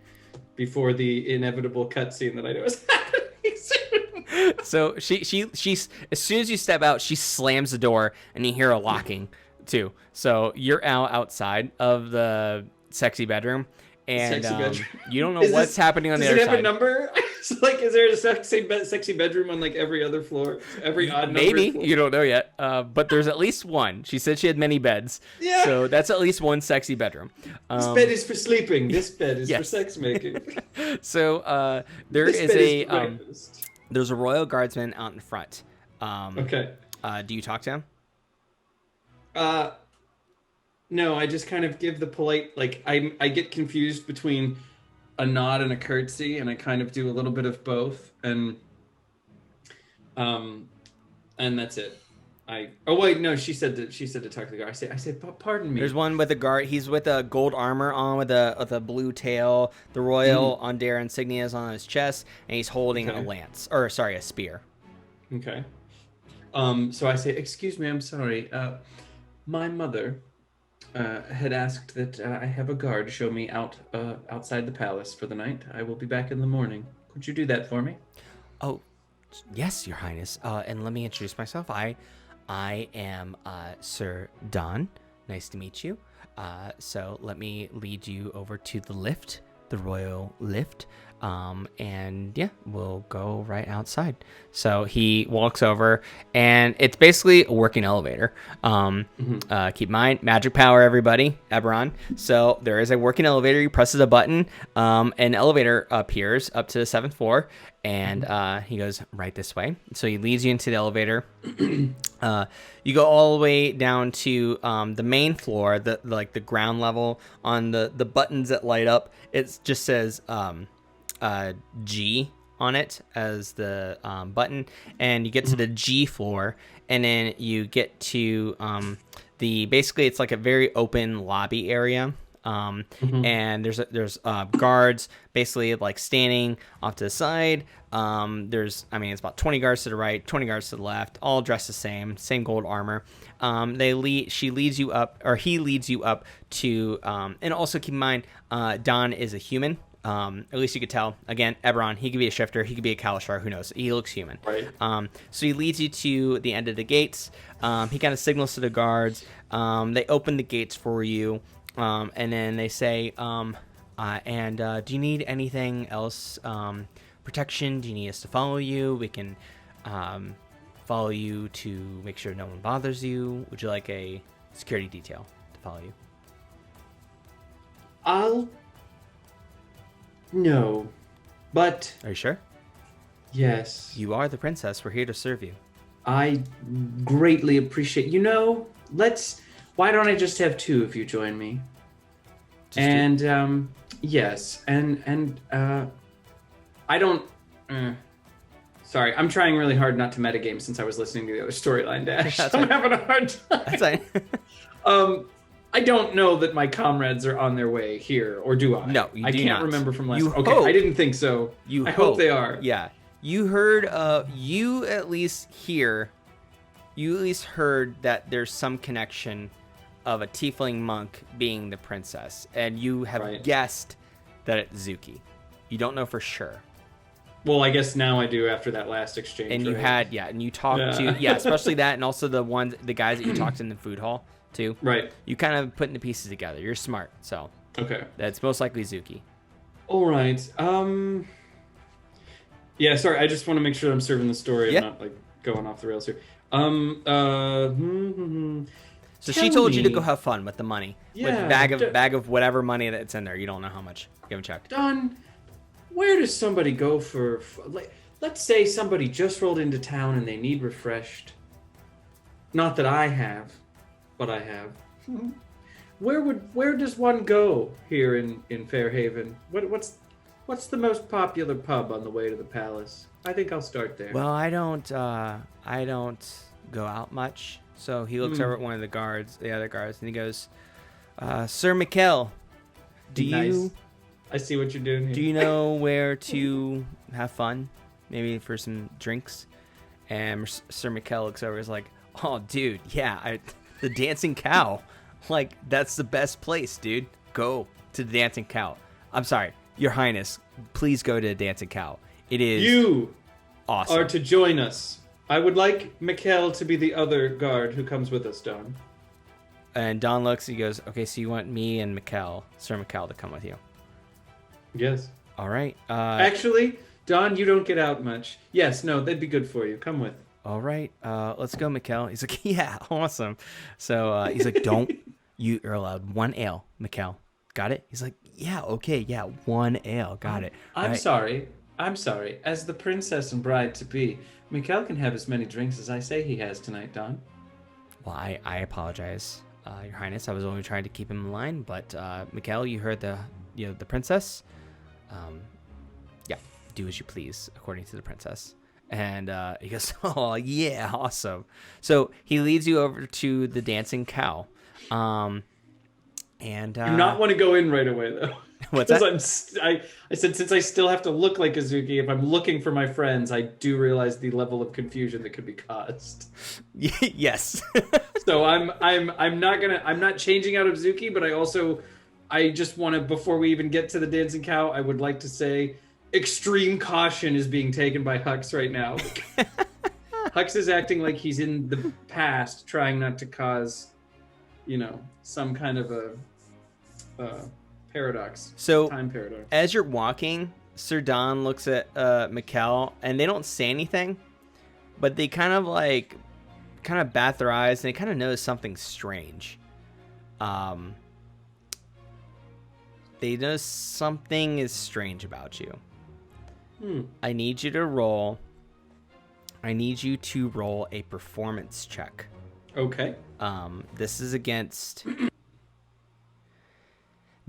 before the inevitable cutscene that I know is happening soon. So she's as soon as you step out, she slams the door, and you hear a locking too. So you're outside of the sexy bedroom, and Sexy bedroom. you don't know Is what's this- happening on the Does other it have a side. number? So, like, is there a sexy bedroom on like every other floor? Every odd number? Maybe floor? you don't know yet, but there's at least one. She said she had many beds, Yeah. so that's at least one sexy bedroom. This bed is for sleeping. This bed is for yes. sex making. So there This is bed a for breakfast. there's a royal guardsman out in front. Okay. Do you talk to him? No, I just kind of give the polite, like, I get confused between a nod and a curtsy, and I kind of do a little bit of both, and that's it. Oh wait, no, she said to talk to the guard. I said, pardon me. There's one with a guard. He's with a gold armor on, with a blue tail. The Royal Aundair insignia is on his chest, and he's holding a lance, or sorry, a spear. Okay. So I say, excuse me, I'm sorry. My mother had asked that I have a guard show me outside the palace for the night. I will be back in the morning. Could you do that for me? Oh, yes, Your Highness. And let me introduce myself. I am Sir Don. Nice to meet you. So let me lead you over to the lift, the royal lift. And yeah, we'll go right outside. So he walks over, and it's basically a working elevator. Keep in mind, magic power, everybody, Eberron. So there is a working elevator. He presses a button, an elevator appears up to the 7th floor, and he goes right this way. So he leads you into the elevator. You go all the way down to the main floor, the ground level. On the buttons that light up, it just says G on it as the button, and you get to the G floor, and then you get to basically it's like a very open lobby area. And there's guards basically like standing off to the side. It's about 20 guards to the right, 20 guards to the left, all dressed the same gold armor. He leads you up to, and also keep in mind, Don is a human. At least you could tell. Again, Eberron, he could be a shifter, he could be a Kalashar, who knows? He looks human. Right. So he leads you to the end of the gates. He kind of signals to the guards. They open the gates for you, and then they say, do you need anything else? Protection? Do you need us to follow you? We can follow you to make sure no one bothers you. Would you like a security detail to follow you? No, but Are you sure? yes, You are the princess. We're here to serve you. I greatly appreciate. Why don't I just have two if you join me? Just Yes, and I don't. Sorry, I'm trying really hard not to metagame since I was listening to the other storyline dash. That's I'm fine. having a hard time. That's fine. I don't know that my comrades are on their way here, or do I? No, you I do can't not. remember from last. You Okay, hope. I didn't think so. I hope they are. Yeah. You heard, you at least heard that there's some connection of a tiefling monk being the princess, and you have guessed that it's Zuki. You don't know for sure. Well, I guess now I do after that last exchange. And you had, and you talked to, especially that, and also the guys that you talked in the food hall too. Right. You kind of putting the pieces together. You're smart, so. Okay. That's most likely Zuki. All right. Yeah, sorry. I just want to make sure I'm serving the story. Yeah. I'm not like going off the rails here. So she told you to go have fun with the money. Yeah, with bag of whatever money that's in there. You don't know how much. You haven't checked. Don, where does somebody go for like, let's say somebody just rolled into town and they need refreshed. Not that I have, but I have. Where does one go here in Fairhaven? What's the most popular pub on the way to the palace? I think I'll start there. Well, I don't go out much. So he looks over at one of the other guards, and he goes, "Sir Mikkel, Nice. I see what you're doing here. do you know where to have fun? Maybe for some drinks?" And Sir Mikkel looks over, and is like, "Oh, dude, yeah, the Dancing Cow. Like, that's the best place, dude. Go to the Dancing Cow. I'm sorry, Your Highness, please go to the Dancing Cow. It is You awesome." are to join us. I would like Mikkel to be the other guard who comes with us, Don. And Don looks, he goes, "Okay, so you want me and Sir Mikkel, to come with you?" Yes. All right. Actually, Don, you don't get out much. Yes, no, that'd be good for you. Come with. All right. Let's go, Mikkel. He's like, "Yeah, awesome." So he's like, you're allowed one ale, Mikkel. Got it? He's like, "Yeah, okay, yeah, one ale. Got it." I'm Right. sorry. As the princess and bride to be, Mikkel can have as many drinks as I say he has tonight, Don. Well, I apologize, Your Highness. I was only trying to keep him in line, but Mikkel, you heard the princess. Yeah, do as you please, according to the princess. And he goes, "Oh yeah, awesome." So he leads you over to the Dancing Cow. And Do not want to go in right away, though. What's that? I said, since I still have to look like Azuki, if I'm looking for my friends, I do realize the level of confusion that could be caused. Yes. So I'm not changing out of Zuki, but I just want to, before we even get to the Dancing Cow, I would like to say extreme caution is being taken by Hux right now. Hux is acting like he's in the past, trying not to cause, some kind of a paradox. So time paradox. as you're walking, Sir Don looks at Mikkel, and they don't say anything, but they kind of bat their eyes, and they kind of notice something strange. They notice something is strange about you. I need you to roll a performance check. Okay.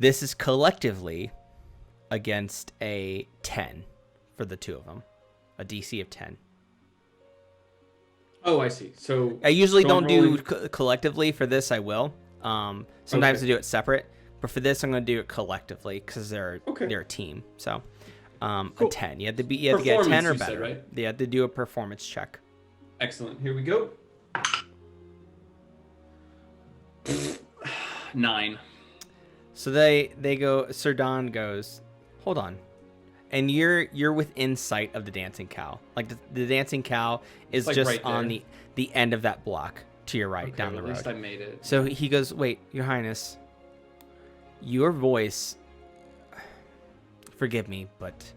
This is collectively against a 10 for the two of them. A DC of 10. Oh, I see. So I usually I'm don't do rolling- collectively. For this, I will. Sometimes I do it separate, but for this, I'm going to do it collectively because they're a team. So, Cool. a 10. You have to get a 10 Performance, or you better. said, right? You have to do a performance check. Excellent. Here we go. 9. So they go. Sir Don goes, "Hold on," and you're within sight of the Dancing Cow. Like the Dancing Cow is Like just right on there. the end of that block to your right, down the At road. least I made it. So he goes, "Wait, Your Highness, your voice, forgive me, but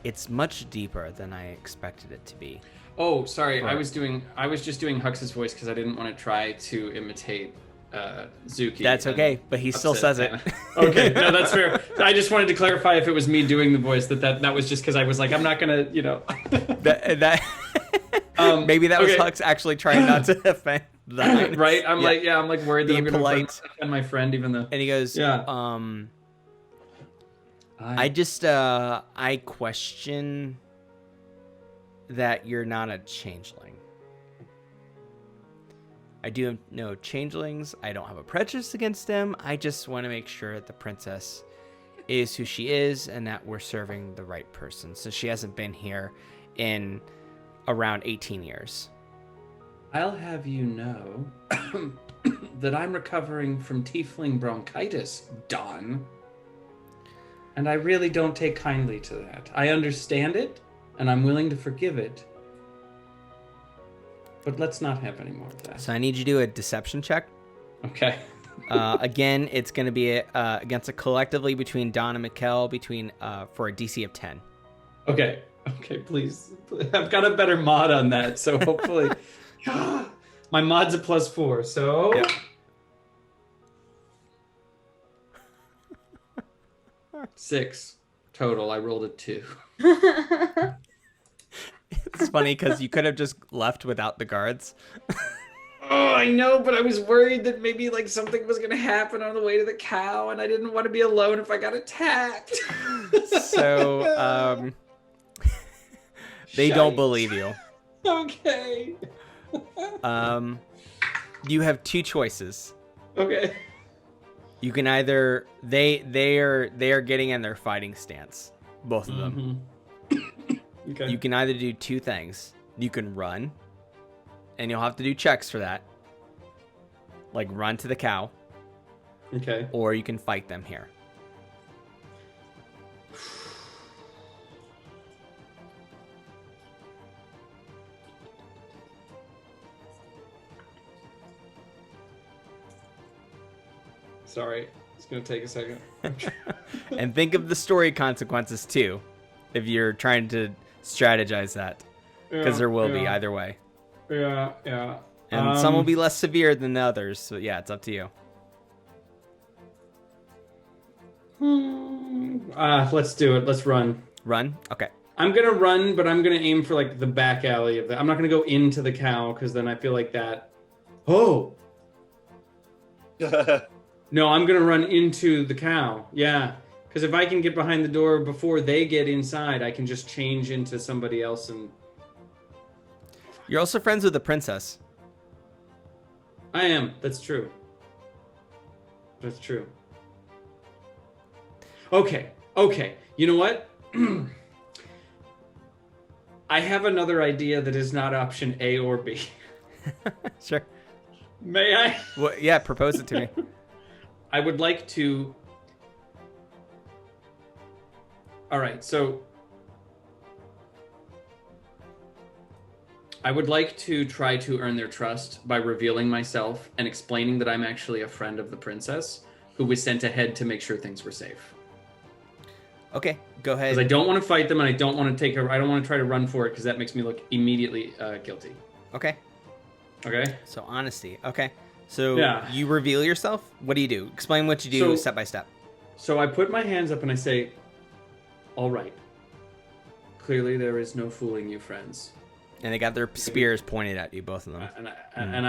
it's much deeper than I expected it to be." Oh, sorry. Right. I was just doing Hux's voice because I didn't want to try to imitate Zuki. That's and okay, but he still upset says it. Anna. Okay, no, that's fair. I just wanted to clarify if it was me doing the voice that was just because I was like, I'm not gonna, that maybe that was okay. Hux actually trying not to offend the Highness. Right? I'm Yeah. like worried that Be I'm gonna polite. offend my friend, even though. And he goes, Yeah. I question that you're not a changeling. I do know changelings. I don't have a prejudice against them. I just want to make sure that the princess is who she is and that we're serving the right person. So she hasn't been here in around 18 years. I'll have you know that I'm recovering from tiefling bronchitis, Don. And I really don't take kindly to that. I understand it, and I'm willing to forgive it. But let's not have any more of that. So I need you to do a deception check. Okay. Again, it's going to be against a collectively between Don and Mikkel for a DC of 10. Okay, please. I've got a better mod on that, so hopefully... My mod's a +4, so... Yeah. 6 total. I rolled a 2. It's funny because you could have just left without the guards. Oh, I know, but I was worried that maybe like something was going to happen on the way to the cow, and I didn't want to be alone if I got attacked. So, they don't believe you. Okay. You have two choices. Okay. You can either they are getting in their fighting stance, both of them. Okay. You can either do two things. You can run, and you'll have to do checks for that. Like run to the cow. Okay. Or you can fight them here. Sorry, it's gonna take a second. And think of the story consequences too, if you're trying to strategize that, because there will be either way. Yeah. And some will be less severe than the others. So yeah, it's up to you. Let's do it. Let's run. Run? Okay. I'm gonna run, but I'm gonna aim for like the back alley of the. I'm not gonna go into the cow because then I feel like that. Oh. No, I'm gonna run into the cow. Yeah, because if I can get behind the door before they get inside, I can just change into somebody else. And you're also friends with the princess. I am. That's true. That's true. Okay. You know what? I have another idea that is not option A or B. Sure. May I? Well, yeah, propose it to me. I would like to... All right, so... I would like to try to earn their trust by revealing myself and explaining that I'm actually a friend of the princess who was sent ahead to make sure things were safe. Okay, go ahead. Because I don't want to fight them and I don't want to I don't want to try to run for it because that makes me look immediately guilty. Okay. Okay. So honesty. Okay. So yeah. You reveal yourself? What do you do? Explain what you do step by step. So I put my hands up and I say, all right. Clearly there is no fooling you, friends. And they got their spears pointed at you, both of them. And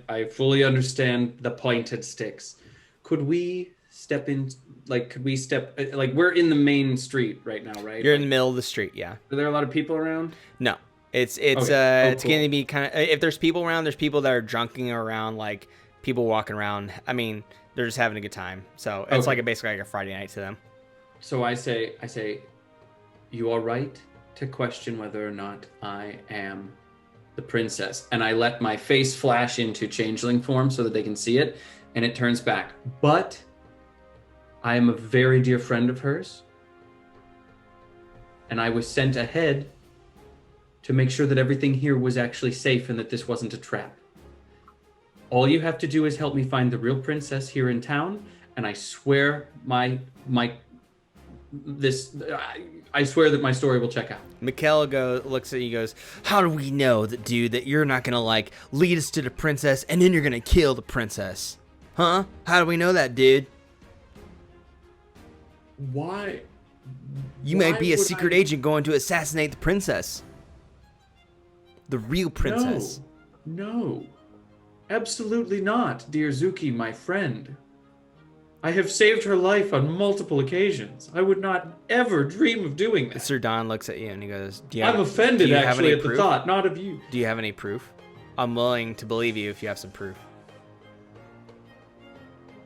I fully understand the pointed sticks. Could we step in, we're in the main street right now, right? You're in the middle of the street, yeah. Are there a lot of people around? No. It's Okay. it's Cool. going to be kind of, if there's people around, there's people that are drunking around, like people walking around. I mean, they're just having a good time. So it's Okay. basically like a Friday night to them. So I say, you are right to question whether or not I am the princess. And I let my face flash into changeling form so that they can see it. And it turns back. But I am a very dear friend of hers. And I was sent ahead to make sure that everything here was actually safe and that this wasn't a trap. All you have to do is help me find the real princess here in town, and I swear I swear that my story will check out. Mikkel looks at you and goes, how do we know that you're not going to lead us to the princess and then you're going to kill the princess? Huh? How do we know that, dude? Why? You might be a secret agent going to assassinate the princess. The real princess. No. Absolutely not, dear Zuki, my friend. I have saved her life on multiple occasions. I would not ever dream of doing that. Sir Don looks at you and he goes, I'm offended, do you have actually, any at the proof? thought, not of you. Do you have any proof? I'm willing to believe you if you have some proof.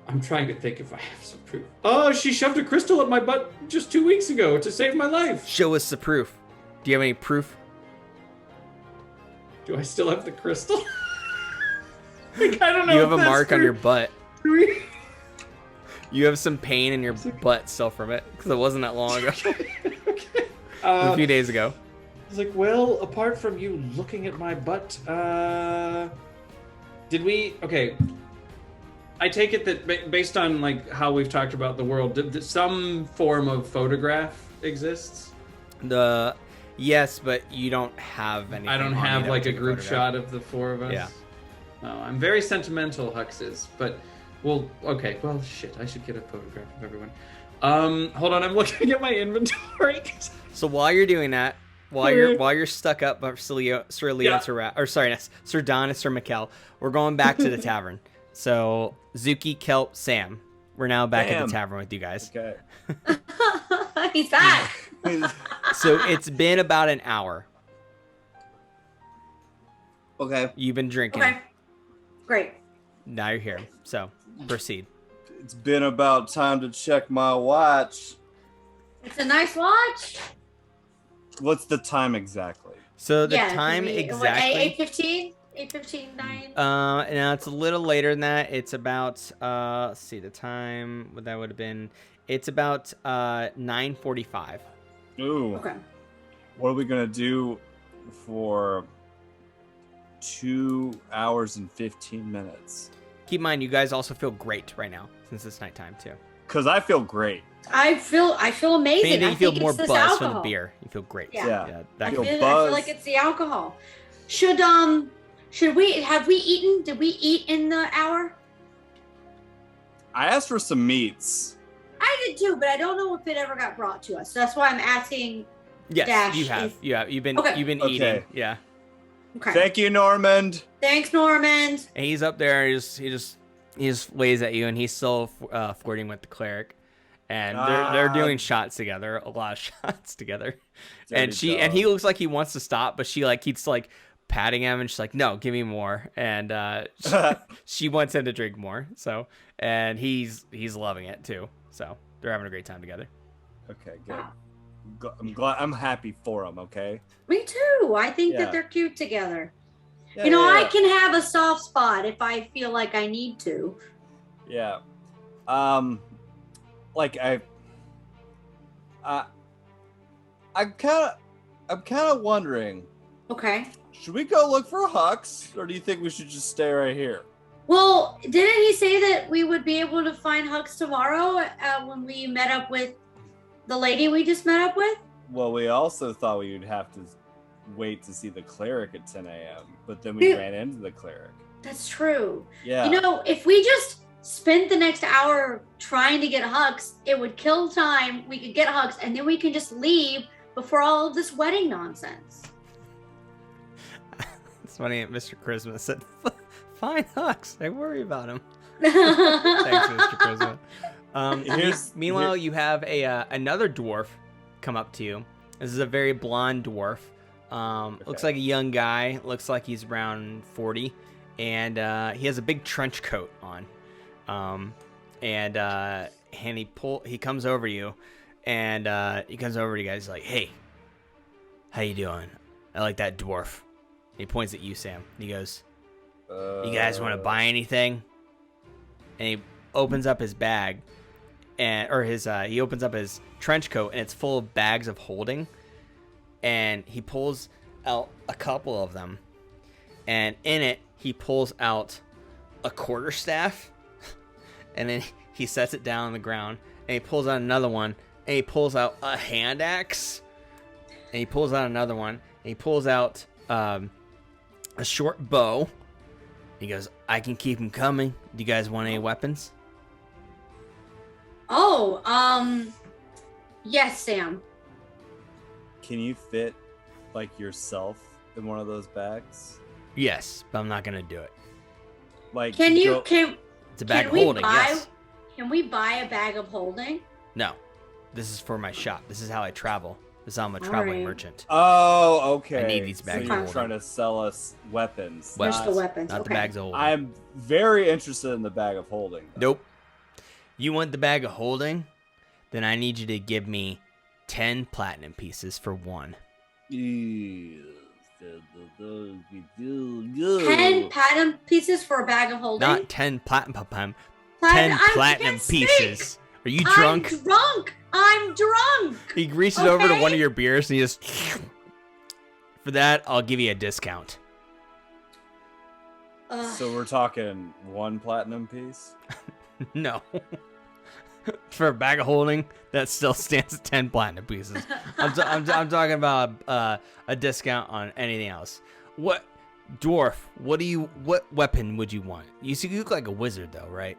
I'm trying to think if I have some proof. Oh, she shoved a crystal up my butt just 2 weeks ago to save my life. Show us the proof. Do you have any proof? Do I still have the crystal? Like, I don't know. You if have a that's mark on true. your butt. You have some pain in your butt still from it, because it wasn't that long ago. Okay. A few days ago. I was like, well, apart from you looking at my butt, did we? Okay. I take it that based on like how we've talked about the world, did some form of photograph exists? Yes, but you don't have anything. I don't on you have that like would a take group photograph. shot of the four of us. Yeah. No, I'm very sentimental, Huxes, but well, okay. Well, shit, I should get a photograph of everyone. Hold on, I'm looking at my inventory. So while you're doing that, while you're stuck up by Sir Leo Yeah. and Sir Don and Sir Mikkel, we're going back to the tavern. So Zuki, Kelp, Sam, we're now back at Bam. the tavern with you guys. Okay. He's back. So it's been about an hour. Okay. You've been drinking. Okay. Great. Now you're here. So proceed. It's been about time to check my watch. It's a nice watch. What's the time exactly? So the Yeah, time exactly. 8:15. 8:15. 9. Now it's a little later than that. It's about let's see the time. What that would have been. It's about 9:45. Ooh. Okay. What are we gonna do for 2 hours and 15 minutes? Keep in mind, you guys also feel great right now since it's nighttime too. Cause I feel great. I feel If amazing. anything, I you feel think more it's this buzz alcohol. from the beer. You feel great. Yeah. that I feel feel, buzz. like it's the alcohol. Should we have we eaten? Did we eat in the hour? I asked for some meats. I did too, but I don't know if it ever got brought to us. So that's why I'm asking. Yes, Dash you have. is- You've been Okay. eating. Okay. Yeah. Okay. Thank you, Normand. Thanks, Normand. And he's up there. He just waves at you, and he's still flirting with the cleric, and they're doing shots together, a lot of shots together. And Dirty he dog. looks like he wants to stop, but she like keeps like patting him, and she's like, "No, give me more." And she wants him to drink more. So, and he's loving it too. So they're having a great time together. Okay, good. I'm glad. I'm happy for them. Okay. Me too. I think Yeah. that they're cute together. Yeah, You know, yeah, I can have a soft spot if I feel like I need to. Yeah. Like I'm kind of wondering. Okay. Should we go look for Hux, or do you think we should just stay right here? Well, didn't he say that we would be able to find Hux tomorrow when we met up with the lady we just met up with? Well, we also thought we would have to wait to see the cleric at 10 a.m., but then we Yeah. ran into the cleric. That's true. Yeah. You know, if we just spent the next hour trying to get Hux, it would kill time. We could get Hux, and then we can just leave before all of this wedding nonsense. It's funny that Mr. Charisma said, "Fine, Hux. I worry about him." Thanks, Mr. Charisma. Meanwhile, you have another dwarf come up to you. This is a very blonde dwarf. Looks like a young guy. Looks like he's around 40, and he has a big trench coat on. And he comes over to you, and he comes over to you guys like, "Hey, how you doing? I like that dwarf." He points at you, Sam. He goes, "You guys want to buy anything?" And he opens up his bag, he opens up his trench coat, and it's full of bags of holding. And he pulls out a couple of them, and in it he pulls out a quarterstaff, and then he sets it down on the ground, and he pulls out another one, and he pulls out a hand axe, and he pulls out another one, and he pulls out a short bow. He goes, "I can keep them coming. Do you guys want any weapons?" Oh, yes, Sam. Can you fit like yourself in one of those bags? Yes, but I'm not gonna do it. Like Can you go- can It's a bag can of we holding. buy Yes. Can we buy a bag of holding? No, this is for my shop. This is how I travel. This is how I'm a traveling Alright. merchant. Oh, okay. I need these So bags of you're holding. trying to sell us weapons. Where's Not- the weapons? Not Okay. the bags of holding. I'm very interested in the bag of holding. though. Nope. You want the bag of holding? Then I need you to give me 10 platinum pieces for one. 10 platinum pieces for a bag of holding? Not 10 platinum. 10 I platinum can't speak. pieces. Are you drunk? I'm drunk. He reaches over to Okay. one of your beers and he just. For that, I'll give you a discount. Ugh. So we're talking 1 platinum piece? No. For a bag of holding, that still stands at 10 platinum pieces. I'm talking about a discount on anything else. What, dwarf? What weapon would you want? You look like a wizard, though, right?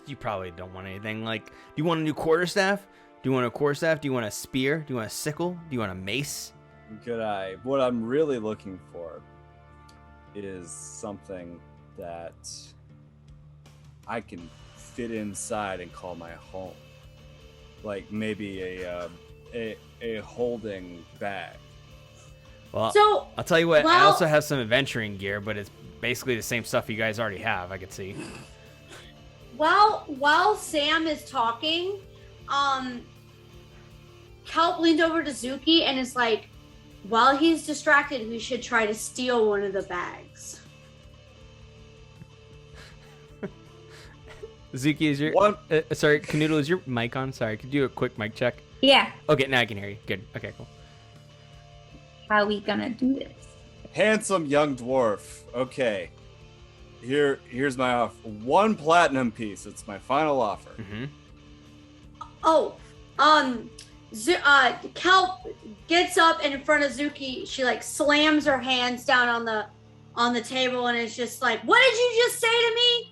You probably don't want anything like. Do you want a new quarterstaff? Do you want a quarterstaff? Do you want a spear? Do you want a sickle? Do you want a mace? Good eye. What I'm really looking for is something that I can fit inside and call my home. Like maybe a holding bag. Well, So, I'll tell you what. I well- also have some adventuring gear, but it's basically the same stuff you guys already have. I could see. while Sam is talking, Kelp leaned over to Zuki and is like, while he's distracted, we should try to steal one of the bags. Zuki, is your What? sorry, Kuhnoodle, is your mic on? Sorry, could you do a quick mic check? Yeah. Okay, now I can hear you. Good. Okay, cool. How we gonna do this? Handsome young dwarf. Okay. Here's my offer. 1 platinum piece. It's my final offer. Mm-hmm. Oh, Kelp gets up and in front of Zuki, she like slams her hands down on the table and is just like, "What did you just say to me?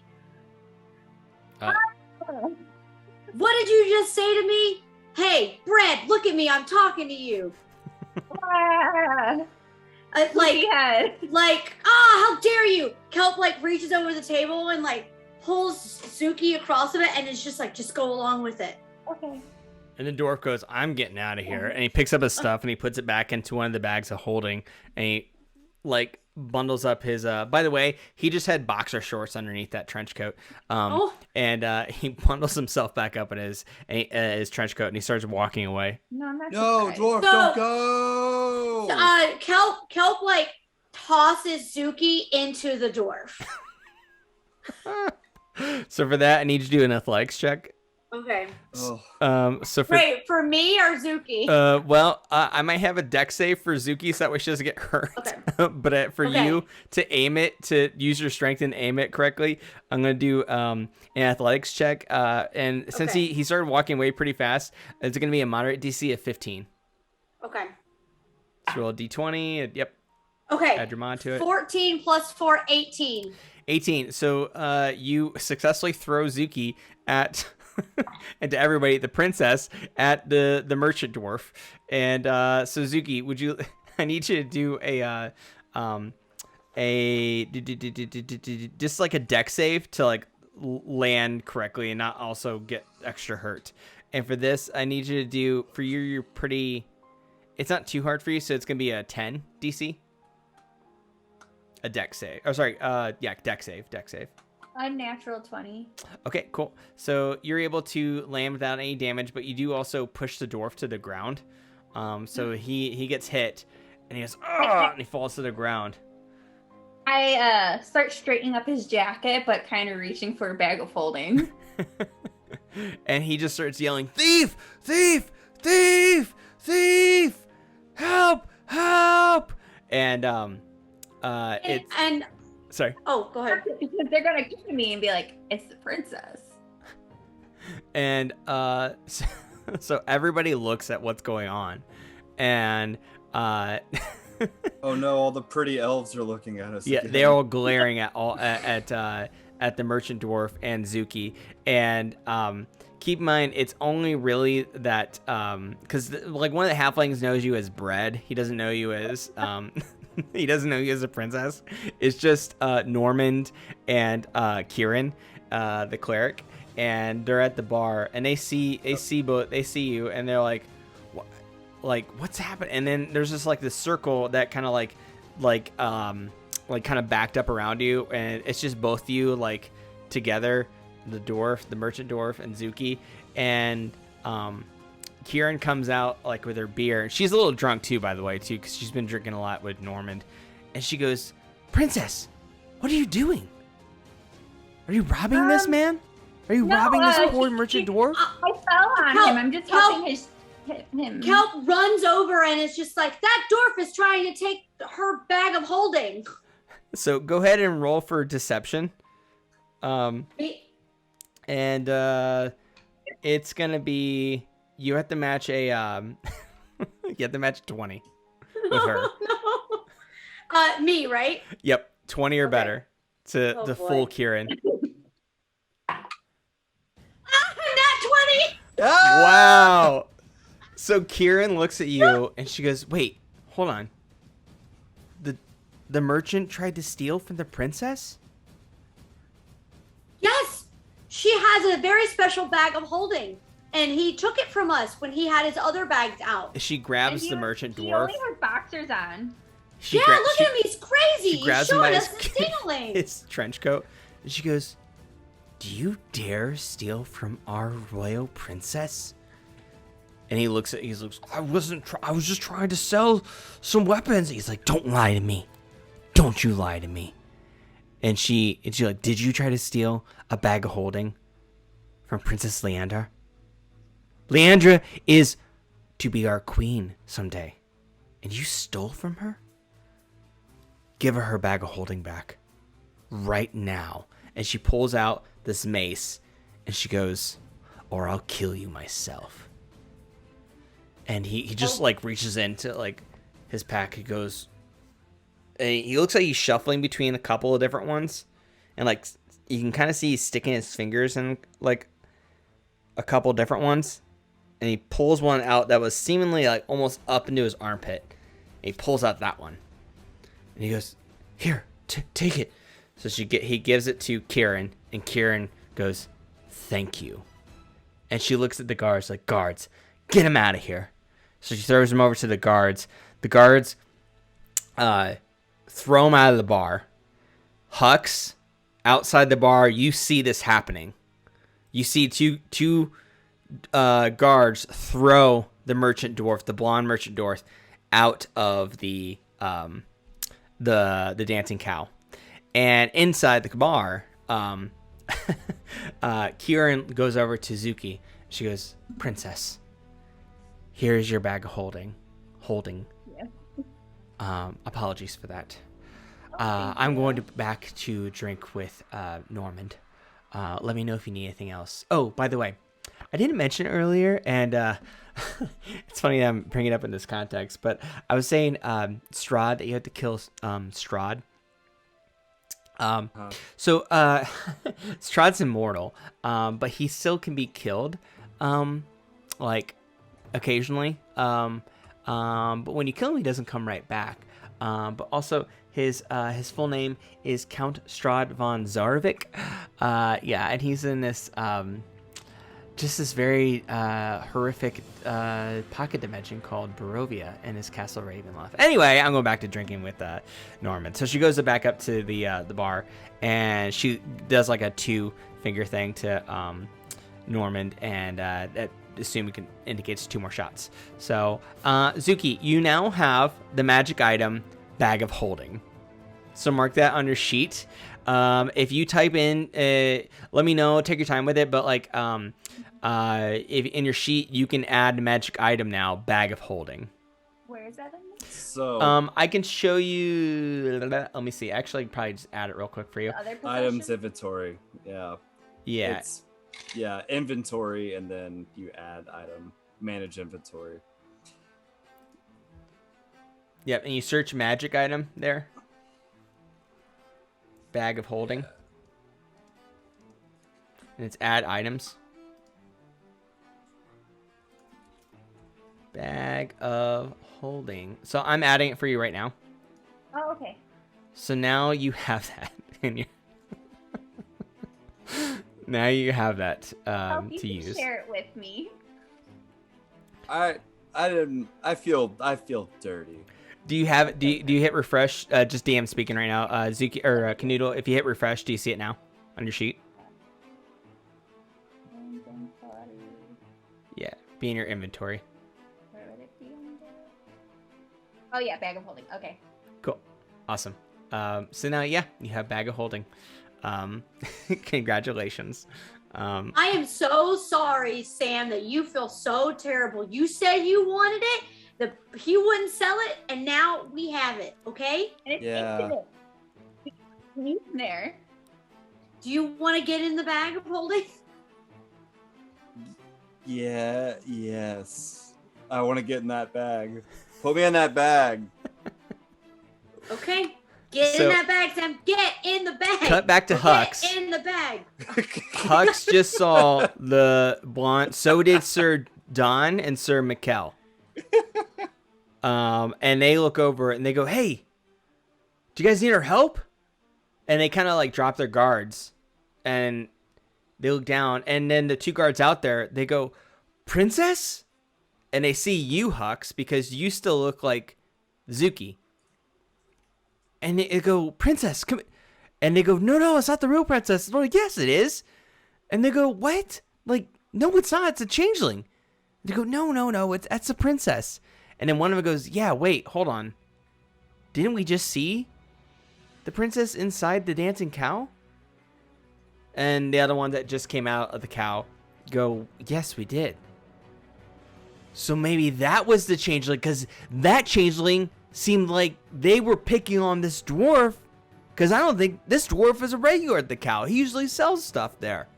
What did you just say to me? Hey, Bread, look at me. I'm talking to you." How dare you? Kelp like reaches over the table and like pulls Zuki across of it and is just like, just go along with it. Okay. And the dwarf goes, "I'm getting out of here," and he picks up his stuff and he puts it back into one of the bags of holding, and he like bundles up his. By the way, he just had boxer shorts underneath that trench coat, and he bundles himself back up in his trench coat, and he starts walking away. No, I'm not. No, surprised. dwarf, don't go. Kelp like tosses Zuki into the dwarf. So for that, I need you to do an athletics check. Okay. Oh. So for Wait, for me or Zuki? I might have a dex save for Zuki so that way she doesn't get hurt. Okay. But for Okay. you to aim it, to use your strength and aim it correctly, I'm gonna do an athletics check. And since Okay. he started walking away pretty fast, it's gonna be a moderate DC of 15. Okay. So roll a d20. Yep. Okay. Add your mod to it. 14 plus 4, 18. 18. So you successfully throw Zuki at and to everybody, the princess at the merchant dwarf. And so Zuki, would you? I need you to do just like a dex save to like land correctly and not also get extra hurt. And for this, I need you to do for you. You're pretty. It's not too hard for you, so it's gonna be a 10 DC. A dex save. Oh, sorry. Dex save. A natural 20. Okay, cool. So you're able to land without any damage, but you do also push the dwarf to the ground. So he gets hit, and he goes, "Ah!" and he falls to the ground. I start straightening up his jacket, but kind of reaching for a bag of holding. And he just starts yelling, "Thief! Thief! Thief! Thief! Help! Help!" And it's And sorry. oh, go ahead. Because they're gonna come to me and be like, "It's the princess." And so everybody looks at what's going on, and Oh no, all the pretty elves are looking at us. yeah, again. they're all glaring at the merchant dwarf and Zuki. And keep in mind, it's only really that because like one of the halflings knows you as Bread. He doesn't know you as he doesn't know you as a princess. It's just Normand and Kieran, the cleric. and they're at the bar, and they see you, and they're like, what's happening? And then there's just like this circle that kind of like kind of backed up around you, and it's just both of you like together, the merchant dwarf, and Zuki, and Kieran comes out like with her beer. She's a little drunk too, by the way, too, because she's been drinking a lot with Normand. And she goes, "Princess, what are you doing? Are you robbing this man? Are you robbing this poor merchant dwarf?" I fell on him. I'm just helping him. Kelp runs over and it's just like, that dwarf is trying to take her bag of holding. So go ahead and roll for deception. And it's gonna be, you have to match a you have to match 20 with her. No. Me, right? Yep, 20 or better to the boy. full Kieran. Not 20. Wow. So Kieran looks at you and she goes, "Wait, hold on. The merchant tried to steal from the princess?" Yes, she has a very special bag of holding, and he took it from us when he had his other bags out. She grabs the merchant He dwarf. only had boxers on. Look at him, he's crazy. She grabs He's him by showing us the stealing. his trench coat, and she goes, "Do you dare steal from our royal princess?" And he looks, "I was just trying to sell some weapons." He's like, "Don't lie to me. Don't you lie to me." And she like, "Did you try to steal a bag of holding from Princess Leandra? Leandra is to be our queen someday, and you stole from her? Give her bag of holding back right now." And she pulls out this mace, and she goes, "Or I'll kill you myself." And he just like reaches into like his pack. He goes, and he looks like he's shuffling between a couple of different ones, and like you can kind of see he's sticking his fingers in like a couple different ones, and he pulls one out that was seemingly like almost up into his armpit, and he pulls out that one, and he goes, "Here, take it." So he gives it to Kieran, and Kieran goes, "Thank you." And she looks at the guards like, "Guards, get him out of here." So she throws him over to the guards. The guards throw him out of the bar. Hux, outside the bar, you see this happening. You see two guards throw the merchant dwarf, the blonde merchant dwarf, out of the dancing cow. And inside the bar, Kieran goes over to Zuki. She goes, "Princess, here's your bag of holding. Yes. Apologies for that. I'm going back to drink with Normand. Let me know if you need anything else. Oh, by the way, I didn't mention earlier, and it's funny that I'm bringing it up in this context, but I was saying Strahd, that you had to kill Strahd. So Strahd's immortal, but he still can be killed, like occasionally. But when you kill him, he doesn't come right back. But also his full name is Count Strahd von Zarvik. And he's in this just this very horrific pocket dimension called Barovia in his castle Ravenloft. Anyway, I'm going back to drinking with Norman. So she goes back up to the bar, and she does like a 2-finger thing to Normand, and that assume it indicates 2 more shots. So Zuki, you now have the magic item Bag of Holding. So mark that on your sheet. If you type in, let me know. Take your time with it. But like, if in your sheet you can add magic item now, Bag of Holding. Where is that in? So I can show you. Let me see. Actually, probably just add it real quick for you. The other items possession? inventory. Yeah. Yeah. It's, yeah, inventory, and then you add item, manage inventory. Yep, and you search magic item there. Bag of Holding. Yeah. And it's add items. Bag of Holding. So I'm adding it for you right now. Oh, okay. So now you have that in your... Now you have that Hope you to can use. share it with me. I didn't. I feel dirty. Do you have? Do you hit refresh? Just DM speaking right now. Zuki or Kuhnoodle, if you hit refresh, do you see it now on your sheet? Yeah, be in your inventory. Where would it be under? Oh yeah, bag of holding. Okay. Cool, awesome. So now, yeah, you have bag of holding. Congratulations. I am so sorry, Sam, that you feel so terrible. You said you wanted it, he wouldn't sell it, and now we have it, okay? And it's Yeah. in there. Do you want to get in the bag of holding? Yeah. Yes. I want to get in that bag. Put me in that bag. Okay. Get So- in that bag, Sam. Get in the bag. Cut back to Hux. Get in the bag. Hux just saw the blonde. So did Sir Don and Sir Mikkel. And they look over and they go, "Hey, do you guys need our help?" And they kind of like drop their guards, and they look down. And then the two guards out there, they go, "Princess?" And they see you, Hux, because you still look like Zuki. And they go, "Princess, come." And they go, no, it's not the real princess. They're like, "Yes, it is." And they go, "What?" Like, "No, it's not. It's a changeling." They go, no, that's a princess. And then one of them goes, "Yeah, wait, hold on. Didn't we just see the princess inside the dancing cow?" And the other one that just came out of the cow go, "Yes, we did." So maybe that was the changeling, because that changeling seemed like they were picking on this dwarf, because I don't think this dwarf is a regular at the cow. He usually sells stuff there,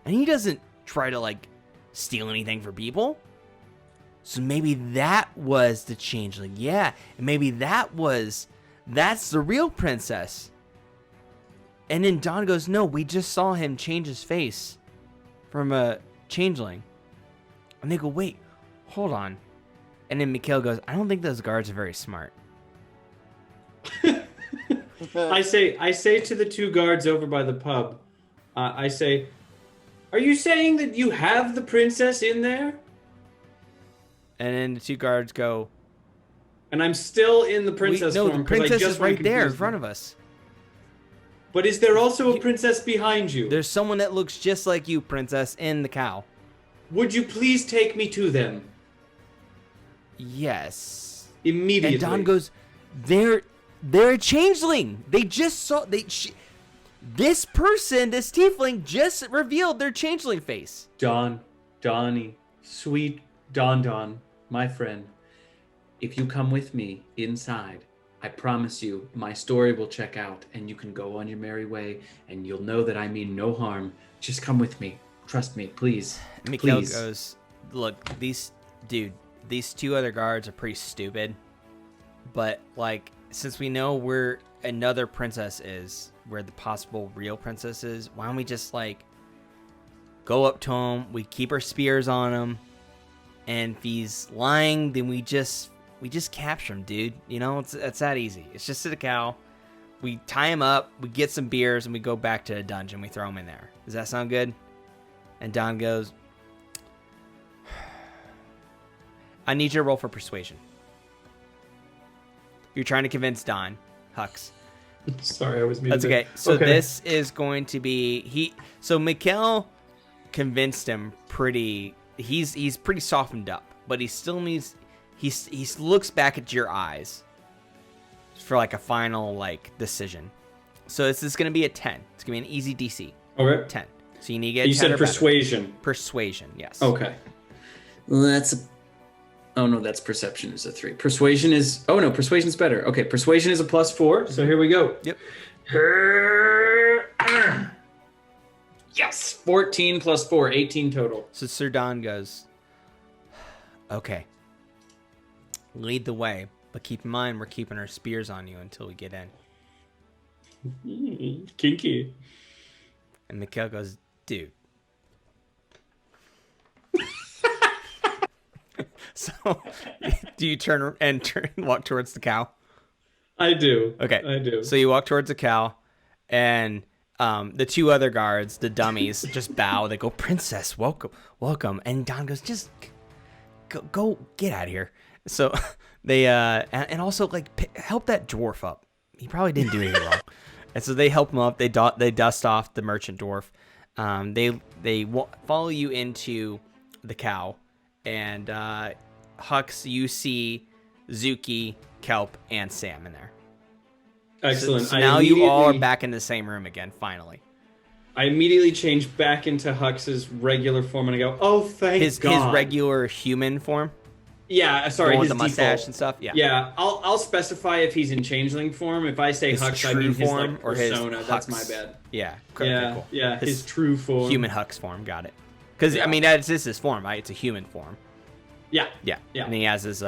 and he doesn't try to like steal anything for people. So maybe that was the changeling. Yeah, and maybe that's the real princess. And then Don goes, "No, we just saw him change his face from a changeling." And they go, "Wait, hold on." And then Mikhail goes, "I don't think those guards are very smart." I say to the two guards over by the pub, I say, "Are you saying that you have the princess in there?" And then the two guards go, And I'm still in the princess "No, form. the princess is right there in front of us. But is there also a princess behind you? There's someone that looks just like you, princess, in the cow." Would you please take me to them "Yes." immediately? And Don goes, They're a changeling. They just saw this person, this tiefling, just revealed their changeling face." Donnie, sweet Don, my friend. If you come with me inside, I promise you my story will check out and you can go on your merry way and you'll know that I mean no harm. Just come with me. Trust me, please. Mikhail Please. goes, "Look, these two other guards are pretty stupid. But, like, since we know where another princess is, where the possible real princess is, why don't we just, like, go up to him, we keep our spears on him, and if he's lying, then we just capture him, dude. You know, it's that easy. It's just to the cow. We tie him up, we get some beers, and we go back to a dungeon. We throw him in there. Does that sound good?" And Don goes, "I need you to roll for persuasion." You're trying to convince Don, Hux. Sorry, I was muted. That's okay. So this is going to be So Mikkel convinced him pretty. He's pretty softened up, but he still needs. He looks back at your eyes for like a final like decision. So this is going to be a 10. It's going to be an easy DC. Okay. 10. So you need to get. You 10 said or better. persuasion. Persuasion, yes. Okay. Well, oh no, that's perception is a 3. Persuasion is. Oh no, persuasion's better. Okay, persuasion is a +4. So here we go. Yep. Yes, 14 + 4, 18 total. So Sir Don goes, "Okay, lead the way, but keep in mind we're keeping our spears on you until we get in." Kinky. And Mikhail goes, "Dude." So, do you turn and walk towards the cow? I do. Okay. I do. So you walk towards the cow, and The two other guards, the dummies, just bow. They go, "Princess, welcome, welcome." And Don goes, "Just go get out of here." So they and also like help that dwarf up. He probably didn't do anything wrong. And so they help him up. They dust off the merchant dwarf. They follow you into the cow, and Hux, you see Zuki, Kelp, and Sam in there. Excellent. So now you all are back in the same room again, finally. I immediately change back into Hux's regular form, and I go, "Oh, thank God." His regular human form? Yeah, sorry, with his the mustache default. and stuff? Yeah. Yeah, I'll specify if he's in changeling form. If I say His Hux, I true mean his form like or his persona. That's Hux? my bad. Yeah. Yeah, Cool. yeah, his true form. Human Hux form, got it. Because, Yeah. I mean, that's just his form, right? It's a human form. Yeah. Yeah. Yeah. And he has his,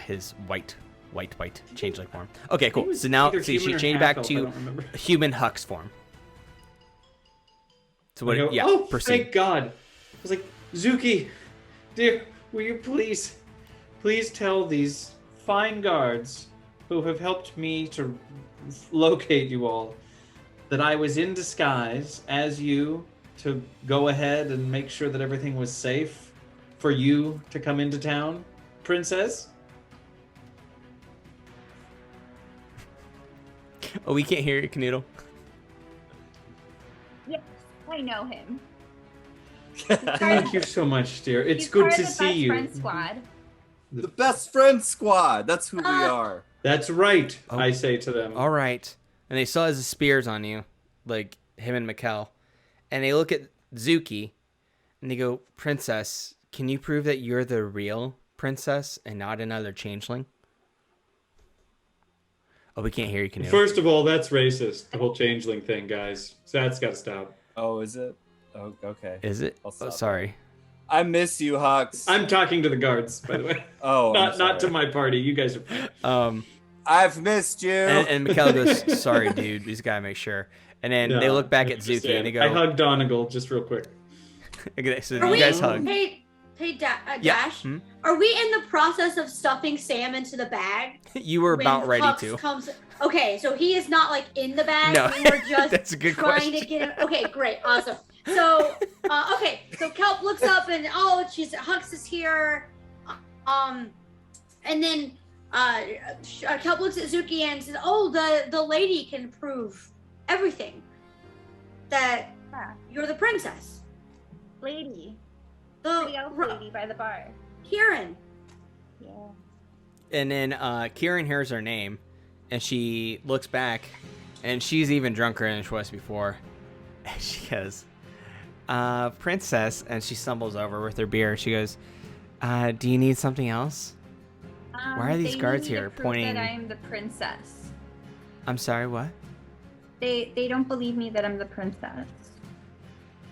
his white changeling form. Okay, He cool. was So now, either see, human she or changed half back elf, I to don't remember. human Hux form. So I what? go, Yeah. oh, proceed. thank God. I was like, Zuki, dear, will you please tell these fine guards who have helped me to locate you all that I was in disguise as you to go ahead and make sure that everything was safe for you to come into town, princess? Oh, we can't hear you, Kuhnoodle. Yes, I know him. Thank you so much, dear. It's He's good part to of the see best you. friend squad. The best friend squad. That's who we are. That's right, Oh. I say to them. All right. And they still has the spears on you, like him and Mikkel. And they look at Zuki, and they go, "Princess, can you prove that you're the real princess and not another changeling?" Oh, we can't hear you, Kuhnoodle. First of all, that's racist, the whole changeling thing, guys. So that's got to stop. Oh, is it? Oh, okay. Is it? I'll Oh, stop. sorry. I miss you, Hux. I'm talking to the guards, by the way. Oh, I'm not to sorry. my party. You guys are fine. I've missed you. And Mikkel goes, "Sorry, dude. We just gotta make sure." And then they No, look back I at Zuki understand. and they go, I hugged Donegal just real quick. Okay, so Are you we guys hug. Hey, Yeah. Dash. Hmm? Are we in the process of stuffing Sam into the bag? You were when about ready Hux to. Comes... Okay, so he is not like in the bag. No, We were just that's a good trying question. to get him. Okay, great, awesome. So, so Kelp looks up and Hux is here, and then Kelp looks at Zuki and says, "Oh, the lady can prove everything. That Yeah. you're the princess, Lady. the The elf lady by the bar. Kieran." Yeah. And then Kieran hears her name, and she looks back, and she's even drunker than she was before. And she goes, "Princess," and she stumbles over with her beer. She goes, "Do you need something else?" Why are these they guards need to here prove pointing- that I am the princess. I'm sorry, what? They don't believe me that I'm the princess.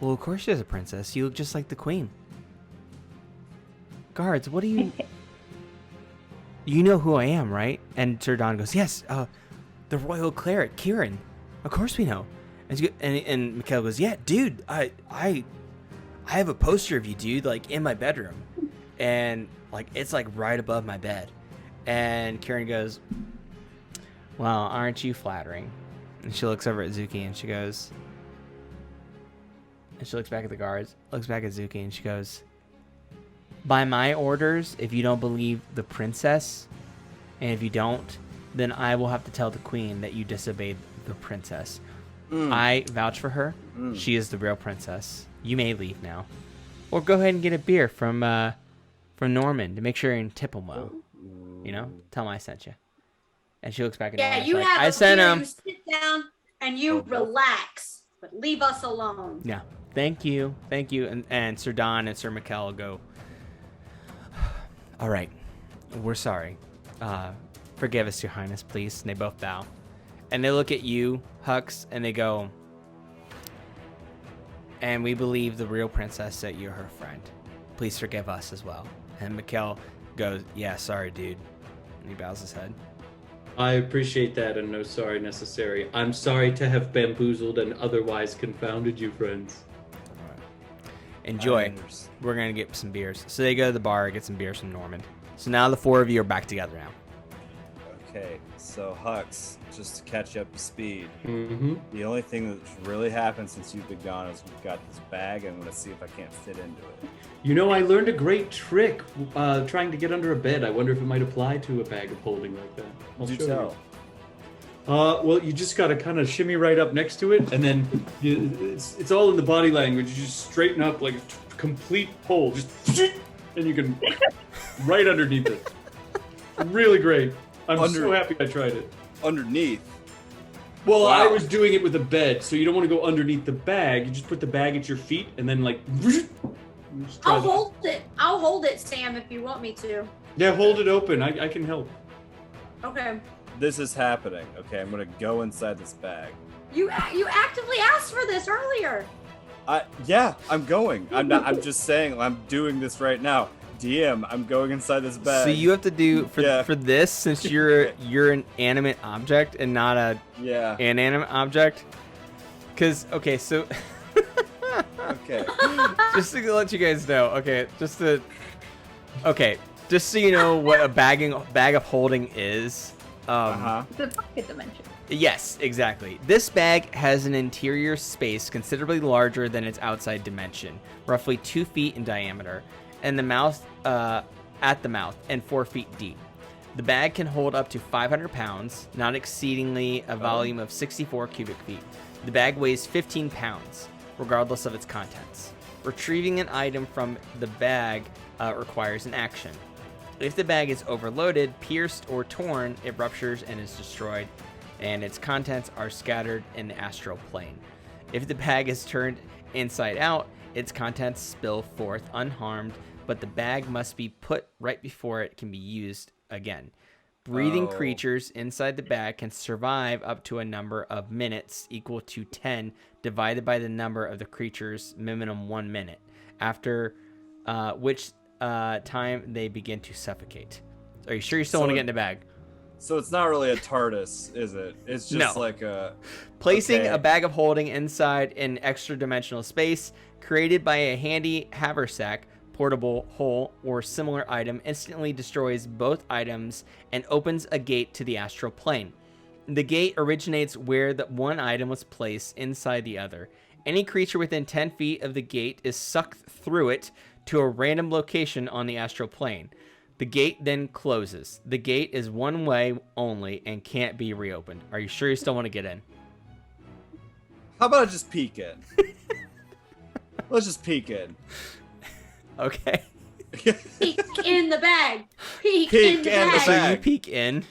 Well, of course she's a princess. You look just like the queen. Guards, what do you... You know who I am, right? And Sir Don goes, "Yes, the Royal Cleric, Kieran. Of course we know." And Mikhail goes, "Yeah, dude, I have a poster of you, dude, like in my bedroom, and like it's like right above my bed." And Kieran goes, "Well, aren't you flattering?" And she looks over at Zuki and she goes, and she looks back at the guards, looks back at Zuki, and she goes, "By my orders, if you don't believe the princess, and if you don't, then I will have to tell the queen that you disobeyed the princess. I vouch for her. She is the real princess. You may leave now, or go ahead and get a beer from Norman to make sure and tip him well. You know, tell him I sent you." And she looks back at Yeah, Norman. you She's have like, "I a sent beer, him." you sit down and you relax, but leave us alone. Yeah. Thank you. And Sir Don and Sir Mikkel go, "All right, we're sorry. Forgive us, Your Highness, please." And they both bow. And they look at you, Hux, and they go, "And we believe the real princess that you're her friend. Please forgive us as well." And Mikkel goes, "Yeah, sorry, dude." And he bows his head. I appreciate that, and no sorry necessary. I'm sorry to have bamboozled and otherwise confounded you, friends. Enjoy. We're going to get some beers. So they go to the bar, get some beers from Norman. So now the four of you are back together now. Okay, so Hux, just to catch you up to speed, Mm-hmm. the only thing that's really happened since you've been gone is we've got this bag, and I'm gonna see if I can't fit into it. You know, I learned a great trick trying to get under a bed. I wonder if it might apply to a bag of holding like that. Do show tell. you. Well, you just gotta kind of shimmy right up next to it, and then it's all in the body language. You just straighten up like a complete pole, just and you can right underneath it. Really great. I'm so happy I tried it. Underneath. Well, Wow. I was doing it with a bed, so you don't want to go underneath the bag. You just put the bag at your feet, and then like. Just try I'll that. hold it. I'll hold it, Sam, if you want me to. Yeah, hold it open. I can help. Okay. This is happening. Okay, I'm gonna go inside this bag. You actively asked for this earlier. Yeah, I'm going. I'm not. I'm just saying. I'm doing this right now. DM, I'm going inside this bag. So you have to do for this, since you're an animate object and not a Yeah. inanimate object. Because okay, so Okay. just to let you guys know, just so you know what a bag of holding is. It's a pocket dimension. Yes, exactly. This bag has an interior space considerably larger than its outside dimension, roughly 2 feet in diameter, and the mouth at the mouth and 4 feet deep. The bag can hold up to 500 pounds, not exceedingly a volume of 64 cubic feet. The bag weighs 15 pounds, regardless of its contents. Retrieving an item from the bag requires an action. If the bag is overloaded, pierced, or torn, it ruptures and is destroyed, and its contents are scattered in the astral plane. If the bag is turned inside out, its contents spill forth unharmed, but the bag must be put right before it can be used again. Breathing creatures inside the bag can survive up to a number of minutes equal to 10 divided by the number of the creatures, minimum 1 minute, after which time they begin to suffocate. Are you sure you still want to get in the bag? So it's not really a TARDIS, is it? It's just No. like a... Placing Okay. a bag of holding inside an extra-dimensional space created by a handy haversack, portable, hole, or similar item instantly destroys both items and opens a gate to the astral plane. The gate originates where the one item was placed inside the other. Any creature within 10 feet of the gate is sucked through it to a random location on the astral plane. The gate then closes. The gate is one way only and can't be reopened. Are you sure you still want to get in? How about I just peek in? Let's just peek in. Okay. Peek in the bag. Peek Peek in the in the bag. So you bag. peek in.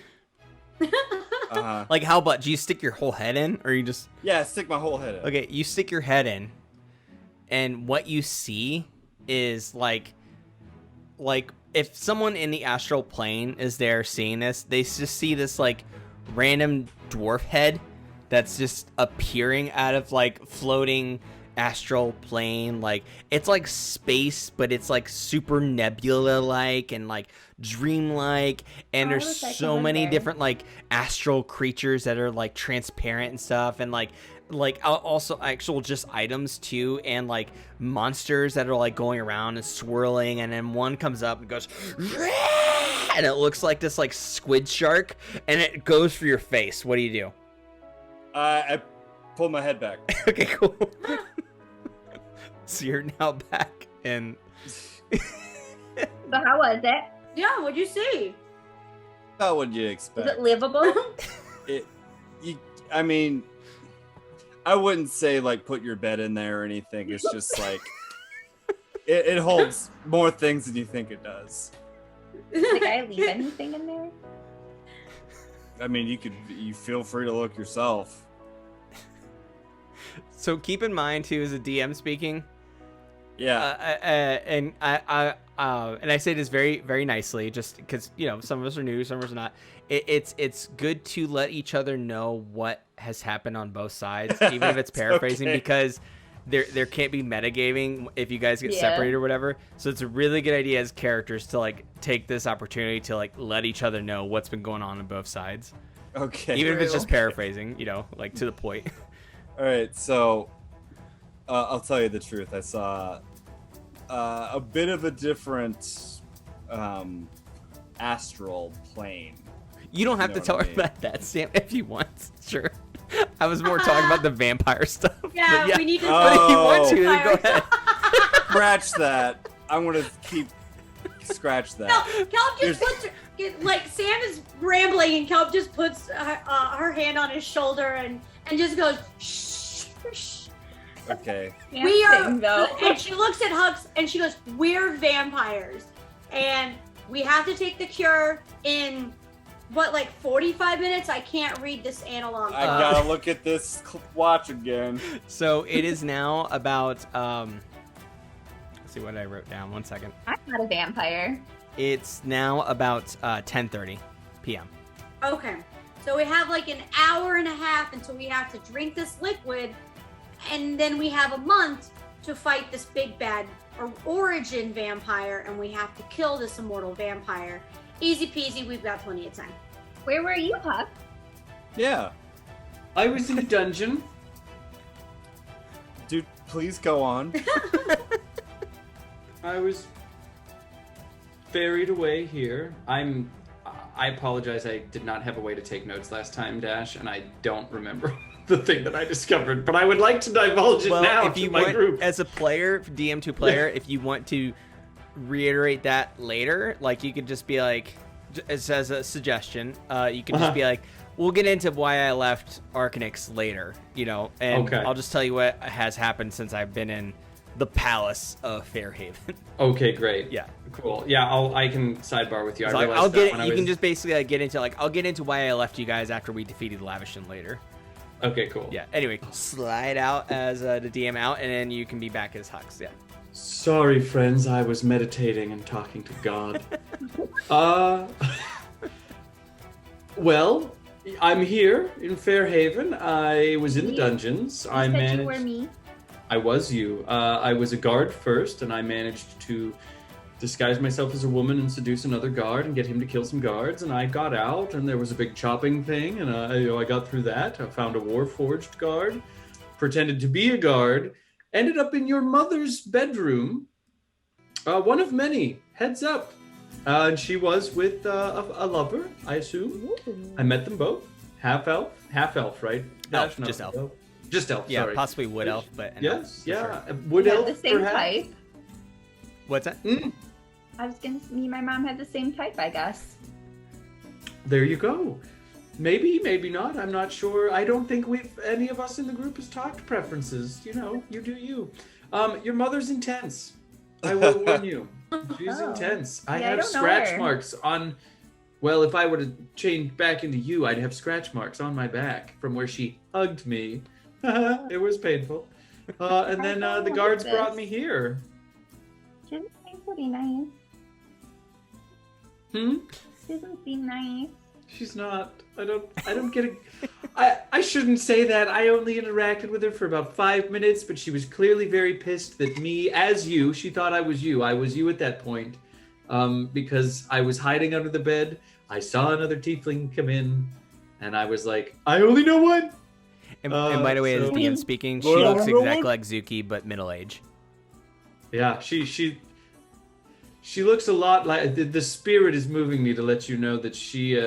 Uh-huh. Like, how about, do you stick your whole head in, or you just... Yeah, stick my whole head in. Okay, you stick your head in, and what you see is, like if someone in the astral plane is there seeing this, they just see this, like, random dwarf head that's just appearing out of, like, floating astral plane. Like, it's like space, but it's like super nebula-like and like dream-like, and there's so many different like astral creatures that are like transparent and stuff, and like also actual just items too, and like monsters that are like going around and swirling, and then one comes up and goes and it looks like this like squid shark, and it goes for your face. What do you do? I pull my head back. Okay, cool. So you're now back in. So how was it? Yeah, what'd you see? How would you Was expect? it livable? I mean, I wouldn't say like put your bed in there or anything. It's just like it holds more things than you think it does. Did I leave anything in there? I mean, you feel free to look yourself. So keep in mind too, as a DM speaking. Yeah. And I say this very, very nicely, just because some of us are new, some of us are not. It's good to let each other know what has happened on both sides, even if it's paraphrasing, okay. because there can't be metagaming if you guys get separated or whatever. So it's a really good idea as characters to like take this opportunity to like let each other know what's been going on both sides, Okay. even if it's just paraphrasing, like to the point. All right, so I'll tell you the truth. I saw a bit of a different astral plane. You don't have You to know tell what her I mean. about that, Sam, if you want. Sure. I was more talking about the vampire stuff. Yeah, but we need to. But if you want to, then go Vampires. ahead. Scratch that. I'm gonna scratch No, that. Kelp just There's- puts like Sam is rambling, and Kelp just puts her hand on his shoulder and just goes shh. Shh. Okay. Can't We are, sing, though. and she looks at Hux and she goes, "We're vampires, and we have to take the cure in what, like 45 minutes? I can't read this analog." I gotta look at this watch again. So it is now about, let's see what I wrote down. 1 second. I'm not a vampire. It's now about 10:30 p.m. Okay, so we have like an hour and a half until we have to drink this liquid, and then we have a month to fight this big bad origin vampire, and we have to kill this immortal vampire. Easy peasy, we've got plenty of time. Where were you, Huck? Yeah. I was in a dungeon. Dude, please go on. I was ferried away here. I apologize. I did not have a way to take notes last time, Dash, and I don't remember the thing that I discovered. But I would like to divulge it now if to you my want, group. as a player, DM2 player, if you want to reiterate that later, like you could just be like, as a suggestion, you could just be like, we'll get into why I left Arcanix later, you know, and Okay. I'll just tell you what has happened since I've been in the Palace of Fairhaven. Okay, great. Yeah. Cool. Yeah, I can sidebar with you. I So, like, realized I'll that get when it. I You was... can just basically like get into I'll get into why I left you guys after we defeated Lavishin later. Okay, cool. Yeah. Anyway, slide out as the DM out, and then you can be back as Hux. Yeah. Sorry, friends. I was meditating and talking to God. Well, I'm here in Fairhaven. I was in the dungeons. You I said managed. you were me. I was you. I was a guard first, and I managed to disguise myself as a woman and seduce another guard and get him to kill some guards. And I got out, and there was a big chopping thing, and I got through that. I found a war-forged guard, pretended to be a guard, ended up in your mother's bedroom. One of many. Heads up. And she was with a lover, I assume. I met them both. Half elf, right? Elf, No, just elf. Just elf. Yeah, sorry. possibly wood elf, but an elf, Yes, for yeah. sure. Wood We had elf, the same perhaps? type. What's that? I was gonna. Me and my mom had the same type, I guess. There you go. Maybe, maybe not. I'm not sure. I don't think any of us in the group has talked preferences. You know, you do you. Your mother's intense. I will warn you. She's Oh. intense. I Yeah, I have don't know scratch her. marks on. Well, if I were to change back into you, I'd have scratch marks on my back from where she hugged me. It was painful. And then don't the look guards at brought this. me here. She doesn't seem pretty nice. She doesn't seem nice. She's not. I don't get it. I shouldn't say that. I only interacted with her for about 5 minutes, but she was clearly very pissed that me, as you, she thought I was you. I was you at that point. Because I was hiding under the bed. I saw another tiefling come in, and I was like, I only know one. And by the way, as so- DM speaking, she Well, looks no exactly one- like Zuki, but middle age. Yeah, she looks a lot like the spirit is moving me to let you know that she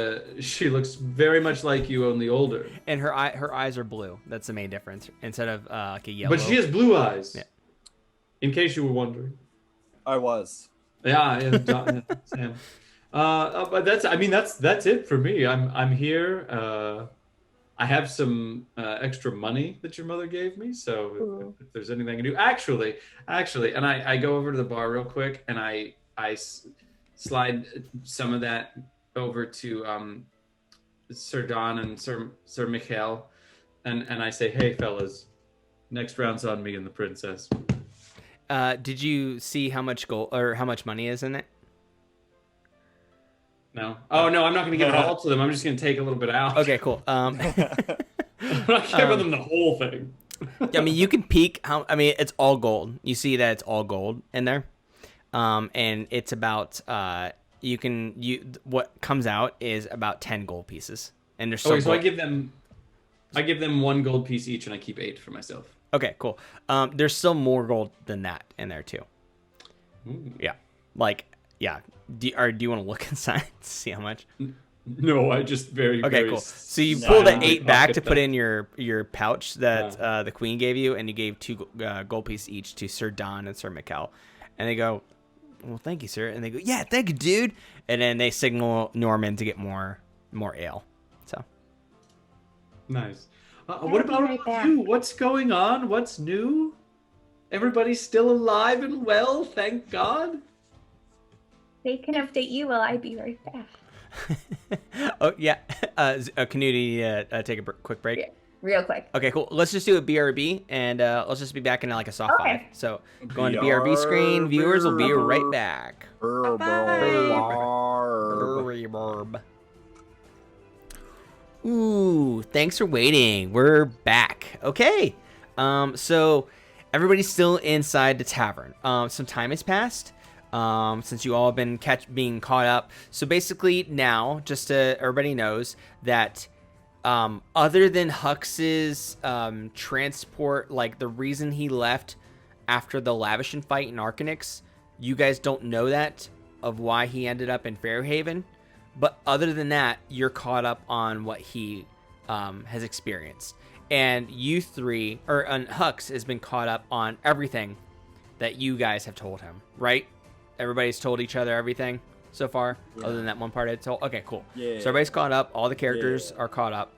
looks very much like you, only older. And her eyes are blue. That's the main difference. Instead of like a yellow. But she has blue eyes. Yeah. In case you were wondering. I was. Yeah, Sam. But that's it for me. I'm here. I have some extra money that your mother gave me, so if there's anything I can do, actually, and I go over to the bar real quick, and I slide some of that over to Sir Don and Sir Mikhail, and I say, hey fellas, next round's on me and the princess. Did you see how much gold or how much money is in it? No. Oh no, I'm not going to give it all to them. I'm just going to take a little bit out. Okay, cool. I'm not giving them the whole thing. I mean, you can peek how. I mean, it's all gold. You see that it's all gold in there, and it's about what comes out is about 10 gold pieces, and there's So I give them 1 gold piece each, and I keep 8 for myself. Okay, cool. There's still more gold than that in there too. Ooh. Yeah, like yeah. Do you want to look inside to see how much? No, I just very, Okay, very cool. So you Nah. pull the silently 8 back pocket to put them. in your pouch that the queen gave you, and you gave 2 gold pieces each to Sir Don and Sir Mikkel. And they go, well, thank you, sir. And they go, yeah, thank you, dude. And then they signal Norman to get more ale. So Nice. I'll What be about right back. you? What's going on? What's new? Everybody's still alive and well, thank God. They can update you while I be right back. oh yeah, Kuhnoodle, take a quick break. Yeah, real quick. Okay, cool. Let's just do a BRB, and let's just be back in like a soft Okay. 5. So go on to BRB screen. Viewers will be right back. Ooh, thanks for waiting. We're back. Okay. So everybody's still inside the tavern. Some time has passed. Since you all have been being caught up. So basically now, just so everybody knows that other than Hux's transport, like the reason he left after the Lavishin fight in Arcanix, you guys don't know that of why he ended up in Fairhaven. But other than that, you're caught up on what he has experienced. And you three, or Hux has been caught up on everything that you guys have told him, right? Everybody's told each other everything so far, other than that one part I told. Okay, cool. Yeah. So everybody's caught up. All the characters are caught up.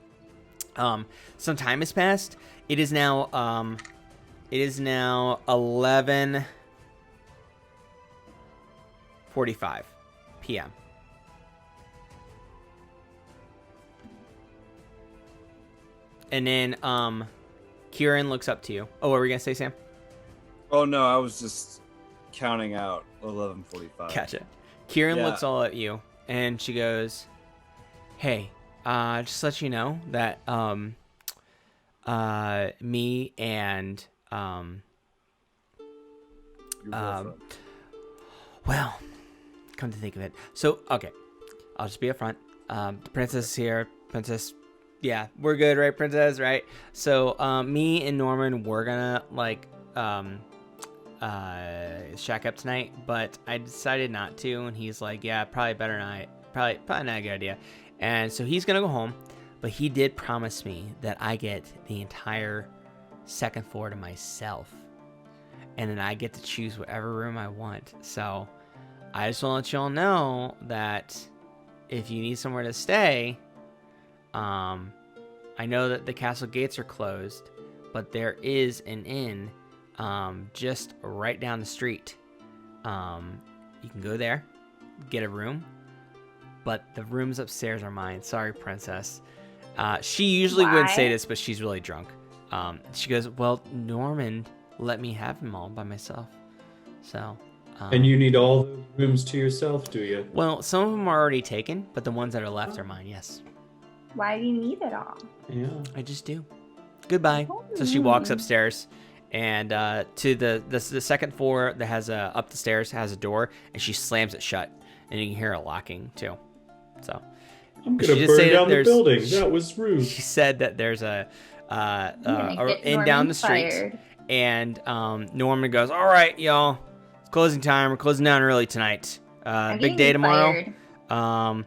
Some time has passed. It is now 11:45 p.m. And then Kieran looks up to you. Oh, what were we gonna say, Sam? Oh no, I was just counting out 11:45. Gotcha. Kieran Yeah. looks all at you, and she goes, "Hey, just to let you know that me and Your girlfriend. well, come to think of it, so okay, I'll just be upfront. The princess is here. Princess, yeah, we're good, right, princess? Right? So, me and Norman, we're gonna like shack up tonight, but I decided not to, and he's like, yeah, probably better not, probably not a good idea. And so he's gonna go home, but he did promise me that I get the entire second floor to myself, and then I get to choose whatever room I want. So I just want to let y'all know that if you need somewhere to stay, I know that the castle gates are closed, but there is an inn just right down the street. You can go there, get a room, but the rooms upstairs are mine. Sorry, princess. She usually wouldn't say this, but she's really drunk. She goes, well, Norman let me have them all by myself. So. And you need all the rooms to yourself, do you? Well, some of them are already taken, but the ones that are left are mine, yes. Why do you need it all? Yeah. I just do. Goodbye. So she walks upstairs, and to the second floor that has up the stairs has a door, and she slams it shut, and you can hear it locking too. So I'm She gonna just burn say that down the there's- building. That was rude. she said that there's a I'm gonna get inn down Norman the street, fired. and Norman goes, "All right, y'all, it's closing time. We're closing down early tonight. I'm Big getting day tomorrow." fired.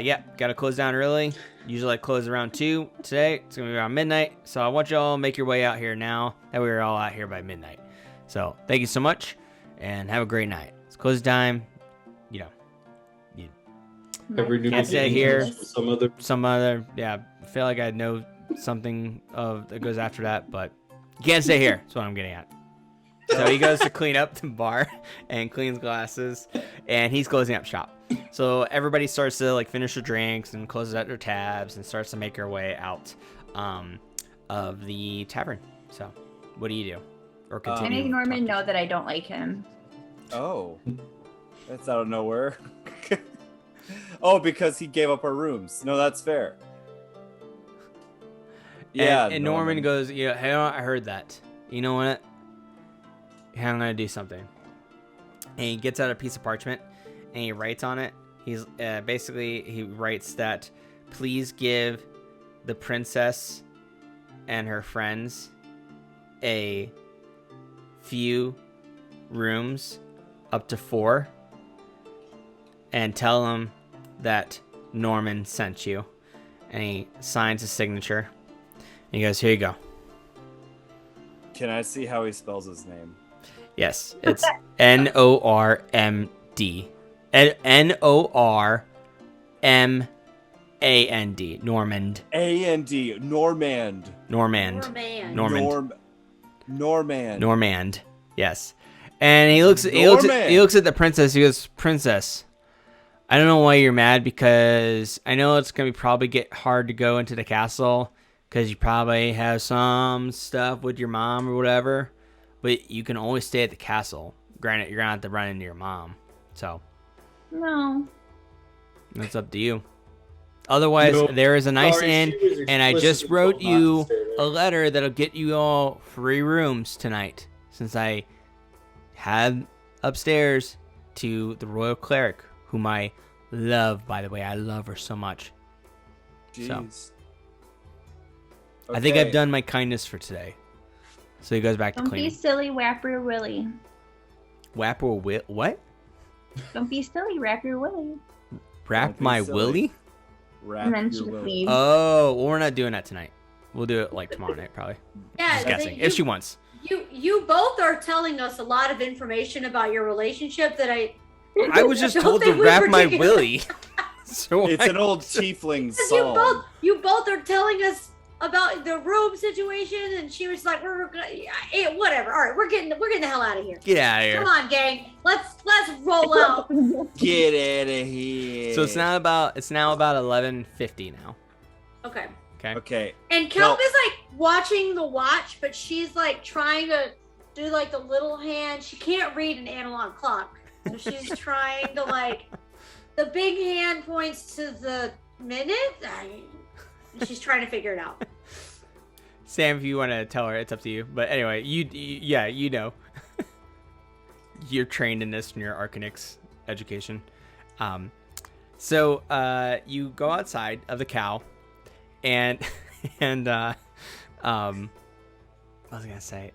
Yeah, gotta close down early. Usually I close around 2. Today it's gonna be around midnight. So I want y'all to make your way out here now. That we're all out here by midnight. So thank you so much, and have a great night. It's closing time. You know, Every new Can't stay beginning here. comes with some other. some other. Yeah, I feel like I know something of that goes after that, but you can't stay here. That's what I'm getting at. So he goes to clean up the bar and cleans glasses, and he's closing up shop. So everybody starts to like finish their drinks and closes out their tabs and starts to make their way out of the tavern. So what do you do? Or I continue? make Norman talking? know that I don't like him. Oh, that's out of nowhere. Oh, because he gave up our rooms. No, that's fair. Yeah, And Norman goes, "Yeah, hey, I heard that. You know what? I'm gonna do something." And he gets out a piece of parchment and he writes on it. He's basically he writes that, "Please give the princess and her friends a few rooms, up to 4, and tell them that Norman sent you. And he signs his signature. And he goes, here you go. Can I see how he spells his name? Yes, it's N-O-R-M-D. N-O-R-M-A-N-D. Normand. A-N-D. Normand. Normand. Man. Normand. Normand. Yes. And he looks at the princess. He goes, Princess, I don't know why you're mad, because I know it's gonna probably get hard to go into the castle because you probably have some stuff with your mom or whatever. But you can always stay at the castle. Granted, you're gonna have to run into your mom. So No. that's up to you. Otherwise, there is a nice inn, and I just wrote you a letter that'll get you all free rooms tonight, since I had upstairs to the Royal Cleric, whom I love, by the way. I love her so much. Jeez. I think I've done my kindness for today. So he goes back to Don't cleaning. be silly, Wrap Your Willy. Wrap or what? Don't be silly, Wrap Your Willy. Wrap Don't be my silly. willy? And then Wrap she your just will. leaves. Oh, well, we're not doing that tonight. We'll do it like tomorrow night, probably. Yeah, Just guessing. you, If she wants. you both are telling us a lot of information about your relationship that I I was just don't told to think we wrap my particularly- willy. So It's an old tiefling Because song. you both are telling us about the room situation, and she was like, "We're gonna, whatever. All right, we're getting the hell out of here. Get out of here. Come on, gang. Let's roll out." Get out of here. So it's now about 11:50 now. Okay. Okay. Okay. And Kelp is like watching the watch, but she's like trying to do like the little hand. She can't read an analog clock, so she's trying to like. The big hand points to the minute. She's trying to figure it out. Sam, if you want to tell her, it's up to you. But anyway, you know. You're trained in this from your Arcanix education. So you go outside of the cow, and what was I gonna say?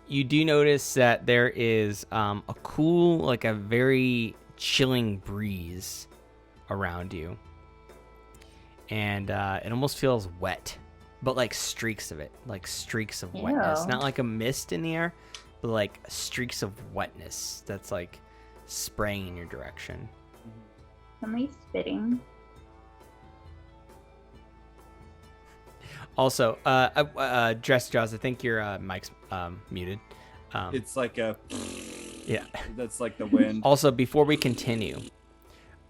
You do notice that there is a cool, like a very chilling breeze around you, and it almost feels wet, but like streaks of wetness, not like a mist in the air, but like streaks of wetness that's like spraying in your direction. Somebody's spitting. Also, Dress Jaws, I think your mic's muted. It's like a. Yeah. That's like the wind. Also, before we continue,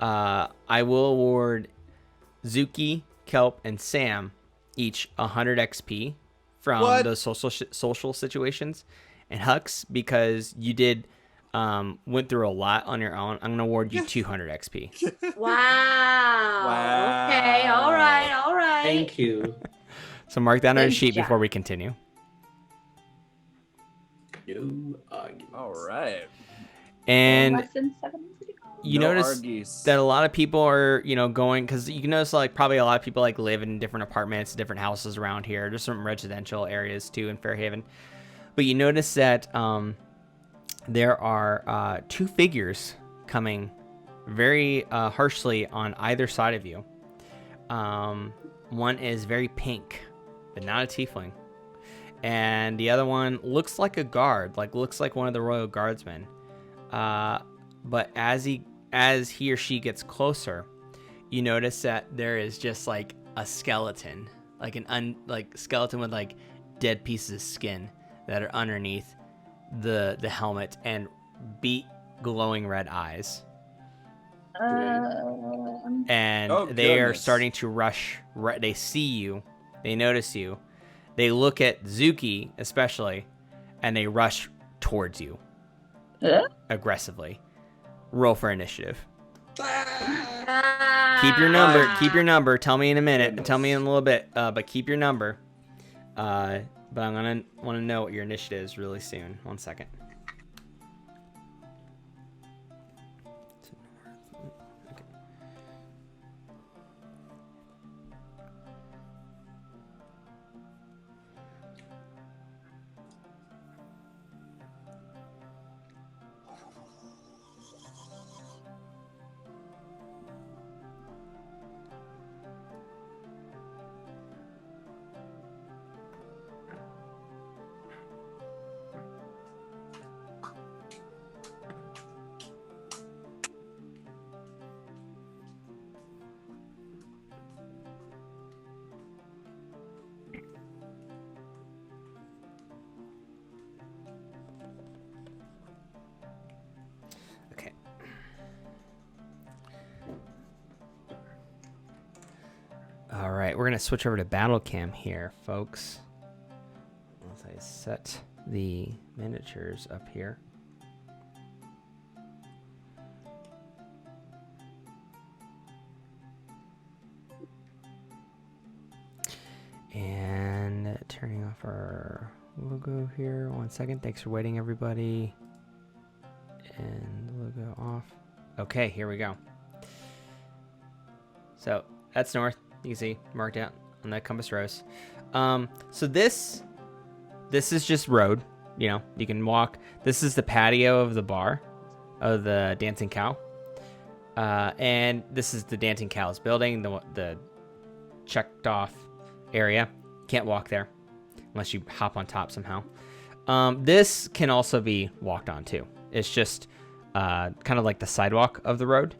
I will award Zuki, Kelp, and Sam each 100 XP from those social situations, and Hux, because you did went through a lot on your own. I'm gonna award you 200 XP. Wow. Okay. All right. Thank you. So mark that on a Good sheet job. before we continue. No arguments. All right. And Less than 7 minutes ago. you No notice argies. that a lot of people are, going, because you can notice like probably a lot of people like live in different apartments, different houses around here. There's some residential areas too in Fairhaven, but you notice that there are 2 figures coming very harshly on either side of you. One is very pink, but not a tiefling, and the other one looks like a guard, looks like one of the royal guardsmen. But as he or she gets closer, you notice that there is just like a skeleton, like skeleton with like dead pieces of skin that are underneath the helmet and beat glowing red eyes. And they are starting to rush. They see you, they notice you, they look at Zuki especially, and they rush towards you aggressively. Roll for initiative. Keep your number. Tell me in a minute. Goodness. Tell me in a little bit. But keep your number. But I'm gonna want to know what your initiative is really soon. 1 second. Okay. right, we're gonna switch over to battle cam here, folks. Once I set the miniatures up here. And turning off our logo here. 1 second. Thanks for waiting, everybody. And the logo off. Okay, here we go. So that's north. You can see marked out on that compass rose. So this is just road. You know, you can walk. This is the patio of the bar, of the Dancing Cow. And this is the Dancing Cow's building, the checked off area. Can't walk there unless you hop on top somehow. This can also be walked on too. It's just kind of like the sidewalk of the road.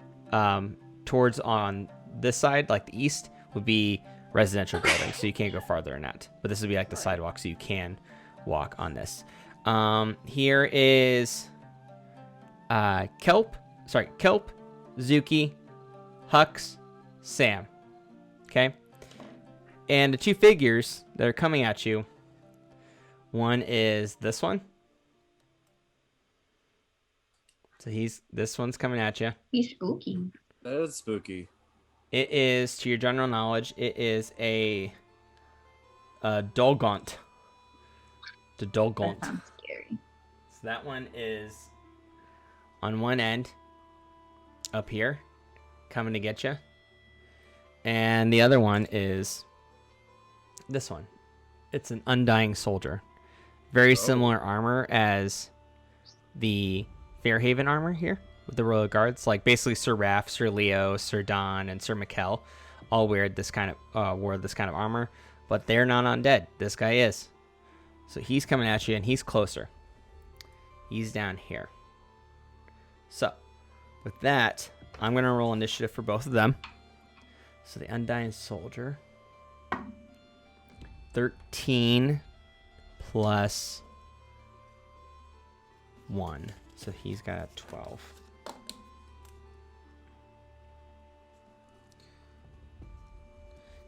Towards on this side, like the east, would be residential buildings, so you can't go farther than that. But this would be like the sidewalk, so you can walk on this. Here is Kelp, Zuki, Hux, Sam. Okay? And the two figures that are coming at you, one is this one. So this one's coming at you. He's spooky. That is spooky. It is, to your general knowledge, it is a Dolgaunt. The Dolgaunt. That sounds scary. So that one is on one end, up here, coming to get you. And the other one is this one. It's an Undying Soldier. Very similar armor as the Fairhaven armor here with the Royal Guards. Like basically Sir Raph, Sir Leo, Sir Don, and Sir Mikkel all wore this kind of armor, but they're not undead. This guy is. So he's coming at you, and he's closer. He's down here. So with that, I'm gonna roll initiative for both of them. So the Undying Soldier, 13 plus 1. So he's got a 12.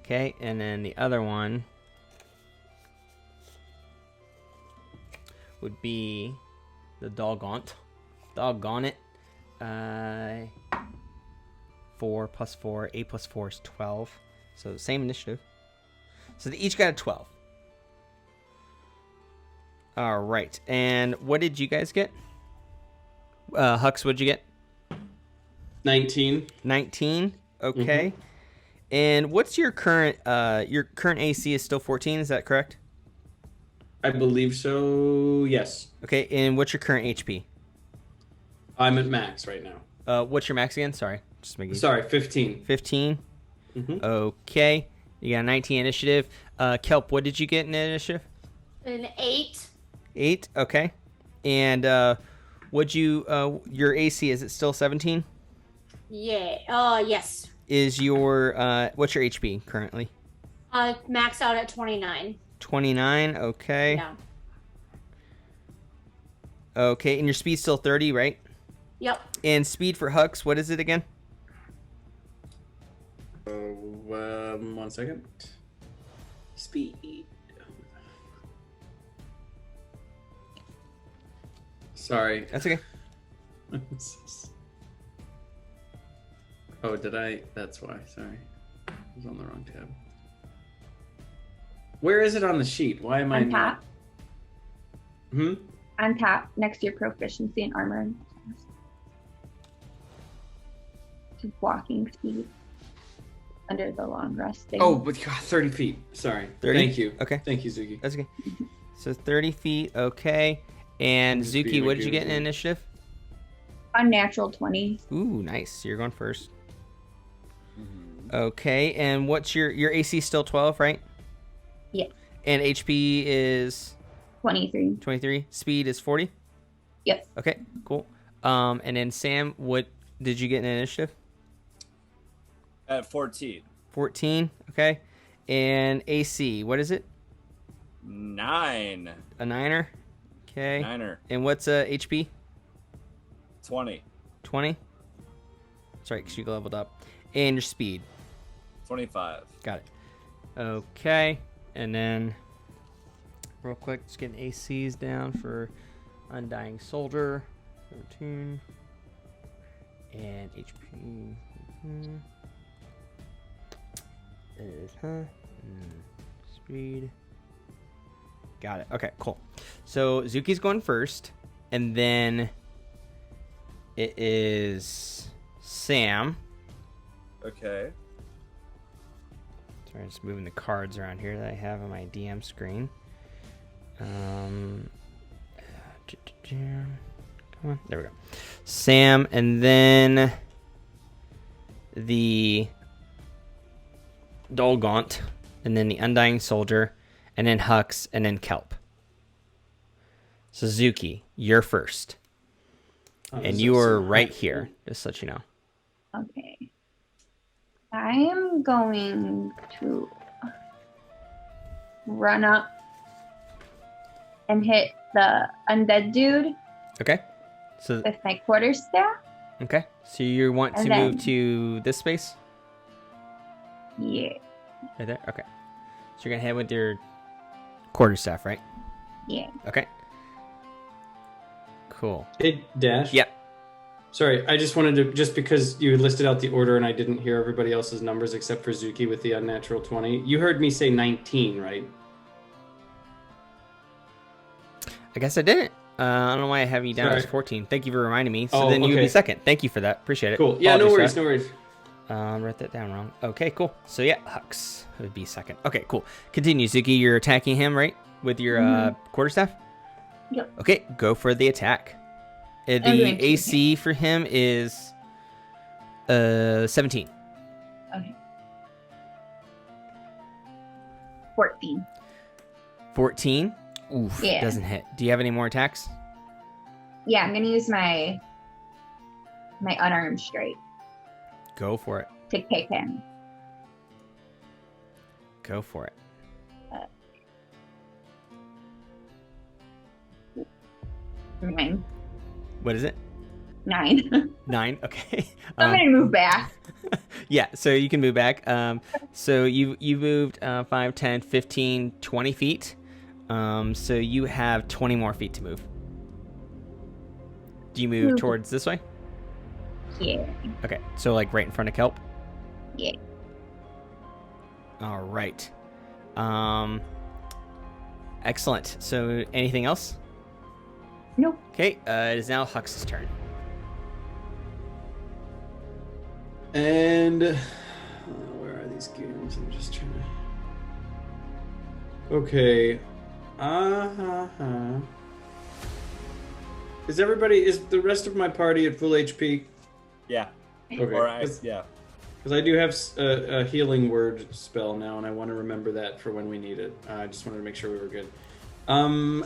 Okay, and then the other one would be the Dolgaunt. Doggone it. 4 plus 4, 8 plus 4 is 12. So same initiative. So they each got a 12. All right, and what did you guys get? Hux, what'd you get? 19. 19. Okay. And what's your current AC is still 14, is that correct? I believe so, yes. Okay, and what's your current HP? I'm at max right now. What's your max again? Sorry. Just making Sorry, 15. 15. Okay. You got 19 initiative. Kelp, what did you get in initiative? An 8. 8. Okay. And would you your AC, is it still 17? Yeah. Yes. Is your what's your HP currently? Max out at 29. 29. Okay. Yeah. Okay, and your speed's still 30, right? Yep. And speed for Hux, what is it again? 1 second. Speed. Sorry. That's okay. Oh, did I? That's why. Sorry. I was on the wrong tab. Where is it on the sheet? Why am I On top. On top, next to your proficiency in armor. Just walking speed. Under the long rest thing. Oh, but God, 30 feet. Sorry. 30? Thank you. Okay. Thank you, Zuki. That's okay. So 30 feet, okay. And Just Zuki, being what a did you get in goofy. initiative? Unnatural 20. Ooh, nice. You're going first. Okay, and what's your AC still 12, right? Yeah. And HP is 23. 23. Speed is 40. Yep. Okay, cool. And then Sam, what did you get in initiative? At 14. 14. Okay. And AC, what is it? 9. A 9er. Okay. 9er. And what's HP? 20. 20. That's right, because you leveled up. And your speed. 25. Got it. Okay, and then real quick, just getting ACs down for Undying Soldier, 13, and HP. Speed. Got it. Okay, cool. So Zuki's going first, and then it is Sam. Okay. Sorry, I'm just moving the cards around here that I have on my DM screen. Come on, there we go. Sam, and then the Dolgaunt, and then the Undying Soldier, and then Hux, and then Kelp. Suzuki, you're first. And you are right here, just to let you know. Okay. I am going to run up and hit the undead dude Okay. So with my quarterstaff. okay. So you want to And then- move to this space? Yeah. Right there? Okay. So you're gonna hit with your quarterstaff, right? Yeah. Okay. Cool. Hey, Dash. Yeah. Sorry, I just wanted to, just because you listed out the order and I didn't hear everybody else's numbers except for Zuki with the unnatural 20. You heard me say 19, right? I guess I didn't. I don't know why I have you down as Sorry. 14. Thank you for reminding me. So Oh, then you would be okay. second. Thank you for that. Appreciate it. Cool. Yeah, no Apologies, worries, Jeff. no worries. Wrote that down wrong. Okay, cool. So yeah, Hux would be second. Okay, cool. Continue, Zuki. You're attacking him, right? With your quarterstaff? Yep. Okay, go for the attack. I'm The going to AC for him is 17. Okay. 14. 14? Oof, Yeah. doesn't hit. Do you have any more attacks? Yeah, I'm gonna use my unarmed strike Go for it. to kick him. Go for it. 9. What is it? 9. 9? Okay. I'm gonna move back. Yeah, so you can move back. So you moved 5, 10, 15, 20 feet. So you have 20 more feet to move. Do you move Move. towards this way? Yeah. Okay, so like right in front of Kelp? Yeah. All right. Excellent. So anything else? Nope. Okay, it is now Hux's turn. And where are these games? I'm just trying to. Okay. Is the rest of my party at full HP? Yeah. Okay. Or yeah. Because I do have a healing word spell now, and I want to remember that for when we need it. I just wanted to make sure we were good. I'm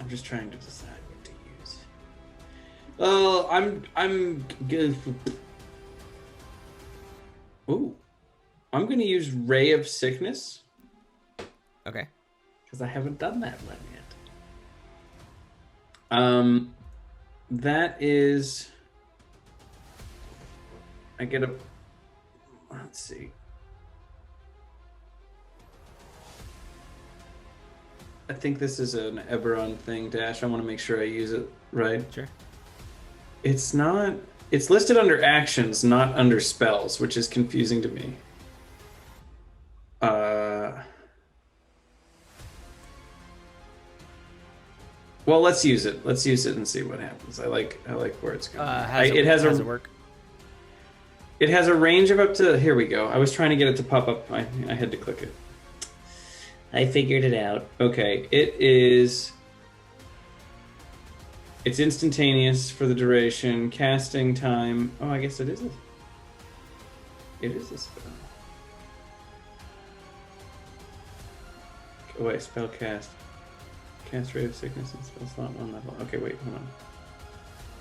just trying to decide what to use. Well, I'm good. Ooh, I'm going to use Ray of Sickness Okay. because I haven't done that one yet. That is, I get a. Let's see. I think this is an Eberron thing, Dash. I want to make sure I use it right. Sure. It's not. It's listed under actions, not under spells, which is confusing to me. Well, let's use it. Let's use it and see what happens. I like where it's going. How does it work? It has a range of up to. Here we go. I was trying to get it to pop up. I had to click it. I figured it out. Okay, it is. It's instantaneous for the duration. Casting time. Oh, I guess it is. It is a spell. Oh wait, spell cast. Cast Ray of Sickness and spell slot 1 level. Okay, wait, hold on.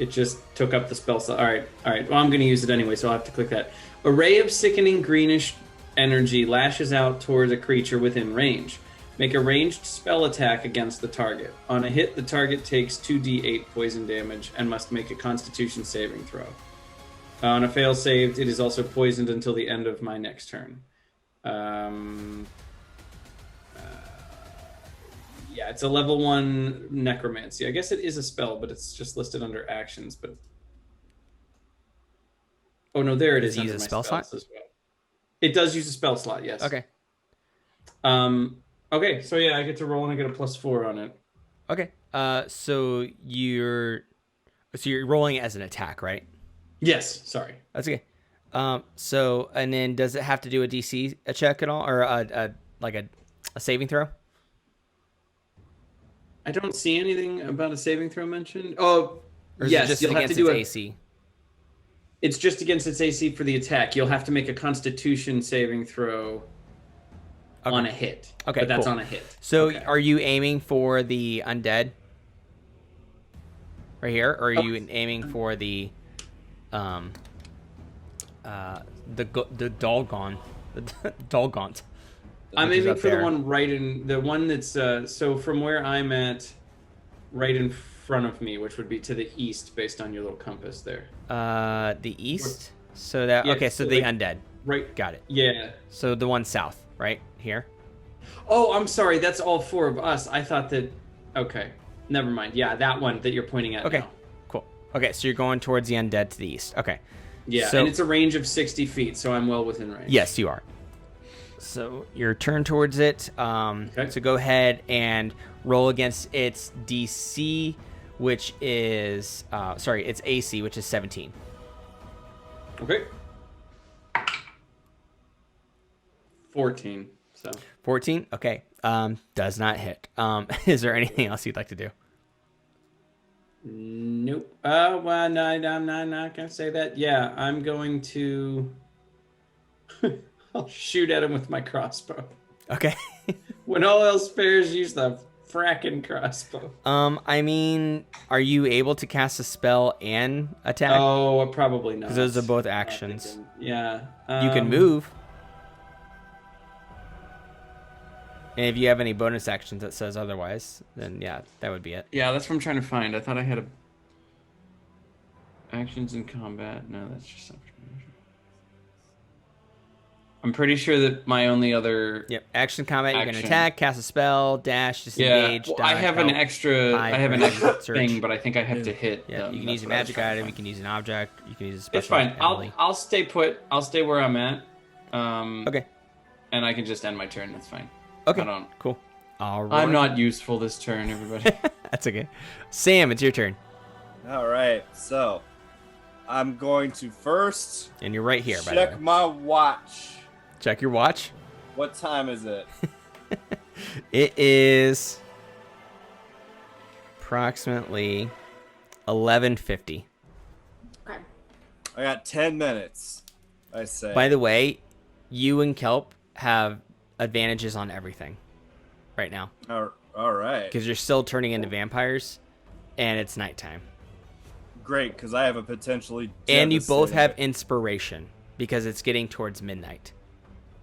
It just took up the spell slot. All right. Well, I'm going to use it anyway, so I'll have to click that. A ray of sickening greenish energy lashes out towards a creature within range. Make a ranged spell attack against the target. On a hit, the target takes 2d8 poison damage and must make a Constitution saving throw. On a fail saved, it is also poisoned until the end of my next turn. Yeah, it's a level 1 necromancy. I guess it is a spell, but it's just listed under actions. But oh no, there it is. Does it use under a my spell slot? spells as well. It does use a spell slot. Yes. Okay. Okay. So yeah, I get to roll and I get a +4 on it. Okay. So you're rolling it as an attack, right? Yes. Sorry. That's okay. So and then does it have to do a DC check at all, or a saving throw? I don't see anything about a saving throw mentioned. Oh, Or is yes. it just You'll have to against do its AC? It's just against its AC for the attack. You'll have to make a Constitution saving throw on a hit. Okay, but that's cool. on a hit. So Okay. are you aiming for the undead right here, or are you aiming for the Dolgon, the Dolgaunt? I'm which is aiming up for there. the one right in the one that's so from where I'm at, right in front of me, which would be to the east based on your little compass there. The east. So that Yeah, okay. So so the like- undead. Right. Got it. Yeah. So the one south, right here. Oh, I'm sorry. That's all 4 of us. I thought that. Okay. Never mind. Yeah, that one that you're pointing at. Okay. Now. Cool. Okay, so you're going towards the undead to the east. Okay. Yeah, So- and it's a range of 60 feet, so I'm well within range. Yes, you are. So your turn towards it. Okay. So go ahead and roll against its DC, which is its AC, which is 17. Okay. 14. So 14. Okay. Does not hit. Is there anything else you'd like to do? nope. Well, no, I'm not gonna say that. Yeah, I'm going to. I'll shoot at him with my crossbow. Okay. When all else fails, use the fracking crossbow. I mean, are you able to cast a spell and attack? Oh, probably not. 'Cause those are both I'm actions. thinking- Yeah. You can move. And if you have any bonus actions that says otherwise, then yeah, that would be it. Yeah, that's what I'm trying to find. I thought I had actions in combat. No, that's just something. I'm pretty sure that my only other Yep. Action combat, you can Action. attack, cast a spell, dash, disengage, I dodge, have an help. extra. hide, I have an run, extra search. thing, but I think I have to hit. Yeah, them. you can That's use a what I was magic trying to item, you find. can use an object, you can use a special It's fine. ability. I'll stay put. I'll stay where I'm at. Okay. And I can just end my turn. That's fine. Okay. I don't. Cool. All right. I'm not useful this turn, everybody. That's okay. Sam, it's your turn. All right, so I'm going to first And you're right here, by the way. check my watch. Check your watch. What time is it? It is approximately 11:50. Okay. I got 10 minutes. I say. By the way, you and Kelp have advantages on everything right now All right. because you're still turning into vampires, and it's nighttime. Great, because I have a potentially. And you both have devastating- inspiration because it's getting towards midnight,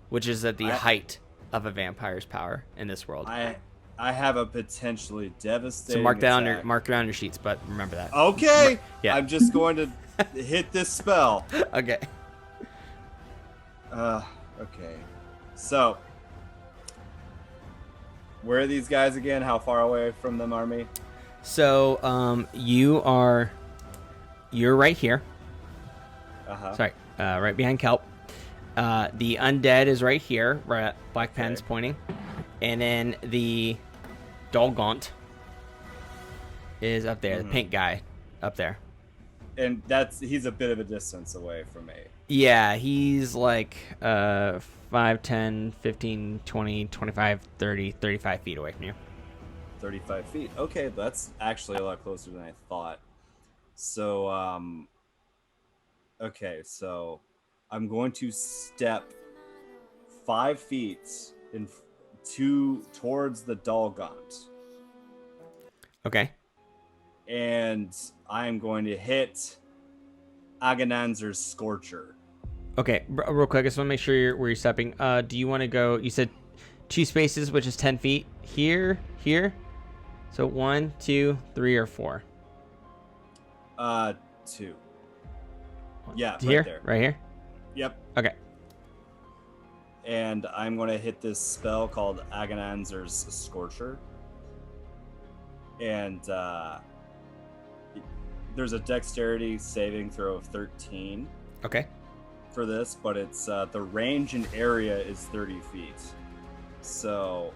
which is at the height of a vampire's power in this world. I have a potentially devastating. So mark that on your attack. mark it on your sheets, but remember that. Okay. Yeah. I'm just going to hit this spell. Okay. Okay. So, where are these guys again? How far away from them are me? So you're right here. Uh-huh. Sorry, right behind Kelp. The undead is right here, where Black Pen's pointing, and then the Dolgaunt is up there. The pink guy up there. And he's a bit of a distance away from me. Yeah, he's like 5, 10, 15, 20, 25, 30, 35 feet away from you. 35 feet. Okay, that's actually a lot closer than I thought. So, okay, so I'm going to step 5 feet towards the Dolgaunt. Okay. And I am going to hit Agananzer's Scorcher. Okay, real quick, I just want to make sure where you're stepping. Do you want to go? You said 2 spaces, which is 10 feet. Here. So 1, 2, 3, or 4. 2. Yeah, Here? right there. Right here? Yep. Okay. And I'm going to hit this spell called Agonanzer's Scorcher. And there's a dexterity saving throw of 13 Okay. for this, but it's the range and area is 30 feet. So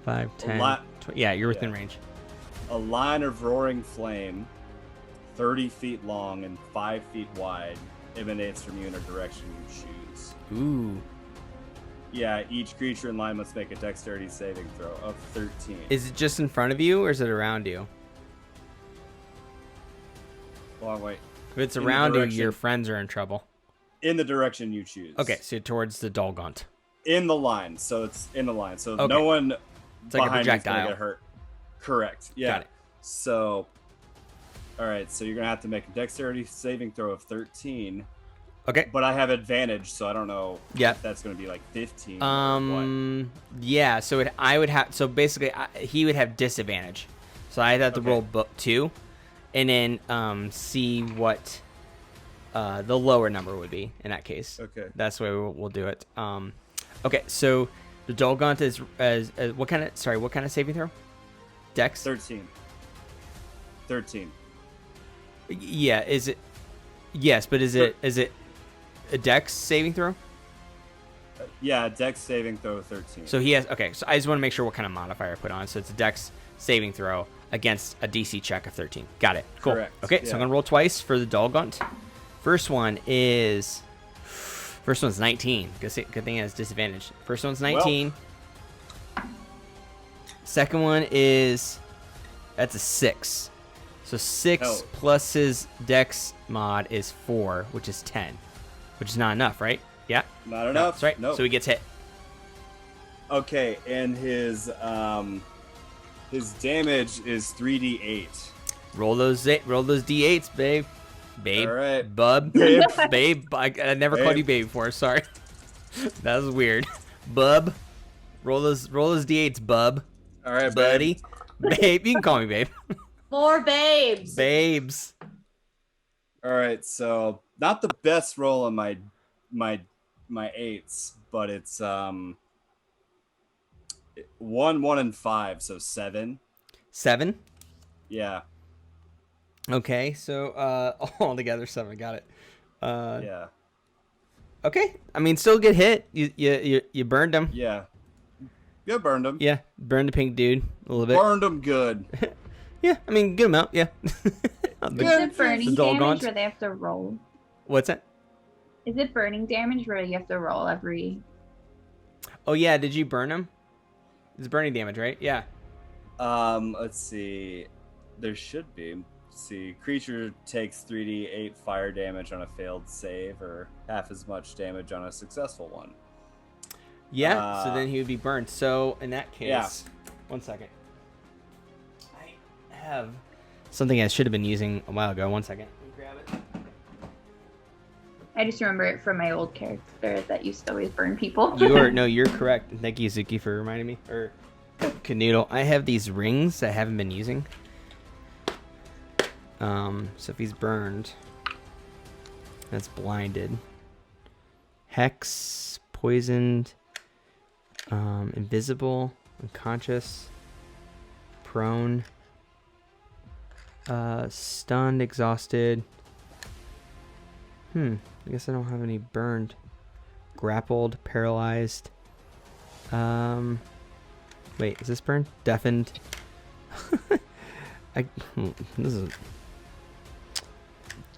5, 10. Yeah, you're within range. a line of roaring flame, 30 feet long and 5 feet wide, emanates from you in a direction you choose. Ooh. Yeah, each creature in line must make a dexterity saving throw of 13. Is it just in front of you or is it around you? Long way. If it's In the around you, direction- your friends are in trouble. In the direction you choose. Okay, so towards the Dolgaunt. In the line, so it's in the line. So Okay. no one It's like a behind you is gonna projectile. get hurt. Correct. Yeah. Got it. So, all right. So you're gonna have to make a dexterity saving throw of 13. Okay. But I have advantage, so I don't know Yeah. if that's gonna be like 15. or what. Yeah. So I would have. So basically, he would have disadvantage. So I'd have to Okay. roll 2, and then see what the lower number would be in that case. Okay. That's the way we'll do it. Okay. So the Dolgaunt is as what kind of saving throw? Dex. 13. 13. Yeah. Is it? Yes, but is it a Dex saving throw? Yeah, dex saving throw 13. So he has. Okay. So I just want to make sure what kind of modifier I put on. So it's a Dex saving throw against a DC check of 13. Got it. Cool. Correct, Okay. So yeah. I'm gonna roll twice for the Dolgaunt. First one's 19. Good thing it has disadvantage. First one's 19. Second one that's a 6. So 6 Oh. plus his Dex mod is 4, which is 10, which is not enough, right? Yeah. Not enough. That's right. Nope. So he gets hit. Okay, and his damage is 3d8. Roll those d8s, babe. Babe. All right. Bub. Babe. Babe. I never called you babe before. Sorry. That was weird. Bub. Roll those d8s, bub. All right, Buddy. Babe. You can call me babe. 4 babes. Babes. All right, so not the best roll on my 8s, but it's 1, 1, and 5, so 7. 7. Yeah. Okay, so all together 7. Got it. Yeah. Okay, I mean, still get hit. You burned him. Yeah. You burned him. Yeah, burned the pink dude a little bit. Burned him good. Yeah, I mean, good amount. Yeah. Is it burning The Dolgaunt? damage where they have to roll? What's that? Is it burning damage where you have to roll every? Oh yeah, did you burn him? It's burning damage, right? Yeah. Let's see. There should be. Let's see. Creature takes 3d8 fire damage on a failed save, or half as much damage on a successful one. Yeah. So then he would be burned. So in that case, Yeah. 1 second. I have something I should have been using a while ago. 1 second. Let me grab it. I just remember it from my old character that used to always burn people. You're correct. Thank you, Zuki, for reminding me. Or Kuhnoodle. I have these rings I haven't been using. So if he's burned, that's blinded. Hex, poisoned, invisible, unconscious, prone, stunned, exhausted. I guess I don't have any burned. Grappled, paralyzed. Wait, is this burned? Deafened. This is.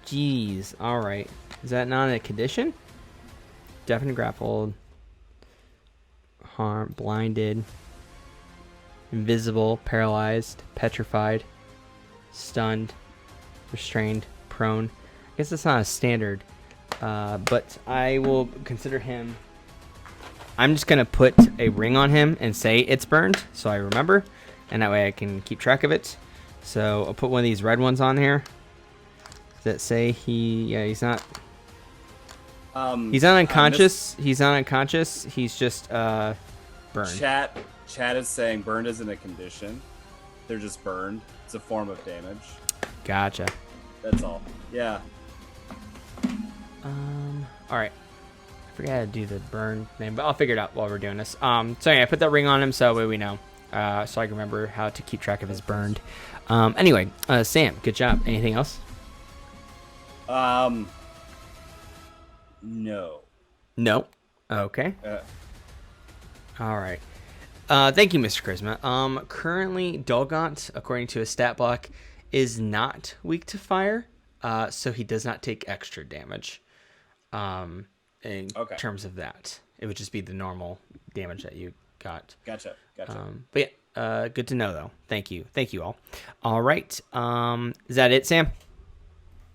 Jeez. All right. Is that not a condition? Deafened, grappled, harm, blinded, invisible, paralyzed, petrified, stunned, restrained, prone. I guess that's not a standard, but I will consider him. I'm just gonna put a ring on him and say it's burned, so I remember, and that way I can keep track of it. So I'll put one of these red ones on here that say he's not. He's not unconscious. He's not unconscious. He's just burned. Chat is saying burned isn't a condition. They're just burned. It's a form of damage. Gotcha. That's all. Yeah. All right. I forgot how to do the burn name, but I'll figure it out while we're doing this. So yeah, I put that ring on him so that way we know. So I can remember how to keep track of his burned. Anyway, Sam, good job. Anything else? No. No. Okay. All right. Thank you, Mr. Charisma. Currently, Dolgaunt, according to his stat block, is not weak to fire, so he does not take extra damage. In terms of that, it would just be the normal damage that you got. Gotcha. But yeah, good to know though. Thank you all. All right. Is that it, Sam?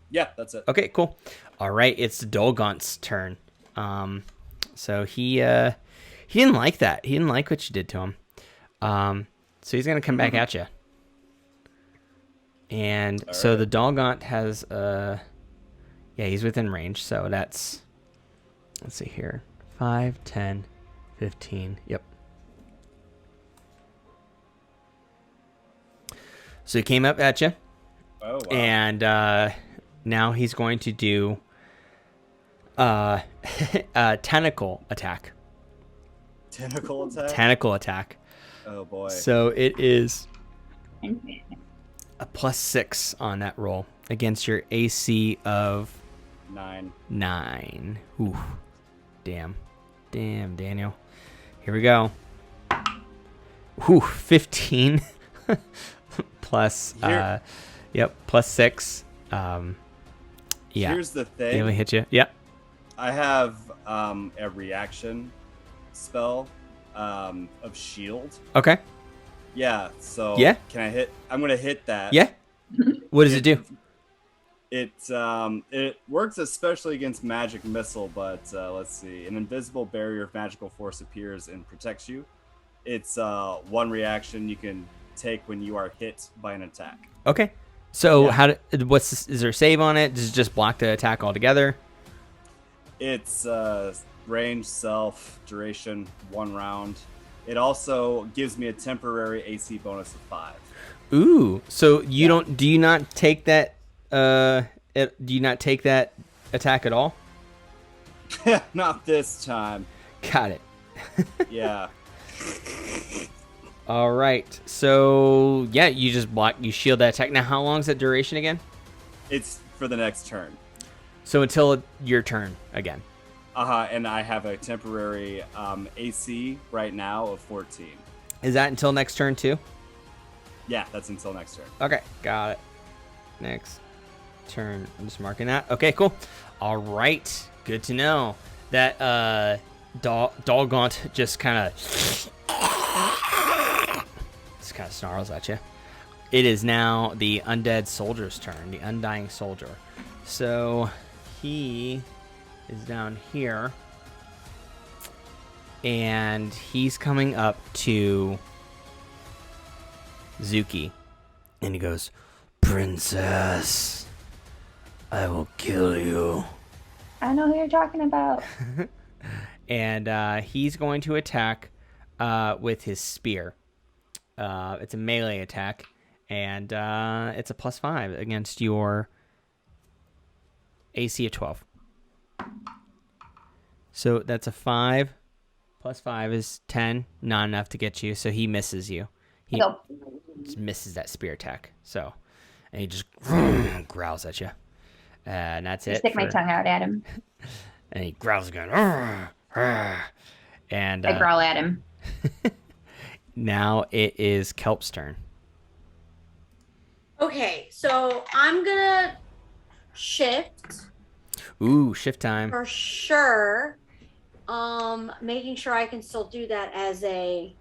Yeah, that's it. Okay, cool. All right, it's Dolgaunt's turn. So he didn't like that. He didn't like what you did to him. So he's gonna come back at you. And all so right. The Dolgaunt has he's within range. So that's, let's see here, 5, 10, 15. Yep. So he came up at you. Oh, wow. And now he's going to do a tentacle attack. Tentacle attack? Tentacle attack. Oh, boy. So it is a +6 on that roll against your AC of 9. Ooh. Damn, Daniel. Here we go. Ooh, 15 plus +6. Yeah. Here's the thing. They only hit you. Yep. I have a reaction spell of shield. Okay. Yeah. So yeah. Can I hit? I'm gonna hit that. Yeah. What does it do? It works especially against magic missile, but let's see. An invisible barrier of magical force appears and protects you. It's one reaction you can take when you are hit by an attack. Okay. So is there a save on it? Does it just block the attack altogether? It's range, self, duration, 1 round. It also gives me a temporary AC bonus of 5. Ooh. So do you not take that do you not take that attack at all? Not this time. Got it. Yeah. All right. So, yeah, you shield that attack. Now, how long is that duration again? It's for the next turn. So until your turn again. And I have a temporary AC right now of 14. Is that until next turn too? Yeah, that's until next turn. Okay, got it. Next turn. I'm just marking that. Okay, cool. All right. Good to know. That Dolgaunt just kind of snarls at you. It is now the undead soldier's turn, the undying soldier. So he is down here, and he's coming up to Zuki, and he goes, "Princess, I will kill you." I know who you're talking about. And he's going to attack with his spear. It's a melee attack, and it's a +5 against your AC of 12. So that's a 5 plus 5 is 10, not enough to get you, so he misses you. He just misses that spear attack. So, and he just growls at you. And that's it. Stick my tongue out at him. And he growls again. And I growl at him. Now it is Kelp's turn. Okay, so I'm gonna shift. Ooh, shift time. For sure. Making sure I can still do that as a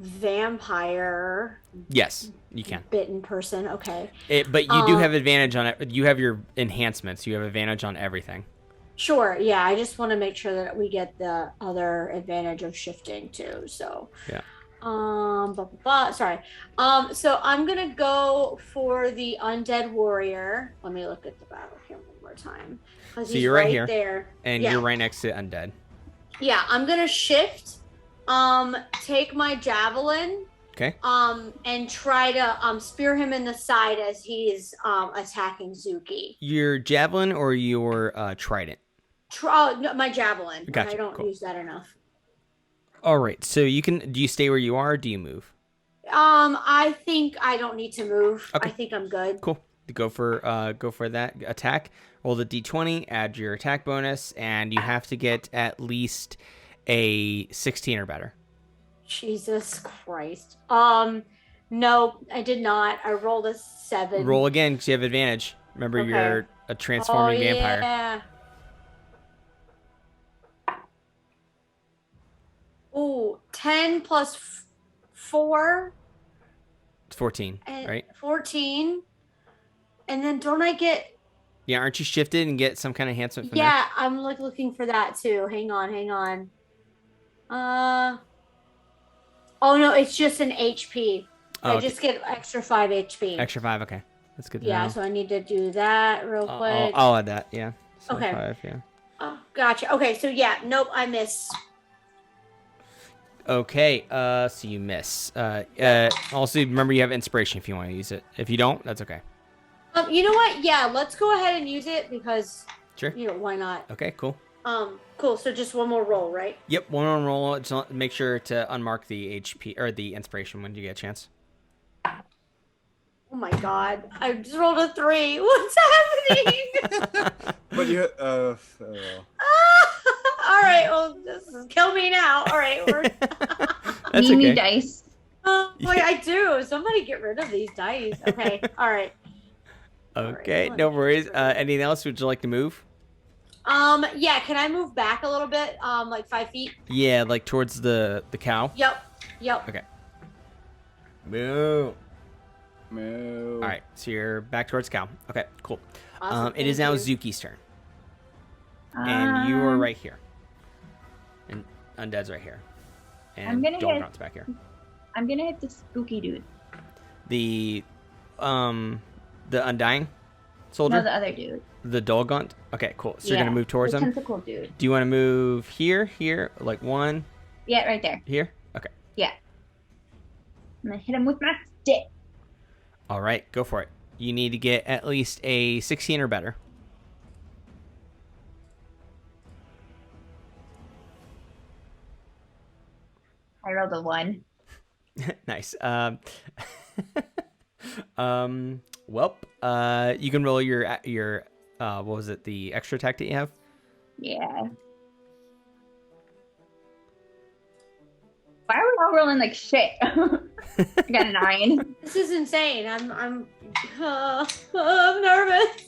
vampire. Yes, you can. Bitten person, okay. But you do have advantage on it. You have your enhancements. You have advantage on everything. Sure, yeah. I just want to make sure that we get the other advantage of shifting too. So yeah. Sorry. So I'm gonna go for the undead warrior. Let me look at the battle here one more time. So you're right here, there, and you're right next to undead. Yeah, I'm gonna shift. Take my javelin. Okay. And try to spear him in the side as he's attacking Zuki. Your javelin or your trident? No, my javelin. Gotcha, I don't cool. use that enough. All right. So you can. Do you stay where you are? Or do you move? I think I don't need to move. Okay. I think I'm good. Cool. Go for that attack. Roll the d20. Add your attack bonus, and you have to get at least a 16 or better. Jesus Christ. No, I did not. I rolled a 7. Roll again because you have advantage. Remember, Okay. you're a transforming vampire. Yeah. Ooh, 10 plus 4. It's 14, And right? 14. And then don't I get... Yeah, aren't you shifted and get some kind of enhancement from Yeah, I'm looking for that too. Hang on. Oh no, it's just an HP. Oh, I okay. just get extra 5 HP. there? Extra 5, okay. That's good to Yeah, know. so I need to do that real quick. I'll add that, yeah. So Okay. 5, yeah. Oh, gotcha. Okay, so yeah, nope, I miss. Okay, so you miss. Also, remember you have inspiration if you want to use it. If you don't, that's okay. You know what? Yeah, let's go ahead and use it because, Sure. why not? Okay, cool. Cool. So just one more roll, right? Yep, one on roll. Just make sure to unmark the HP or the inspiration when you get a chance. Oh my god, I just rolled a 3. What's happening? But you, All right, well, this is kill me now. All right, we're... That's Need me okay. dice. Oh boy, I do. Somebody get rid of these dice. Okay, all right. Okay, Alright, no worries. Anything else? Would you like to move? Yeah, can I move back a little bit? Like 5 feet? Yeah, like towards the cow. Yep. Okay. Move. Moo. All right, so you're back towards cow. Okay, cool. Awesome, It is thank now you. Zuki's turn, and you are Um, right here, and Undead's right here, I'm and gonna hit- Dolgrant's back here. I'm gonna hit the spooky dude. The Undying soldier, No, the other dude. the Dolgaunt. Okay, cool. So you're Yeah, gonna move towards the him. tentacle dude. Do you want to move here, like one Yeah, right there. here? Okay. Yeah. I'm gonna hit him with my stick. All right, go for it. You need to get at least a 16 or better. I rolled a 1. Nice. You can roll your what was it? The extra attack that you have? Yeah. Why are we all rolling like shit? I got a 9. This is insane. I'm nervous.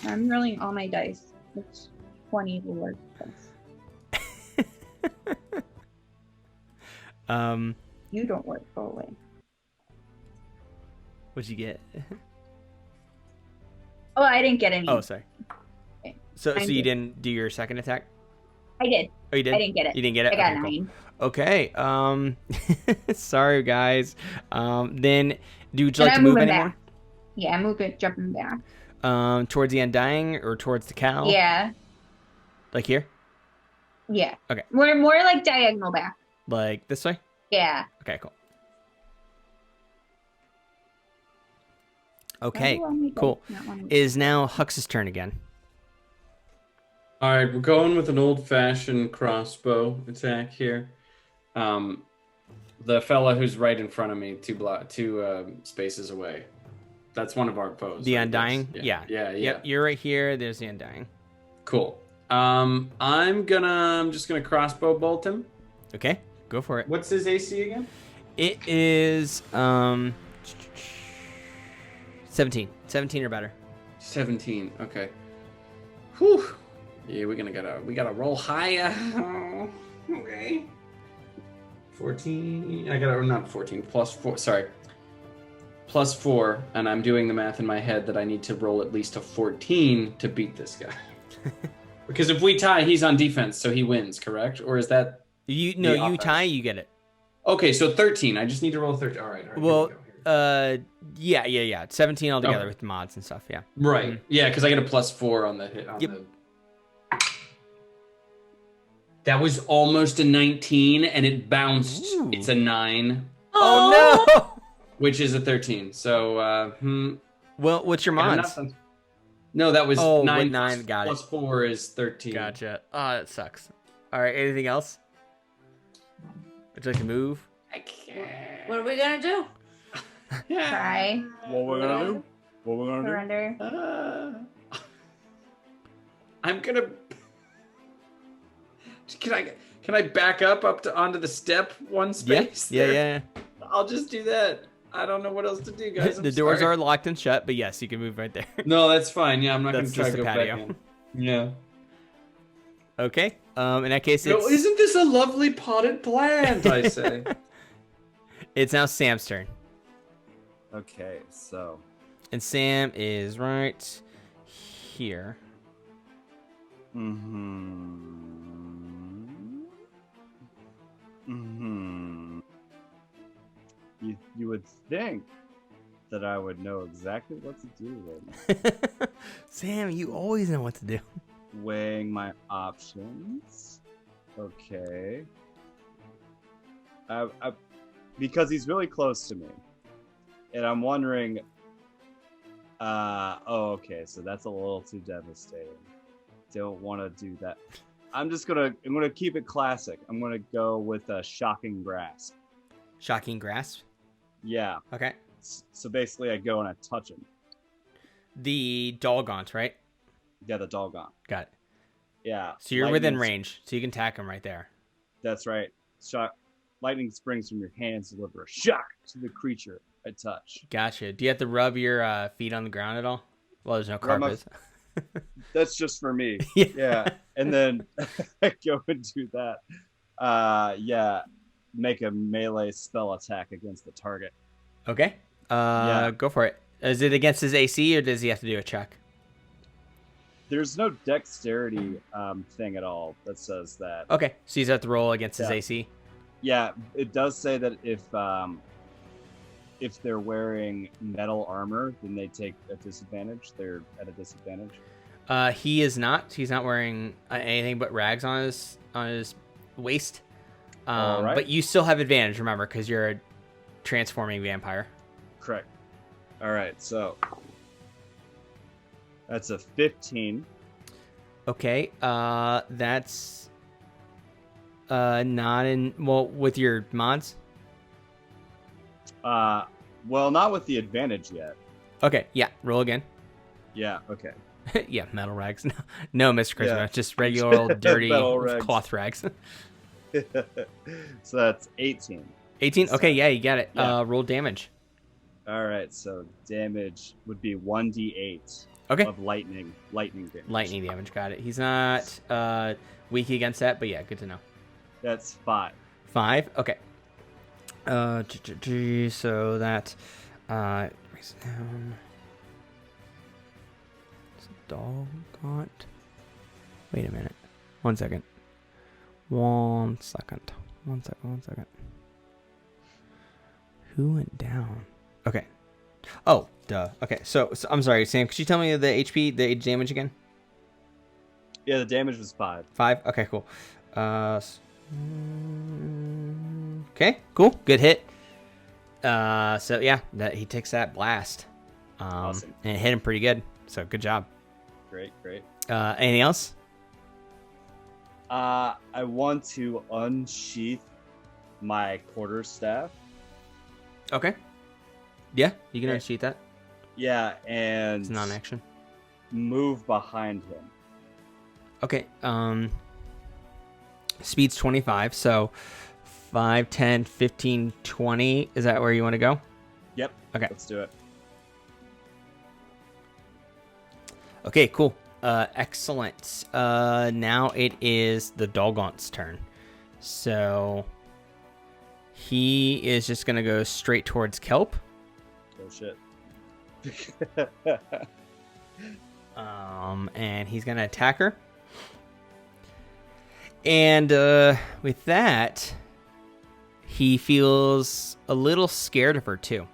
I'm rolling all my dice. It's 20 will work. You don't work. Go away. What'd you get? Oh, I didn't get any. Oh, sorry. Okay. So I'm you good. didn't do your second attack? I did. Oh, you did? I didn't get it. You didn't get it? I got Okay, a cool. 9. Okay. Sorry, guys. Then, would you And like to I'm move moving anymore? back. Yeah, I'm moving, jumping back. Towards the Undying or towards the cow? Yeah. Like here? Yeah. Okay. We're more like diagonal back. Like this way? Yeah. Okay, cool. Okay, cool. It is now Hux's turn again. All right, we're going with an old-fashioned crossbow attack here. The fella who's right in front of me, two spaces away. That's one of our foes. The right? Undying? Yes. Yeah. Yep, you're right here. There's the Undying. Cool. I'm just gonna crossbow bolt him. Okay, go for it. What's his AC again? It is 17. 17 or better. 17. Okay. Whew. Yeah, we gotta roll higher. Okay. 14. Not 14. Plus 4. Sorry. Plus 4, and I'm doing the math in my head that I need to roll at least a 14 to beat this guy. Because if we tie, he's on defense, so he wins, correct? Or is that You the offense? tie, you get it. Okay, so 13. I just need to roll 13. All right. Here Well, we go. yeah. 17 altogether Okay. with the mods and stuff. Yeah. Right. Yeah, because I get a plus 4 on the hit. Yep. That was almost a 19, and it bounced. Ooh. It's a 9. Oh no! which is a 13. So, Well, what's your yeah, mods? no, that was Oh, 9. with 9, got it. Plus 4 is 13. Gotcha. Oh, that sucks. All right, anything else? Would you like to move? I can't. What are we gonna do? Try. What we're gonna do? What we're gonna do? Surrender. I'm gonna. Can I back up to onto the step one space? Yeah, there? yeah. I'll just do that. I don't know what else to do, guys. The doors are locked and shut, but yes, you can move right there. No, that's fine. Yeah, I'm not gonna That's try just to a go patio. back in. Yeah. Okay. In that case, No, it's isn't this a lovely potted plant? I say. it's now Sam's turn, Okay, so and Sam is right here. You would think that I would know exactly what to do right now. Sam, you always know what to do. Weighing my options. Okay. Because he's really close to me, and I'm wondering. Okay, so that's a little too devastating. Don't want to do that. I'm gonna keep it classic. I'm gonna go with a shocking grasp. Shocking grasp. Yeah. Okay. So basically, I go and I touch him. The Dolgaunt, right? Yeah, the doggone. Got it. Yeah. So you're within Lightning- range, so you can attack him right there. That's right. Shock. Lightning springs from your hands, deliver a shock to the creature I touch. Gotcha. Do you have to rub your feet on the ground at all? Well, there's no Rub my- carpet. That's just for me. Yeah. Yeah. And then I go and do that. Yeah. Make a melee spell attack against the target. Okay. Yeah. Go for it. Is it against his AC, or does he have to do a check? There's no dexterity thing at all that says that. Okay. So he's have to roll against his Yeah. AC. Yeah, it does say that if they're wearing metal armor, then they take a disadvantage. They're at a disadvantage. He is not. He's not wearing anything but rags on his waist. All right. But you still have advantage, remember, because you're a transforming vampire. Correct. All right, so that's a 15. Okay. That's not in. Well, with your mods. Well, not with the advantage yet. Okay. Yeah. Roll again. Yeah. Okay. Yeah. Metal rags. No, Mr. Charisma. Yeah. Just regular old dirty Metal rags. cloth rags. So that's 18. 18. Okay. Yeah, you got it. Yeah. Roll damage. All right, so damage would be 1d8 Okay. of lightning damage. Lightning damage. Got it. He's not weak against that, but yeah, good to know. That's 5. 5. Okay. So that brings it down. It's a Dolgaunt. Wait a minute. 1 second. 1 second. 1 second. 1 second. Who went down? Okay. Oh, duh. Okay, so I'm sorry, Sam. Could you tell me the HP, the damage again? Yeah, the damage was 5. 5. Okay, cool. Okay, cool. Good hit. So yeah, that he takes that blast. Awesome. And it hit him pretty good. So good job. Great. Anything else? I want to unsheath my quarterstaff. Okay. Yeah, you can Okay. unsheath that. Yeah, and It's non-action. move behind him. Okay. Speed's 25, so 5, 10, 15, 20. Is that where you want to go? Yep. Okay. Let's do it. Okay, cool. Excellent. Now it is the Dolgaunt's turn. So he is just going to go straight towards Kelp. Oh, shit. And he's going to attack her. And with that, he feels a little scared of her too.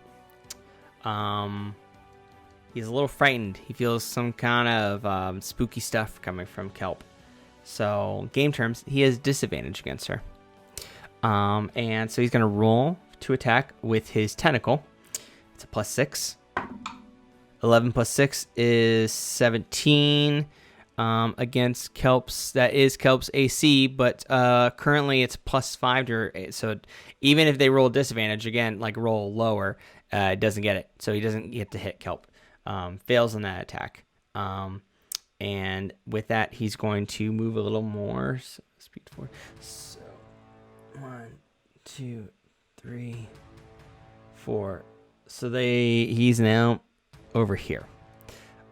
He's a little frightened. He feels some kind of spooky stuff coming from Kelp. So, game terms, he has disadvantage against her. And so he's going to roll to attack with his tentacle. It's a +6. 11 + 6 is 17 against Kelp's. That is Kelp's AC, but currently it's +5 to. So even if they roll disadvantage again, like roll lower, it doesn't get it. So he doesn't get to hit Kelp. Fails on that attack. And with that, he's going to move a little more. So, speed 4. So 1, 2, 3, 4. So he's now over here.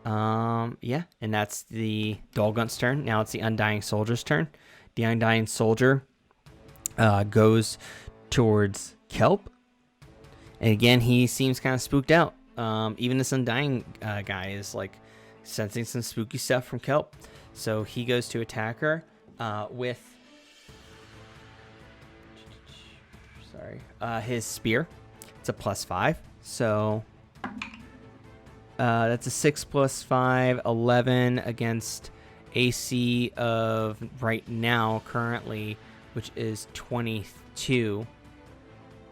Yeah, and that's the Dolgunt's turn. Now it's the Undying Soldier's turn. The Undying Soldier goes towards Kelp. And again, he seems kind of spooked out. Even this Undying guy is like sensing some spooky stuff from Kelp. So he goes to attack her with his spear. It's a +5. So that's a 6 + 5, 11 against AC of right now, currently, which is 22.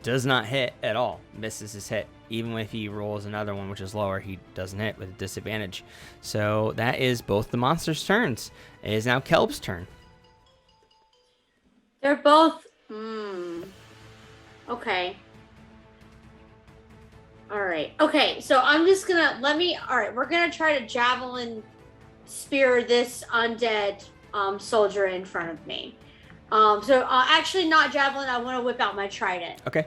Does not hit at all. Misses his hit. Even if he rolls another one, which is lower, he doesn't hit with a disadvantage. So that is both the monsters' turns. It is now Kelp's turn. They're both. Okay. All right. Okay. So I'm just gonna all right. We're gonna try to javelin spear this undead soldier in front of me. So actually not javelin. I want to whip out my trident. Okay.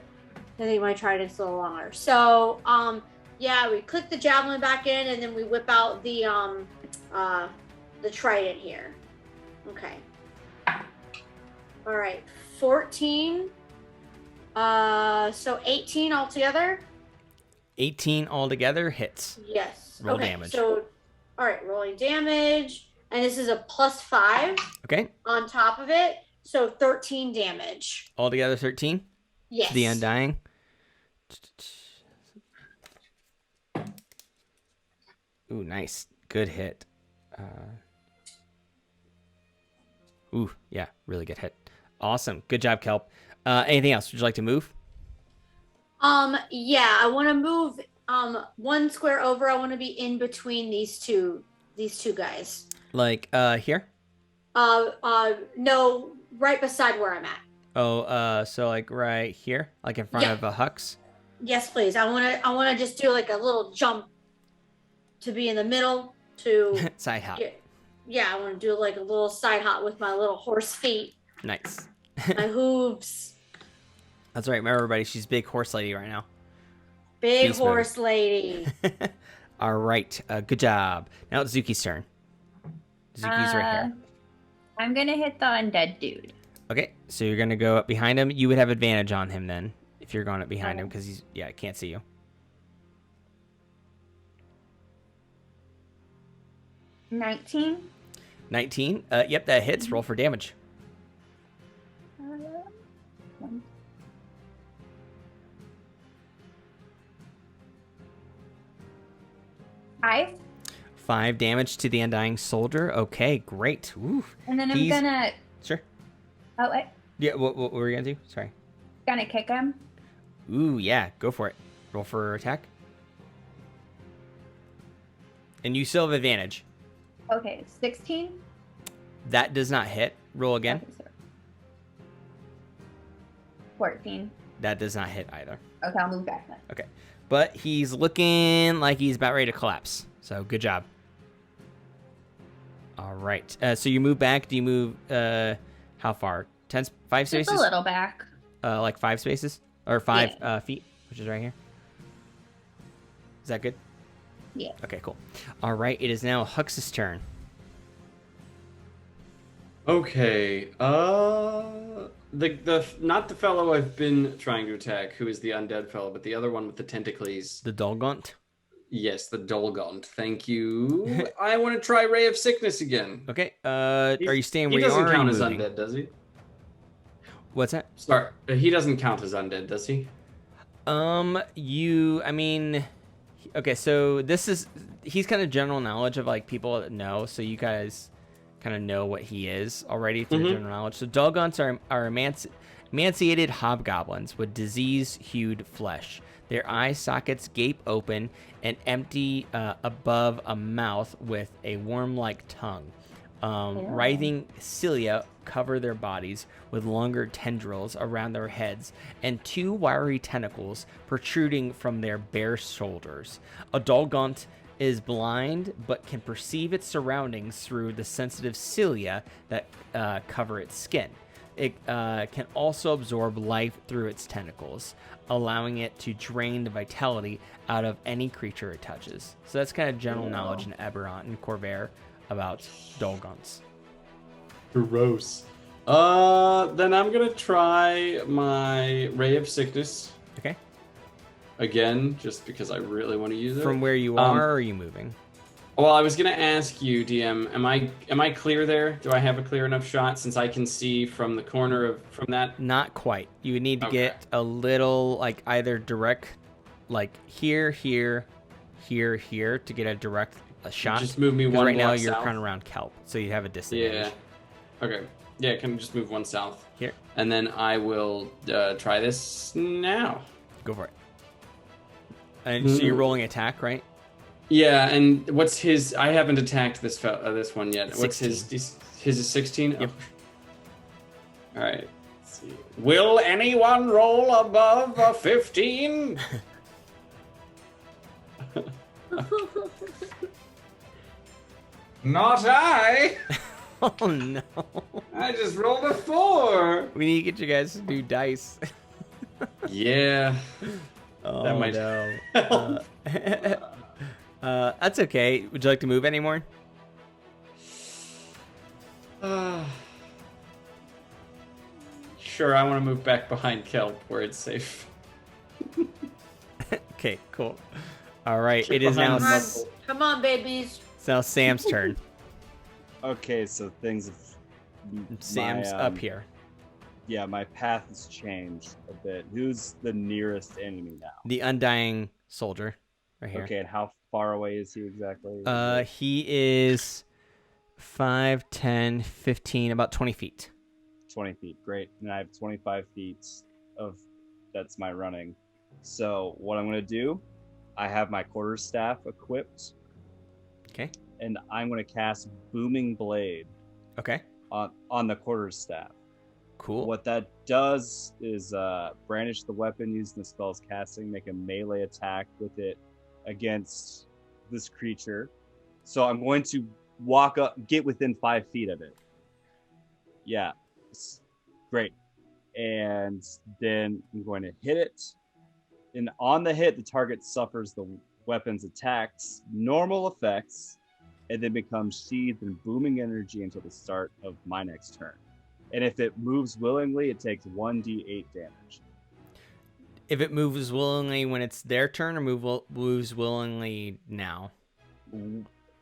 I think my trident's a little longer. So yeah, we click the javelin back in, and then we whip out the trident here. Okay. All right. 14. So 18 altogether. 18 altogether hits. Yes. Roll okay, damage. So, all right, rolling damage, and this is a +5. Okay. On top of it, so 13 damage. Altogether 13? Yes. The Undying. Ooh, nice. Good hit. Ooh, yeah, really good hit. Awesome. Good job, Kelp. Anything else? Would you like to move? Yeah, I want to move one square over. I want to be in between these two guys. Like here? No, right beside where I'm at. Oh, so like right here, like in front of a Hux. Yes, please. I want to just do like a little jump to be in the middle to side hop. Yeah, I want to do like a little side hop with my little horse feet. Nice. My hooves. That's right. Remember, everybody, she's big horse lady right now. Big Beast horse mode. lady. All right. Good job. Now it's Zuki's turn. Zuki's right here. I'm gonna hit the undead dude. Okay, so you're gonna go up behind him. You would have advantage on him then if you're going up behind him because he's can't see you. 19. 19. Yep, that hits. Roll for damage. 5. 5 damage to the Undying Soldier. Okay, great. Ooh. And then I'm gonna. Sure. Oh, wait. Yeah. What were you gonna do? Sorry. Gonna kick him. Ooh, yeah. Go for it. Roll for attack. And you still have advantage. Okay, 16. That does not hit. Roll again. Okay, so 14. That does not hit either. Okay, I'll move back then. Okay. But he's looking like he's about ready to collapse. So good job. All right. So you move back. Do you move how far? 5 spaces? Just a little back. Like 5 spaces? Or 5 feet, which is right here. Is that good? Yeah. Okay, cool. All right. It is now Hux's turn. Okay. The not the fellow I've been trying to attack, who is the undead fellow, but the other one with the tentacles. The Dolgunt? Yes, the Dolgunt. Thank you. I want to try Ray of Sickness again. Okay. Are you staying where he you are? He doesn't count as moving? undead, does he? What's that? Sorry, he doesn't count as undead, does he? Okay, so he's kind of general knowledge of like people that know, so you guys kind of know what he is already through general knowledge. So Dolgunts are emaciated hobgoblins with disease-hued flesh. Their eye sockets gape open and empty above a mouth with a worm-like tongue. Writhing cilia cover their bodies with longer tendrils around their heads and 2 wiry tentacles protruding from their bare shoulders. A Dolgaunt is blind but can perceive its surroundings through the sensitive cilia that cover its skin. It can also absorb life through its tentacles, allowing it to drain the vitality out of any creature it touches. So that's kind of general knowledge in Eberron and Corvair about Dolgaunts. Gross. Then I'm gonna try my Ray of Sickness. Okay. Again, just because I really want to use it. From where you are, or are you moving? Well, I was gonna ask you, DM, am I clear there? Do I have a clear enough shot since I can see from the corner from that? Not quite. You would need to get a little, like, either direct, like here, here, here, here to get a direct shot. Just move me one right now block you're south. kind of around Kelp, so you have a disadvantage. Yeah. Okay. Yeah, can just move one south. Here. And then I will try this now. Go for it. And so you're rolling attack, right? Yeah, and what's his? I haven't attacked this one yet. 16. What's his? His is 16. Yep. Oh. All right. Let's see. Will anyone roll above a 15? Not I. Oh no. I just rolled a 4. We need to get you guys to do dice. Yeah. Oh, That might no. That's okay. Would you like to move anymore? Sure, I want to move back behind Kelp where it's safe. Okay, cool. All right, Keep it is now. behind Come on, babies. It's now Sam's turn. Okay, so things have... Sam's up here. Yeah, my path has changed a bit. Who's the nearest enemy now? The undying soldier, right here. Okay, and how far away is he exactly? He is 5, 10, 15, about 20 feet. 20 feet, great. And I have 25 feet of... That's my running. So what I'm going to do, I have my quarterstaff equipped. Okay. And I'm going to cast Booming Blade Okay. on the quarterstaff. Cool. What that does is brandish the weapon using the spell's casting, make a melee attack with it against this creature. So I'm going to walk up, get within 5 feet of it. Yeah, great. And then I'm going to hit it. And on the hit, the target suffers the weapon's attacks, normal effects, and then becomes sheathed in booming energy until the start of my next turn. And if it moves willingly, it takes 1d8 damage. If it moves willingly when it's their turn, or moves willingly now?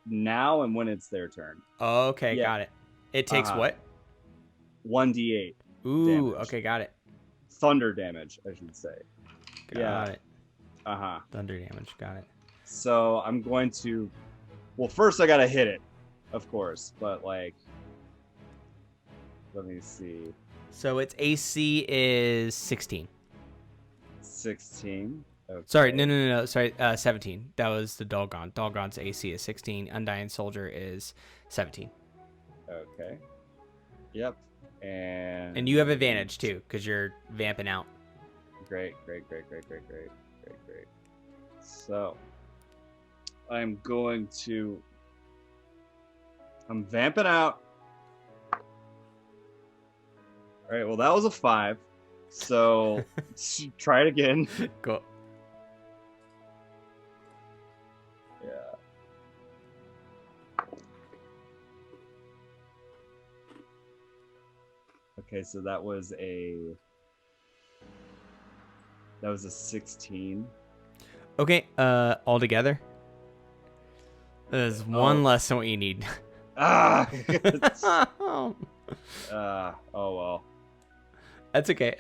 Now and when it's their turn. Okay, Yeah. got it. It takes what? 1d8. Ooh, damage. okay, got it. Thunder damage, I should say. Got it. Uh-huh. Thunder damage, got it. So I'm going to... Well, first I gotta hit it, of course. But, like... Let me see. So its AC is 16. 16. Okay. Sorry, no. Sorry, 17. That was the Dolgaunt. Dolgaunt's AC is 16. Undying Soldier is 17. Okay. Yep. And you have advantage, too, because you're vamping out. Great. So, I'm vamping out. All right, well, that was a 5. So, try it again. Cool. Yeah. Okay, so that was a 16. Okay, all together. There's one less than what you need. Ah! Oh, Oh well. that's okay.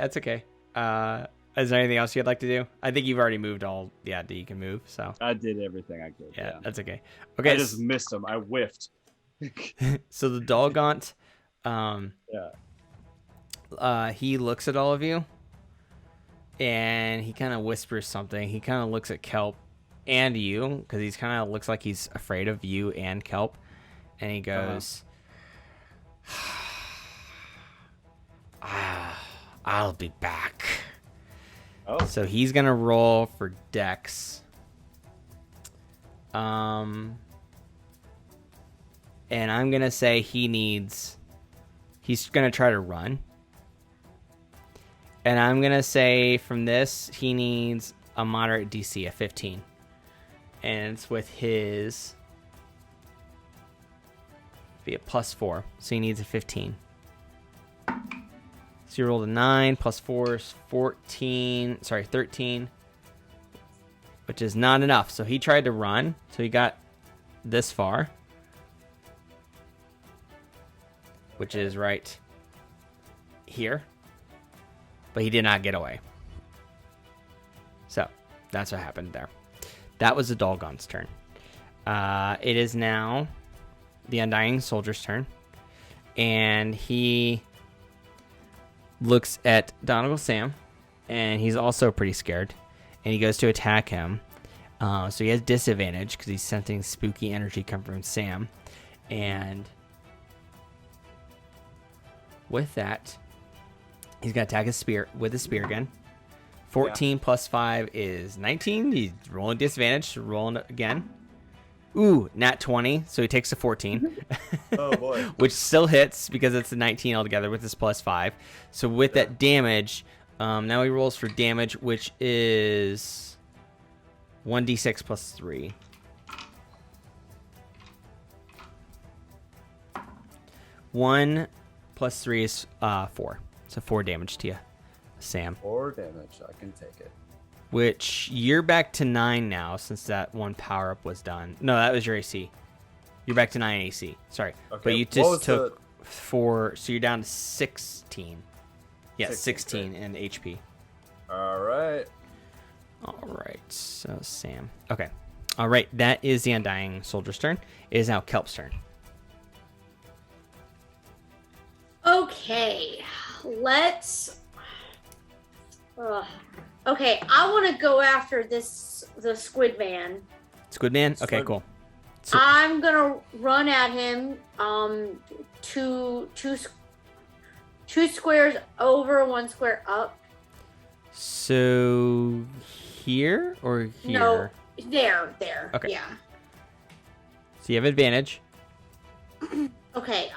Is there anything else you'd like to do? I think you've already moved all that you can move, so. I did everything I could. Yeah, Yeah. that's okay. Okay. I just missed him. I whiffed. So the Dolgaunt, Yeah. he looks at all of you, and he kind of whispers something. He kind of looks at Kelp and you, because he's kind of looks like he's afraid of you and Kelp, and he goes, I'll be back. Oh. So he's gonna roll for Dex. And I'm gonna say he's gonna try to run. And I'm gonna say from this, he needs a moderate DC, a 15. And it's with his be a +4. So he needs a 15. So you rolled a 9 plus 4 is 13, which is not enough. So he tried to run, so he got this far, which is right here, but he did not get away. So that's what happened there. That was the Dolgon's turn. It is now the Undying Soldier's turn, and he looks at Donegal Sam, and he's also pretty scared, and he goes to attack him. So he has disadvantage because he's sensing spooky energy come from Sam, and with that, he's gonna attack his spear with his spear again. 14 plus 5 is 19. He's rolling disadvantage, rolling again. Ooh, nat 20, so he takes a 14. Oh boy. Which still hits because it's a 19 altogether with his +5. So with that damage, now he rolls for damage, which is 1d6 plus 3. One plus 3 is 4. So 4 damage to you, Sam. 4 damage. I can take it. Which you're back to 9 now since that one power up was done. No, that was your AC. You're back to 9 AC. Sorry. Okay, But you what just was took 4, so you're down to 16. Yeah, 16, 16 in HP. All right. All right, so Sam. Okay. All right, that is the Undying Soldier's turn. It is now Kelp's turn. Okay, let's. Okay, I want to go after the Squid Man. Squid Man? Okay, Squid. cool. So, I'm gonna run at him. Two squares over, 1 square up. so here or here? No, there. Okay. Yeah. So you have advantage. Okay.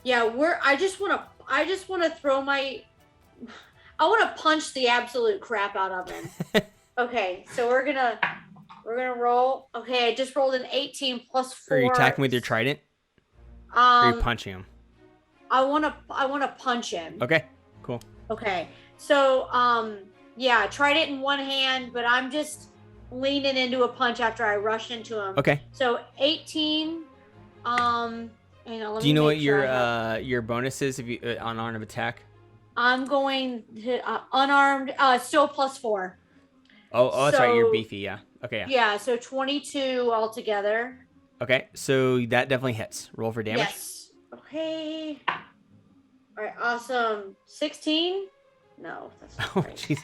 Yeah. I just want to throw my. I want to punch the absolute crap out of him. Okay, so we're gonna roll. Okay, I just rolled an 18 plus 4. Are you attacking with your trident? Or are you punching him? I wanna punch him. Okay, cool. Okay, so yeah, tried it in one hand, but I'm just leaning into a punch after I rush into him. Okay. So 18. Hang on. Do you know what your bonus is if you unarmed attack? I'm going to unarmed, still +4. Oh, that's right. So- You're beefy. Yeah. Okay. Yeah. Yeah, so 22 altogether. Okay. So that definitely hits. Roll for damage. Yes. Okay. All right. Awesome. 16. No, that's not Oh, right. jeez.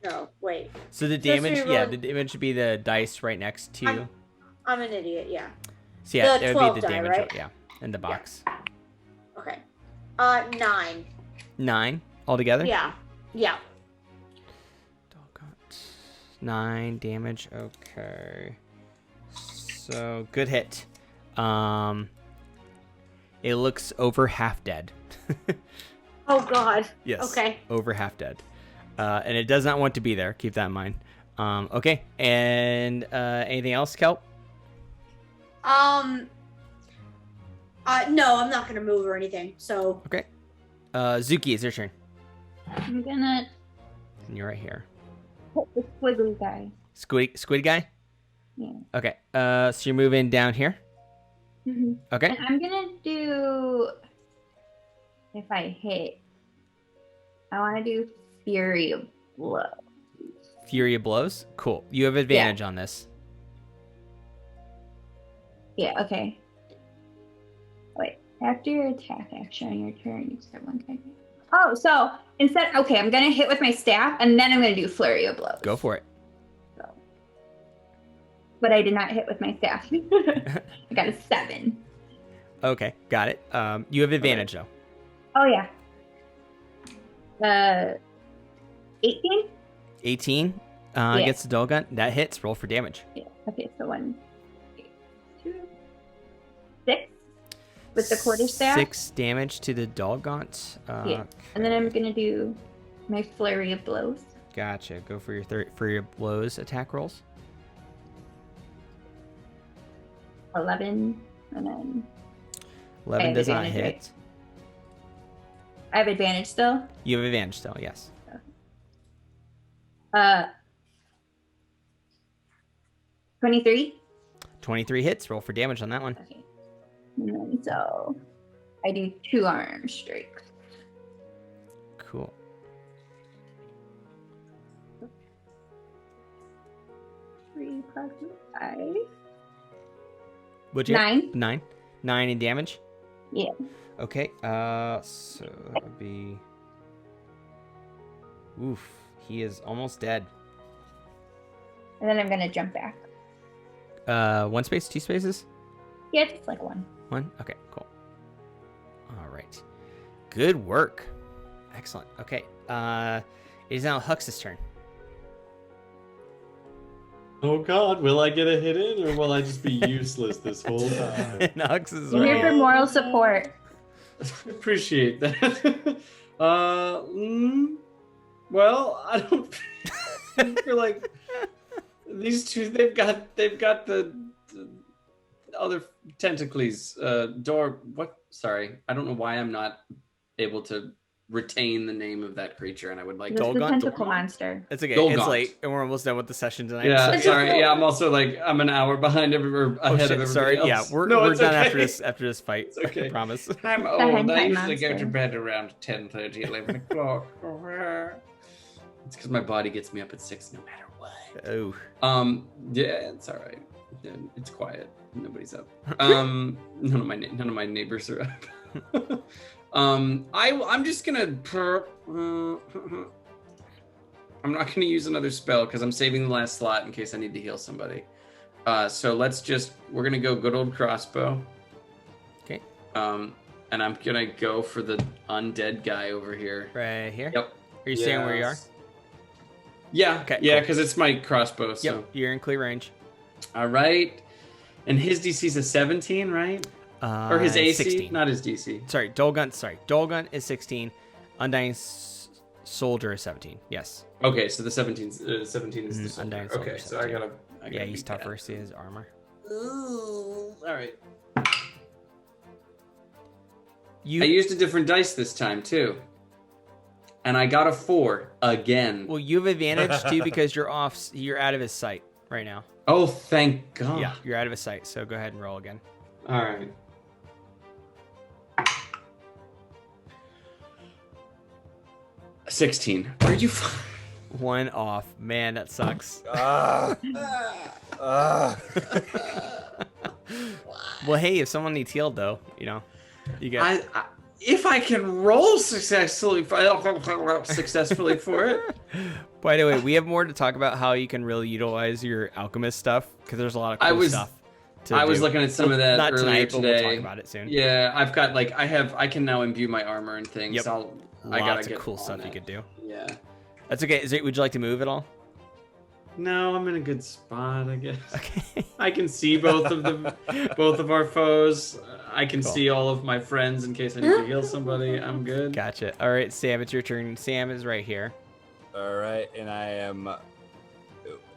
No, wait. So the Supposed to be damage, rolling- the damage would be the dice right next to you. I'm an idiot. Yeah. So yeah, the it would 12 be the die, damage. right? Yeah, in the box. Okay. 9. 9 altogether. Yeah. Yeah. 9 damage. Okay. So good hit. It looks over half dead. Oh God. Yes. Okay. Over half dead. And it does not want to be there. Keep that in mind. Okay. And anything else, Kelp? No, I'm not gonna move or anything. So. Okay. Zuki, it's your turn. I'm gonna And you're right here. hit the squiggly guy. Squid guy? Yeah. Okay. So you're moving down here. Mhm. Okay. And I'm gonna do. If I hit, I want to do Fury of Blow. Fury of blows. Cool. You have advantage on this. Yeah. Okay. Wait. After your attack action on your turn, you just have one kind. Oh, so instead, okay, I'm gonna hit with my staff, and then I'm gonna do flurry of blows. Go for it. So, but I did not hit with my staff. I got a 7. Okay, got it. You have advantage though. Oh yeah. 18. 18 Yeah. against the dull gun. That hits. Roll for damage. Yeah. Okay, so 1, 2, 6 with the quarter staff. 6 damage to the dull gaunt. Yeah. And then I'm gonna do my flurry of blows. Gotcha. Go for your blows attack rolls. 11, and then 11 have does not advantage, hit. right? I have advantage still. You have advantage still. Yes. 23. 23 hits. Roll for damage on that one. Okay. And then so I do 2 arm strikes. Cool. Three plus 5. Would you? 9. 9 in damage. Yeah. Okay. So that would be. Oof. He is almost dead. And then I'm gonna jump back. 1 space, 2 spaces. Yeah, it's like 1. 1. Okay. Cool. All right. Good work. Excellent. Okay. It is now Hux's turn. Oh God, will I get a hit in, or will I just be useless this whole time? And Hux is I'm here right. for moral support. Appreciate that. Well, I don't feel like these two. They've got the other tentacles. What? Sorry, I don't know why I'm not able to retain the name of that creature, and I would like This is the Dolgon? tentacle monster. It's okay. Dolgon. It's late, and we're almost done with the session tonight. Yeah, so- sorry. Yeah, I'm also like I'm an hour behind ahead Oh, of shit, everybody sorry. else. Yeah, we're it's done okay. after this fight. It's okay. I promise. I'm The old. I hentai usually go to monster. bed around 10:30, 11 o'clock. It's because my body gets me up at 6 no matter what. Oh. Yeah, it's all right. Yeah, it's quiet. Nobody's up. None of my neighbors are up. I'm just gonna. I'm not gonna use another spell because I'm saving the last slot in case I need to heal somebody. So we're gonna go good old crossbow. Okay. And I'm gonna go for the undead guy over here. Right here? Yep. Are you staying where you are? Yeah. Okay, Yeah, cool. because it's my crossbow. So. Yep. You're in clear range. All right. And his DC is a 17, right? Or his AC, 16. not his DC. Sorry, Dolgun is 16. Undying Soldier is 17. Yes. Okay, so the 17 is the Mhm, soldier. Undying Soldier Okay, is so I 17. gotta Yeah, he's beat that. tougher. See his armor. Ooh, all right. I You used a different dice this time too, and I got a 4 again. well, you have advantage too because you're off. You're out of his sight right now. Oh, thank God. Yeah, you're out of his sight. So go ahead and roll again. All right. $16. Are you? 1 off. Man, that sucks. Well, hey, if someone needs healed though, you got. If I can roll successfully for it. By the way, we have more to talk about how you can really utilize your alchemist stuff because there's a lot of cool stuff. I was looking at some of that Not earlier tonight, but today. we'll talk about it soon. Yeah, I've got I can now imbue my armor and things. Yep. I gotta Lots get of cool on stuff you that. could do. Yeah. That's okay. Would you like to move at all? No, I'm in a good spot, I guess. Okay. I can see both of our foes. I can Cool. see all of my friends in case I need to heal somebody. I'm good. Gotcha. All right, Sam, it's your turn. Sam is right here. All right, and I am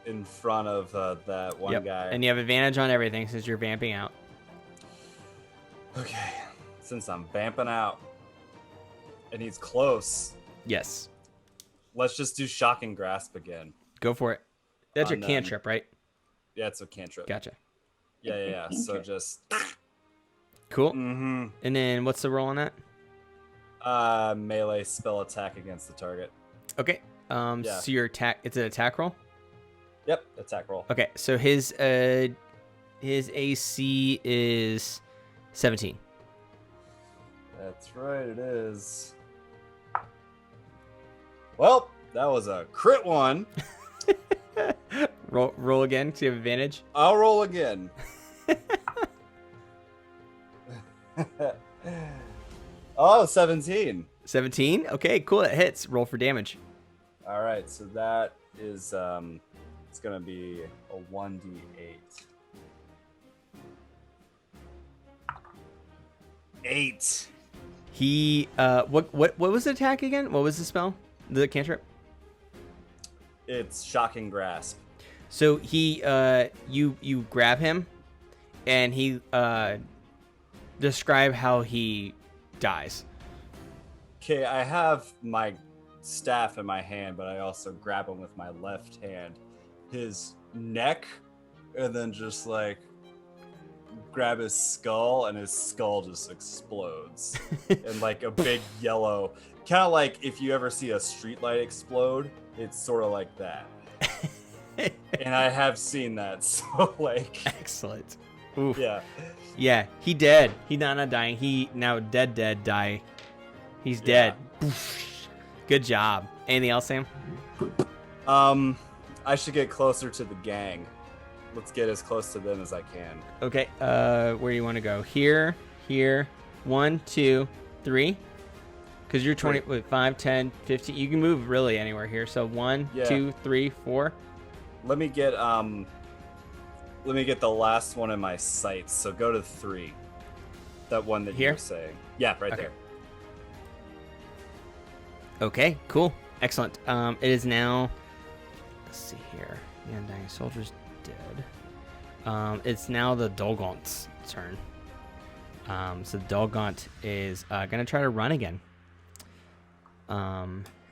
in front of that one Yep. guy. And you have advantage on everything since you're vamping out. Okay, since I'm vamping out, and he's close, Yes. let's just do shocking grasp again. Go for it. That's your On them. cantrip, right? Yeah, it's a cantrip. Gotcha. Yeah. So Cantrip. just. Cool. Mm-hmm. And then what's the roll on that? Melee spell attack against the target. Okay. Yeah. So your attack, it's an attack roll? Yep, attack roll. Okay, so his AC is 17. That's right, it is. Well, that was a crit one. Roll again to have advantage. I'll roll again. Oh, 17. 17. Okay, cool. That hits. Roll for damage. All right, so that is it's gonna be a 1d8. 8. He what was the attack again? What was the spell? The cantrip? It's shocking grasp. So he you grab him and he describe how he dies. Okay, I have my staff in my hand, but I also grab him with my left hand. His neck, and then just like grab his skull, and his skull just explodes. And like a big yellow, kind of like if you ever see a streetlight explode, it's sort of like that. And I have seen that, so like. Excellent. Oof. Yeah. Yeah, he dead. He not dying. He now dead die. He's dead. Boof. Good job. Anything else, Sam? I should get closer to the gang. Let's get as close to them as I can. Okay. Where do you want to go? Here. 1, 2, 3. Because you're 20, wait, 5, 10, 15. You can move really anywhere here. So 1, 2, 3, 4. Let me get the last one in my sights. So go to 3. That one that you were saying. Yeah, right there. Okay, cool. Excellent. It is now, let's see here. The Undying Soldier's dead. It's now the Dolgaunt's turn. So Dolgaunt is going to try to run again.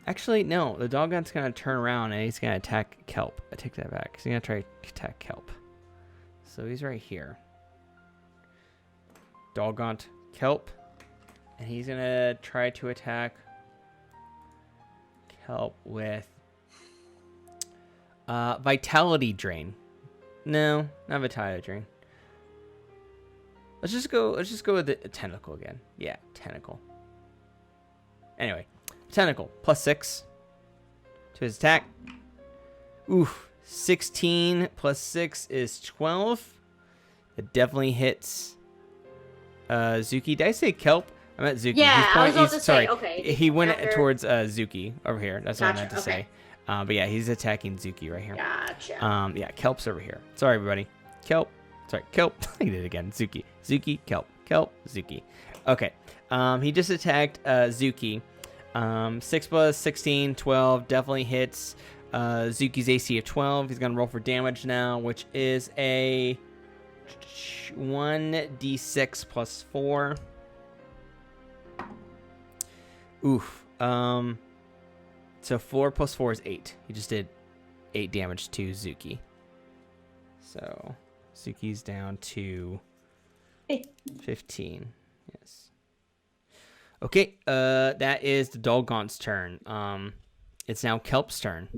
Actually, no. The Dolgaunt's going to turn around and he's going to attack Kelp. I take that back. He's going to try to attack Kelp. So he's right here. Dolgaunt, Kelp. And he's going to try to attack Kelp with Vitality Drain. No, not Vitality Drain. Let's just go with the Tentacle again. Yeah, Tentacle. Anyway, Tentacle plus 6 to his attack. Oof, 16 plus 6 is 12. It definitely hits Zuki. Did I say Kelp? I meant Zuki. Yeah, I was about to sorry. say, okay. He went towards Zuki over here. That's what I meant to say. But yeah, he's attacking Zuki right here. Gotcha. Yeah, Kelp's over here. Sorry, everybody. Kelp. I did it again. Zuki, Kelp, Zuki. Okay. He just attacked Zuki. 6 plus 16, 12. Definitely hits Zuki's AC of 12. He's going to roll for damage now, which is a 1d6 plus 4. Oof. So 4 plus 4 is 8. He just did 8 damage to Zuki. So Zuki's down to 15. Yes. Okay. That is the Dolgaunt's turn. It's now Kelp's turn.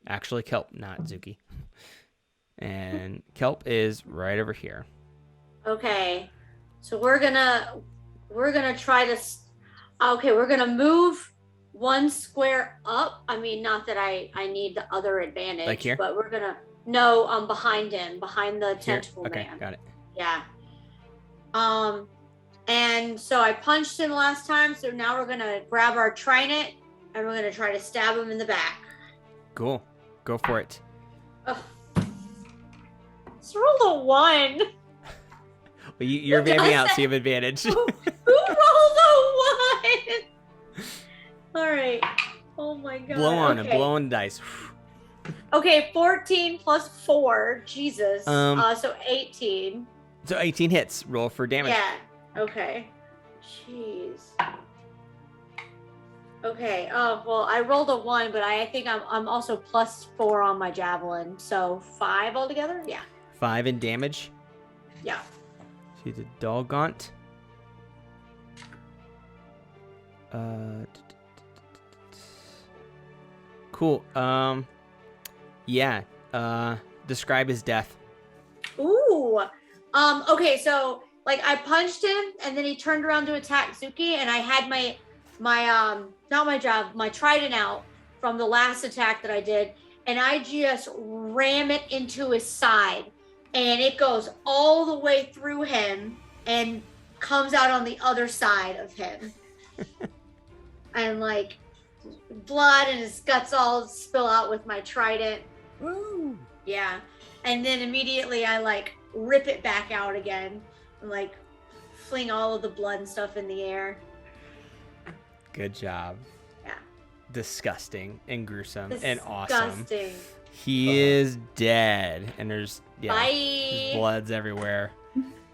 Actually, Kelp, not Zuki. And Kelp is right over here. Okay. So we're gonna try to. Okay, we're gonna move one square up. I mean, not that I need the other advantage. Like here? But we're gonna behind him, behind the tentacle Okay, man. got it. Yeah. And so I punched him last time, so now we're gonna grab our trident and we're gonna try to stab him in the back. Cool. Go for it. Ugh. Just rolled a 1. Well, you're vamping out, so you have advantage. Who rolled a 1? All right. Oh my god. Blow on okay. it. Blow on the dice. Okay, 14 plus 4. Jesus. So 18. So 18 hits. Roll for damage. Yeah. Okay. Jeez. Okay. Oh well, I rolled a 1, but I think I'm also plus 4 on my javelin, so 5 altogether. Yeah. 5 in damage. Yeah. To the Dolgaunt. Cool. Yeah. Describe his death. Ooh. Okay, so like I punched him, and then he turned around to attack Zuki, and I had my trident out from the last attack that I did, and I just ram it into his side, and it goes all the way through him and comes out on the other side of him. And like blood and his guts all spill out with my trident. Woo. Yeah. And then immediately I like rip it back out again and like fling all of the blood and stuff in the air. Good job. Yeah. Disgusting and gruesome Disgusting. and awesome. He is dead, and there's Bye. bloods everywhere.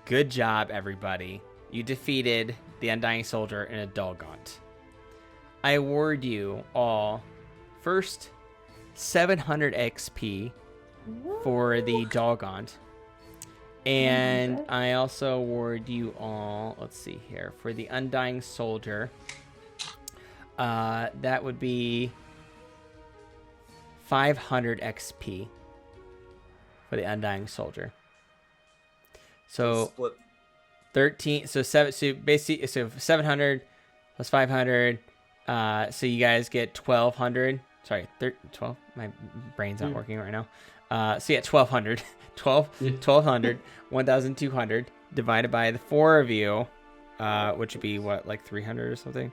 Good job, everybody. You defeated the Undying Soldier in a Dolgaunt. I award you all first 700 XP for the Dolgaunt. And I also award you all, let's see here, for the Undying Soldier. That would be 500 XP for the Undying Soldier. So Split. 13, so 700 plus 500. So you guys get 1,200. Sorry, 12. My brain's not working right now. So yeah, 1,200. 1,200. 1,200 divided by the 4 of you, which would be what, like 300 or something?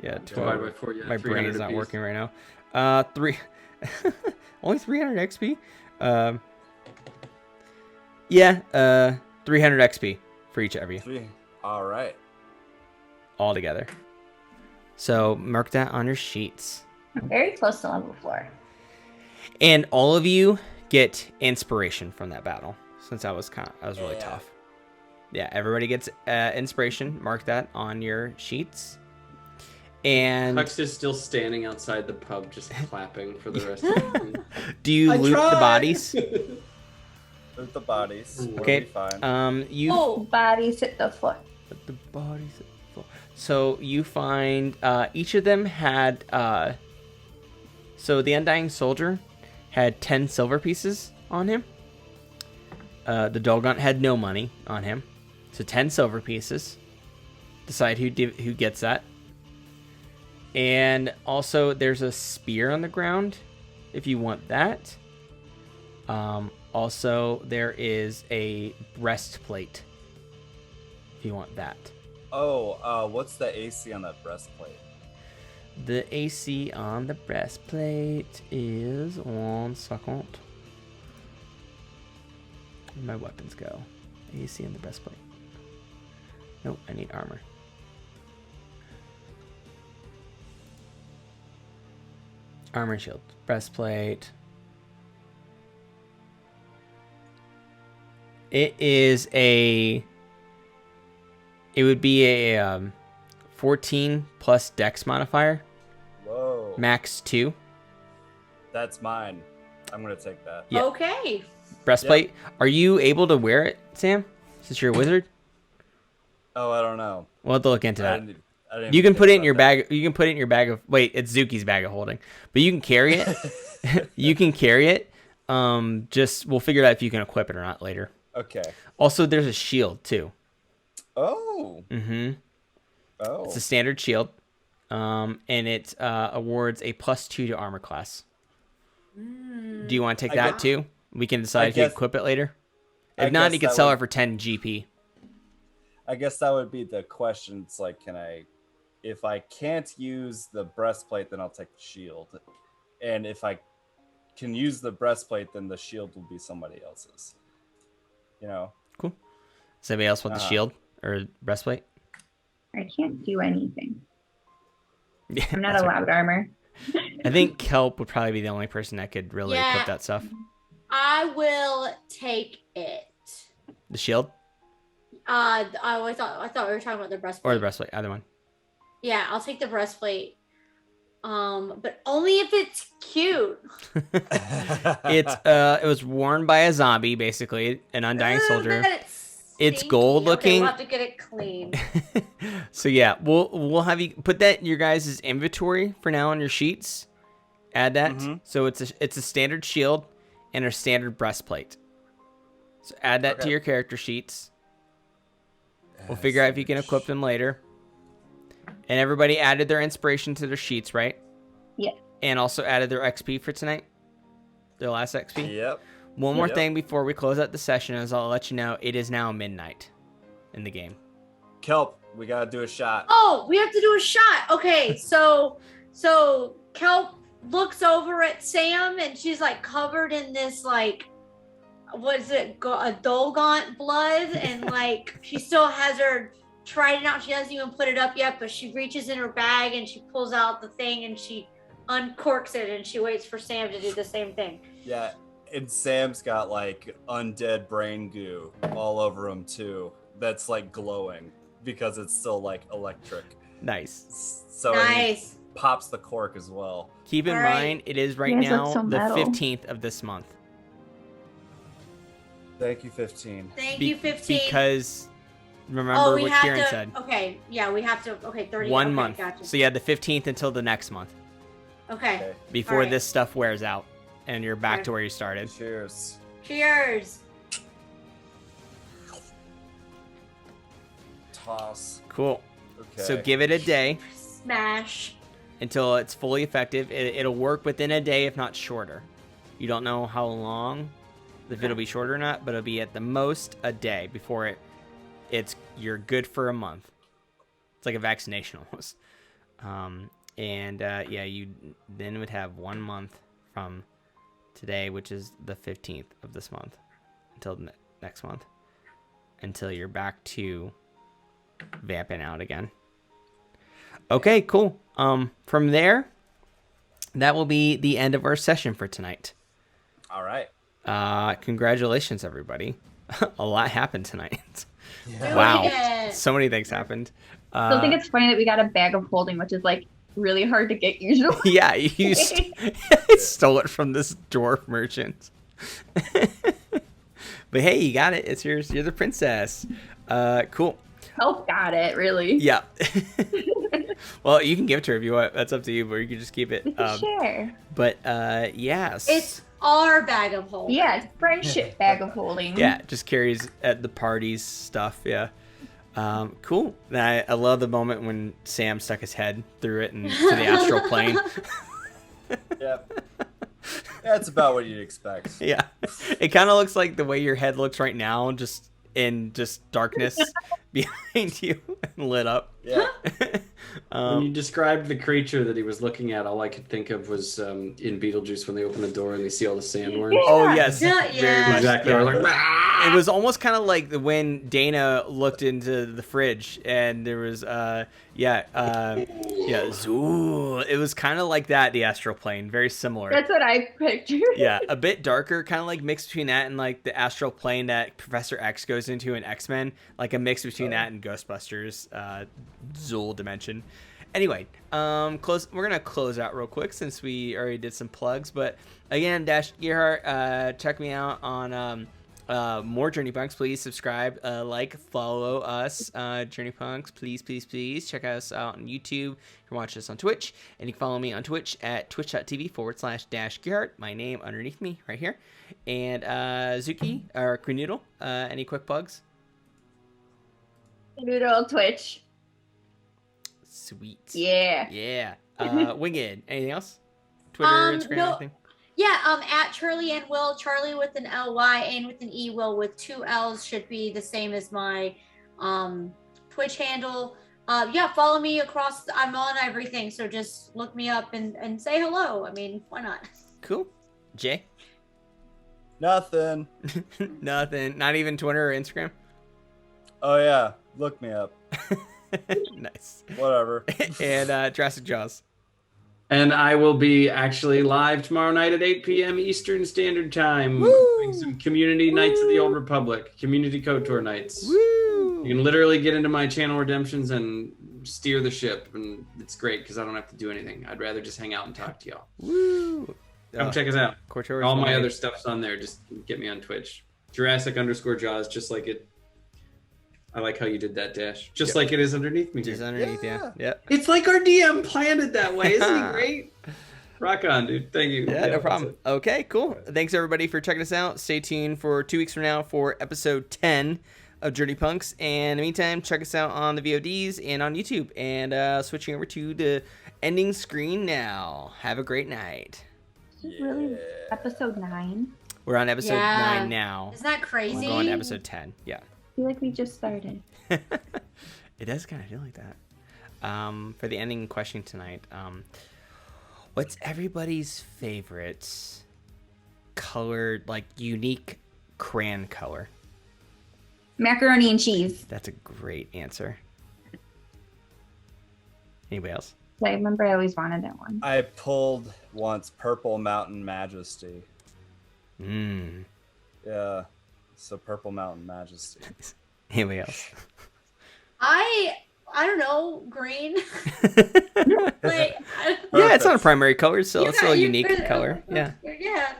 Yeah, 12. Divided by 4, yeah, My brain is not apiece. working right now. Only 300 XP. 300 XP for each of you. All right. All together. So mark that on your sheets. I'm very close to level 4. And all of you get inspiration from that battle, since that was really tough. Yeah, everybody gets inspiration. Mark that on your sheets. And Hux is still standing outside the pub, just clapping for the rest of the do you loot the bodies? Loot the bodies. Okay. It'll be fine. You Bodies hit the floor. Put the bodies at the floor. So you find each of them had so the Undying Soldier had 10 silver pieces on him. The Dolgaunt had no money on him. So 10 silver pieces. Decide who gets that. And also there's a spear on the ground if you want that. Also there is a breastplate if you want that. Oh, what's the AC on that breastplate? The AC on the breastplate is 1 second. Where'd my weapons go? AC on the breastplate. Nope, I need armor. Armor and shield. Breastplate. It would be a 14 plus dex modifier. Whoa. Max 2. That's mine. I'm going to take that. Yeah. Okay. Breastplate. Yep. Are you able to wear it, Sam? Since you're a wizard? Oh, I don't know. We'll have to look into that. I didn't You can put it in your that. bag. You can put it in your bag of. Wait, it's Zuki's bag of holding, but you can carry it. You can carry it. Just we'll figure out if you can equip it or not later. Okay. Also, there's a shield too. Oh. Mm-hmm. Oh. It's a standard shield, and it awards a +2 to armor class. Do you want to take that too? We can decide if you equip it later. If not, you can sell it for 10 GP. I guess that would be the question. It's like, if I can't use the breastplate, then I'll take the shield. And if I can use the breastplate, then the shield will be somebody else's. You know? Cool. Does anybody else want the shield or breastplate? I can't do anything. Yeah, I'm not allowed armor. I think Kelp would probably be the only person that could really equip that stuff. I will take it. The shield? I thought we were talking about the breastplate. Or the breastplate, either one. Yeah, I'll take the breastplate. But only if it's cute. It was worn by a zombie, basically, an undying soldier. It's gold looking. Okay, we'll have to get it clean. So yeah, we'll have you put that in your guys' inventory for now on your sheets. Add that. Mm-hmm. So it's a standard shield and a standard breastplate. So add that to your character sheets. We'll figure out if you can equip them later. And everybody added their inspiration to their sheets, right? Yeah. And also added their XP for tonight. Their last XP. Yep. One more thing before we close out the session is I'll let you know it is now midnight in the game. Kelp, we gotta do a shot. Oh, we have to do a shot. Okay, so Kelp looks over at Sam and she's like covered in this like, what is it, a Dolgaunt blood, and like she still has her trident out. She hasn't even put it up yet, but she reaches in her bag and she pulls out the thing and she uncorks it and she waits for Sam to do the same thing. Yeah, and Sam's got like undead brain goo all over him too. That's like glowing because it's still like electric. Nice. So Nice. he pops the cork as well. Keep in All right. mind, it is right You guys now look so the metal. 15th of this month. Thank you, 15. Thank you, 15. Because remember we what have Kieran to. said. Okay, yeah, we have to. Okay, 30. 1 okay, month. Gotcha. So you had the 15th until the next month Okay. before All right. this stuff wears out and you're back Okay. to where you started. Cheers. Cheers. Toss. Cool. Okay. So give it a day Smash. until it's fully effective. It'll work within a day, if not shorter. You don't know how long, if it'll be shorter or not, but it'll be at the most a day before you're good for a month. It's like a vaccination almost. You then would have 1 month from today, which is the 15th of this month, until next month, until you're back to vamping out again. Okay, cool. From there, that will be the end of our session for tonight. All right. Congratulations, everybody. A lot happened tonight. Yeah. Wow. Yes. So many things happened. I still think it's funny that we got a bag of holding, which is like really hard to get usually. Yeah, you stole it from this dwarf merchant. But hey, you got it. It's yours. You're the princess. Cool. Help got it, really. Yeah. Well, you can give it to her if you want. That's up to you, but you can just keep it. We can share. But yes. It's our bag of holding. Yeah, it's friendship bag of holding. Yeah, it just carries at the parties stuff. Yeah. Cool. And I love the moment when Sam stuck his head through it and to the astral plane. Yep. That's about what you'd expect. Yeah. It kind of looks like the way your head looks right now, just in darkness behind you and lit up. Yeah. When you described the creature that he was looking at, all I could think of was in Beetlejuice when they open the door and they see all the sandworms. Oh, yes. Yeah, Very much. Exactly. Yeah. We're like, "Ah!" It was almost kind of like when Dana looked into the fridge and there was, Zoo. It was kind of like that, the astral plane. Very similar. That's what I pictured. Yeah, a bit darker, kind of like mixed between that and like the astral plane that Professor X goes into in X-Men, like a mix between that and Ghostbusters, Zool dimension. Anyway, we're gonna close out real quick since we already did some plugs. But again, Gierhart, check me out on more Journey Punks. Please subscribe, like, follow us, Journey Punks. Please check us out on YouTube. You can watch us on Twitch, and you can follow me on Twitch at twitch.tv/Gierhart. My name underneath me right here. And Zuki or Kuhnoodle, any quick plugs? Noodle Twitch. Sweet. Yeah. Yeah. Winged. Anything else? Twitter, Instagram, no. anything? Yeah, at Charlie and Will, Charlie with an L-Y and with an E, Will with 2 L's should be the same as my Twitch handle. Follow me across, I'm on everything, so just look me up and say hello. I mean, why not? Cool. Jay? Nothing. Nothing. Not even Twitter or Instagram? Oh yeah, look me up. Nice. Whatever. And Jurassic Jaws. And I will be actually live tomorrow night at 8 p.m. Eastern Standard Time. Doing some community nights of the Old Republic, community KOTOR nights. Woo! You can literally get into my channel redemptions and steer the ship, and it's great because I don't have to do anything. I'd rather just hang out and talk to y'all. Woo! Come check us out. KOTOR is All my mine. other stuff's on there. Just get me on Twitch. Jurassic_Jaws, just like it. I like how you did that, Dash. Just like it is underneath me. Just Here. underneath, yeah. Yep. It's like our DM planned it that way. Isn't he great? Rock on, dude. Thank you. Yeah, no that's problem. it. Okay, cool. Thanks everybody for checking us out. Stay tuned for 2 weeks from now for episode 10 of Journey Punks. And in the meantime, check us out on the VODs and on YouTube. And switching over to the ending screen now. Have a great night. This is really episode 9. We're on episode 9 now. Isn't that crazy? We're going to episode 10. Yeah. I feel like we just started. It does kind of feel like that. For the ending question tonight, what's everybody's favorite colored, like unique crayon color? Macaroni and cheese. That's a great answer. Anybody else? I remember I always wanted that one. I pulled once Purple Mountain Majesty. Yeah, so Purple Mountain Majesty. Anybody else? I don't know, green. Like, Yeah, it's not a primary color, so it's still a unique really- color. Yeah. Yeah.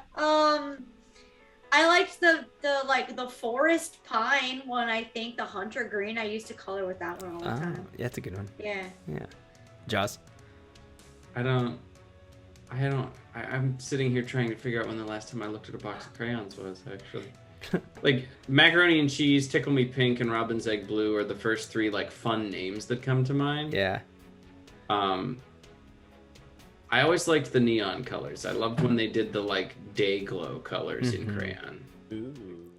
I liked the forest pine one. I think the hunter green. I used to color with that one all the time. Yeah, that's a good one. Yeah. Yeah. Joss? I'm sitting here trying to figure out when the last time I looked at a box of crayons was, actually. Like, macaroni and cheese, tickle me pink, and robin's egg blue are the first 3, like, fun names that come to mind. Yeah. I always liked the neon colors. I loved when they did the, like, day glow colors in crayon. Ooh.